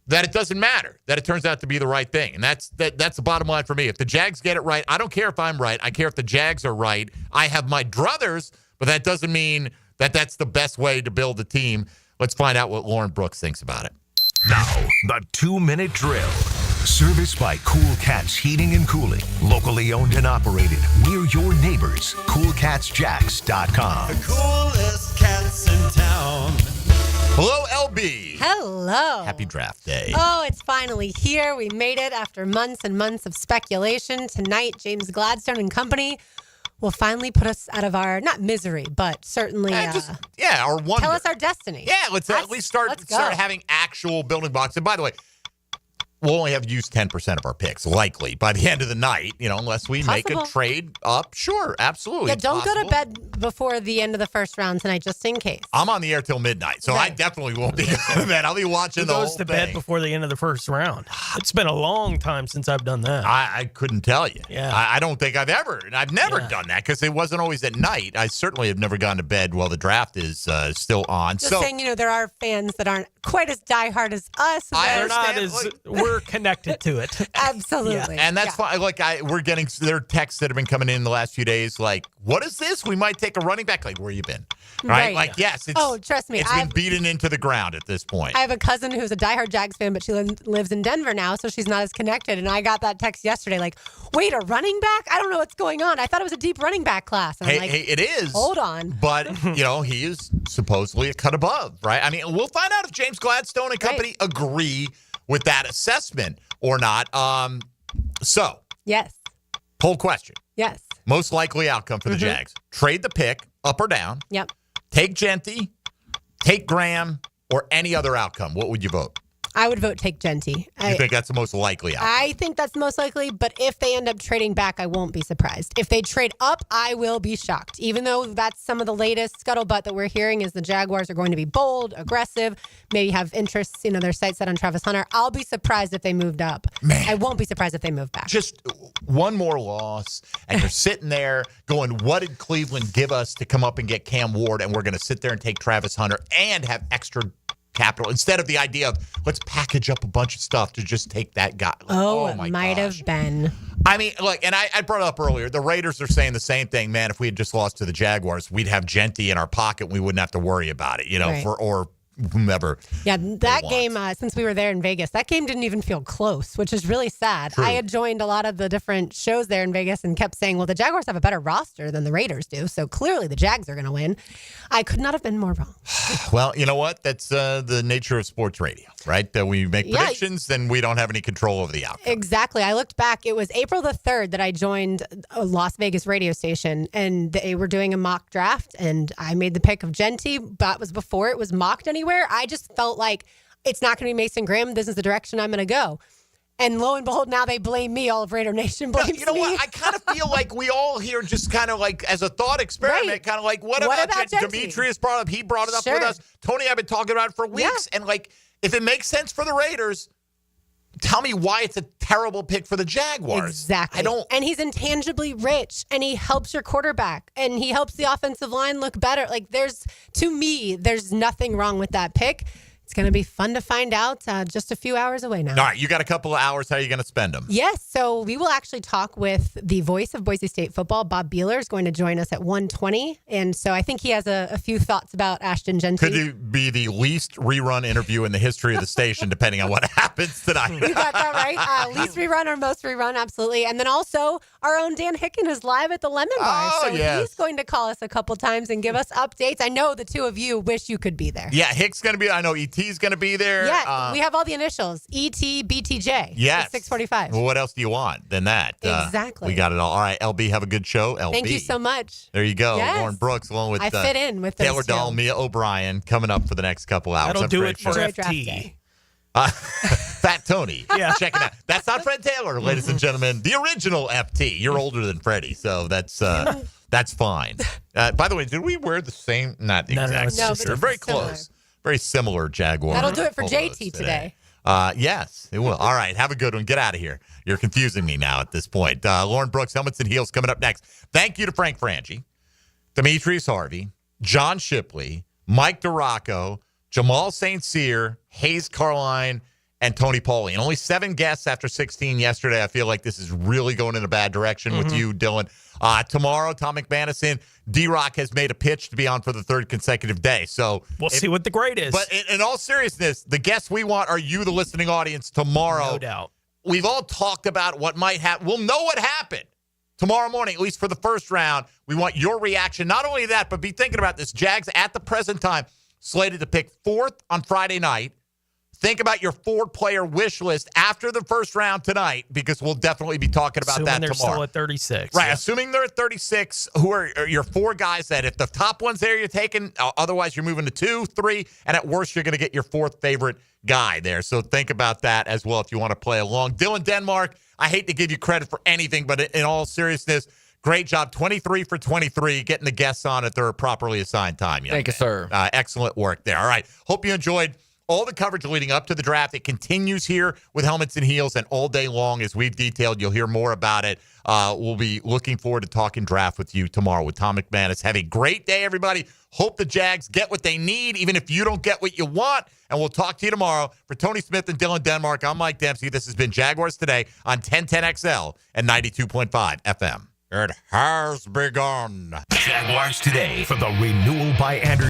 [SPEAKER 4] that it doesn't matter, that it turns out to be the right thing. And that's the bottom line for me. If the Jags get it right, I don't care if I'm right. I care if the Jags are right. I have my druthers, but that doesn't mean that that's the best way to build a team. Let's find out what Lauren Brooks thinks about it.
[SPEAKER 2] Now, the 2-minute drill. Serviced by Cool Cats Heating and Cooling. Locally owned and operated. We're your neighbors. CoolCatsJacks.com.
[SPEAKER 3] The coolest cats in town.
[SPEAKER 4] Hello, LB.
[SPEAKER 3] Hello.
[SPEAKER 4] Happy draft day.
[SPEAKER 3] Oh, it's finally here. We made it after months and months of speculation. Tonight, James Gladstone and company will finally put us out of our, not misery, but certainly
[SPEAKER 4] our wonder.
[SPEAKER 3] tell us our destiny.
[SPEAKER 4] Yeah, let's at least start having actual building blocks. And by the way, we'll only have used 10% of our picks, likely, by the end of the night, unless we make a trade up. Sure, absolutely.
[SPEAKER 3] Yeah, don't go to bed before the end of the first round tonight, just in case.
[SPEAKER 4] I'm on the air till midnight, so I definitely won't be going to bed. I'll be watching the whole
[SPEAKER 7] goes to
[SPEAKER 4] thing.
[SPEAKER 7] bed before the end of the first round? It's been a long time since I've done that.
[SPEAKER 4] I couldn't tell you.
[SPEAKER 7] Yeah.
[SPEAKER 4] I don't think I've never done that because it wasn't always at night. I certainly have never gone to bed while the draft is still on.
[SPEAKER 3] Just saying, there are fans that aren't quite as diehard as us.
[SPEAKER 7] They're not as we're connected to it.
[SPEAKER 3] Absolutely.
[SPEAKER 4] And that's fine. We're getting there are texts that have been coming in the last few days. Like, what is this? We might take a running back. Like, where you been? Right? Yes. It's,
[SPEAKER 3] trust me.
[SPEAKER 4] It's been beaten into the ground at this point.
[SPEAKER 3] I have a cousin who's a diehard Jags fan, but she lives in Denver now, so she's not as connected. And I got that text yesterday, like, wait, a running back? I don't know what's going on. I thought it was a deep running back class. And I'm like,
[SPEAKER 4] it is.
[SPEAKER 3] Hold on.
[SPEAKER 4] But, he is supposedly a cut above, right? I mean, we'll find out if James Gladstone and company agree with that assessment or not. So.
[SPEAKER 3] Yes.
[SPEAKER 4] Poll question.
[SPEAKER 3] Yes.
[SPEAKER 4] Most likely outcome for the Jags. Trade the pick, up or down.
[SPEAKER 3] Yep.
[SPEAKER 4] Take Genty, take Graham, or any other outcome. What would you vote?
[SPEAKER 3] I would vote take Genty.
[SPEAKER 4] You think that's the most likely outcome?
[SPEAKER 3] I think that's most likely, but if they end up trading back, I won't be surprised. If they trade up, I will be shocked. Even though that's some of the latest scuttlebutt that we're hearing is the Jaguars are going to be bold, aggressive, maybe have interests, their sights set on Travis Hunter. I'll be surprised if they moved up.
[SPEAKER 4] Man.
[SPEAKER 3] I won't be surprised if they move back.
[SPEAKER 4] Just one more loss, and you're sitting there going, what did Cleveland give us to come up and get Cam Ward, and we're going to sit there and take Travis Hunter and have extra capital instead of the idea of let's package up a bunch of stuff to just take that guy.
[SPEAKER 3] It might have been.
[SPEAKER 4] I mean, look, and I brought it up earlier. The Raiders are saying the same thing. Man, if we had just lost to the Jaguars, we'd have Genty in our pocket. We wouldn't have to worry about it,
[SPEAKER 3] Right.
[SPEAKER 4] or whomever.
[SPEAKER 3] Yeah, that game, since we were there in Vegas, that game didn't even feel close, which is really sad.
[SPEAKER 4] True.
[SPEAKER 3] I had joined a lot of the different shows there in Vegas and kept saying, well, the Jaguars have a better roster than the Raiders do, so clearly the Jags are going to win. I could not have been more wrong.
[SPEAKER 4] Well, you know what? That's the nature of sports radio, right? That we make predictions, then we don't have any control over the outcome.
[SPEAKER 3] Exactly. I looked back. It was April the 3rd that I joined a Las Vegas radio station, and they were doing a mock draft, and I made the pick of Genty. That was before it was mocked anywhere. I just felt like it's not going to be Mason Graham. This is the direction I'm going to go. And lo and behold, now they blame me. All of Raider Nation blames me.
[SPEAKER 4] You know what? I kind of feel like we all here just kind of like as a thought experiment, kind of like, what about Genty? Demetrius brought up, he brought it up with us. Tony, I've been talking about it for weeks. And like, if it makes sense for the Raiders, tell me why it's a terrible pick for the Jaguars.
[SPEAKER 3] Exactly. And he's intangibly rich, and he helps your quarterback, and he helps the offensive line look better. Like, to me, there's nothing wrong with that pick. It's going to be fun to find out just a few hours away now.
[SPEAKER 4] All right, you got a couple of hours. How are you going to spend them?
[SPEAKER 3] Yes, so we will actually talk with the voice of Boise State football. Bob Beeler is going to join us at 1:20, and so I think he has a few thoughts about Ashton Genty.
[SPEAKER 4] Could it be the least rerun interview in the history of the station, depending on what happens tonight?
[SPEAKER 3] You got that right. Least rerun or most rerun, absolutely. And then also, our own Dan Hicken is live at the Lemon Bar, so he's going to call us a couple times and give us updates. I know the two of you wish you could be there.
[SPEAKER 4] Yeah, Hick's going to be. I know ET's going to be there.
[SPEAKER 3] Yeah, we have all the initials. ET, BTJ.
[SPEAKER 4] Yes.
[SPEAKER 3] 645.
[SPEAKER 4] Well, what else do you want than that?
[SPEAKER 3] Exactly.
[SPEAKER 4] We got it all. All right, LB, have a good show. LB.
[SPEAKER 3] Thank you so much.
[SPEAKER 4] There you go.
[SPEAKER 3] Yes.
[SPEAKER 4] Lauren Brooks, along with
[SPEAKER 3] I fit in with those
[SPEAKER 4] Taylor Dahl, Mia O'Brien, coming up for the next couple hours.
[SPEAKER 7] That'll do it for FT.
[SPEAKER 4] Fat Tony. Checking out. That's not Fred Taylor, ladies and gentlemen. The original FT. You're older than Freddie, so that's fine. By the way, did we wear the same? Not the exact.
[SPEAKER 3] No, but
[SPEAKER 4] very close. Very similar Jaguar.
[SPEAKER 3] That'll do it for JT today.
[SPEAKER 4] Yes, it will. All right, have a good one. Get out of here. You're confusing me now at this point. Lauren Brooks, Helmets and Heels coming up next. Thank you to Frank Frangie, Demetrius Harvey, John Shipley, Mike DeRocco, Jamal St. Cyr, Hayes Carline, and Tony Pauly. And only 7 guests after 16 yesterday. I feel like this is really going in a bad direction with you, Dylan. Tomorrow, Tom McManus D-Rock has made a pitch to be on for the 3rd consecutive day. So
[SPEAKER 7] we'll see what the grade is.
[SPEAKER 4] But in all seriousness, the guests we want are you, the listening audience, tomorrow.
[SPEAKER 7] No doubt.
[SPEAKER 4] We've all talked about what might happen. We'll know what happened tomorrow morning, at least for the first round. We want your reaction. Not only that, but be thinking about this. Jags at the present time slated to pick 4th on Friday night. Think about your 4-player wish list after the first round tonight, because we'll definitely be talking about
[SPEAKER 7] Assuming
[SPEAKER 4] that
[SPEAKER 7] they're
[SPEAKER 4] tomorrow.
[SPEAKER 7] still at 36.
[SPEAKER 4] Right, assuming they're at 36, who are your 4 guys that if the top one's there, you're taking. Otherwise, you're moving to 2, 3, and at worst, you're going to get your 4th favorite guy there. So think about that as well if you want to play along. Dylan Denmark, I hate to give you credit for anything, but in all seriousness, great job. 23 for 23, getting the guests on at their properly assigned time.
[SPEAKER 1] Thank you, sir.
[SPEAKER 4] Excellent work there. All right, hope you enjoyed all the coverage leading up to the draft. It continues here with Helmets and Heels, and all day long, as we've detailed, you'll hear more about it. We'll be looking forward to talking draft with you tomorrow with Tom McManus. Have a great day, everybody. Hope the Jags get what they need, even if you don't get what you want. And we'll talk to you tomorrow. For Tony Smith and Dylan Denmark, I'm Mike Dempsey. This has been Jaguars Today on 1010XL and 92.5 FM. It has begun.
[SPEAKER 2] Jaguars Today for the renewal by Anderson.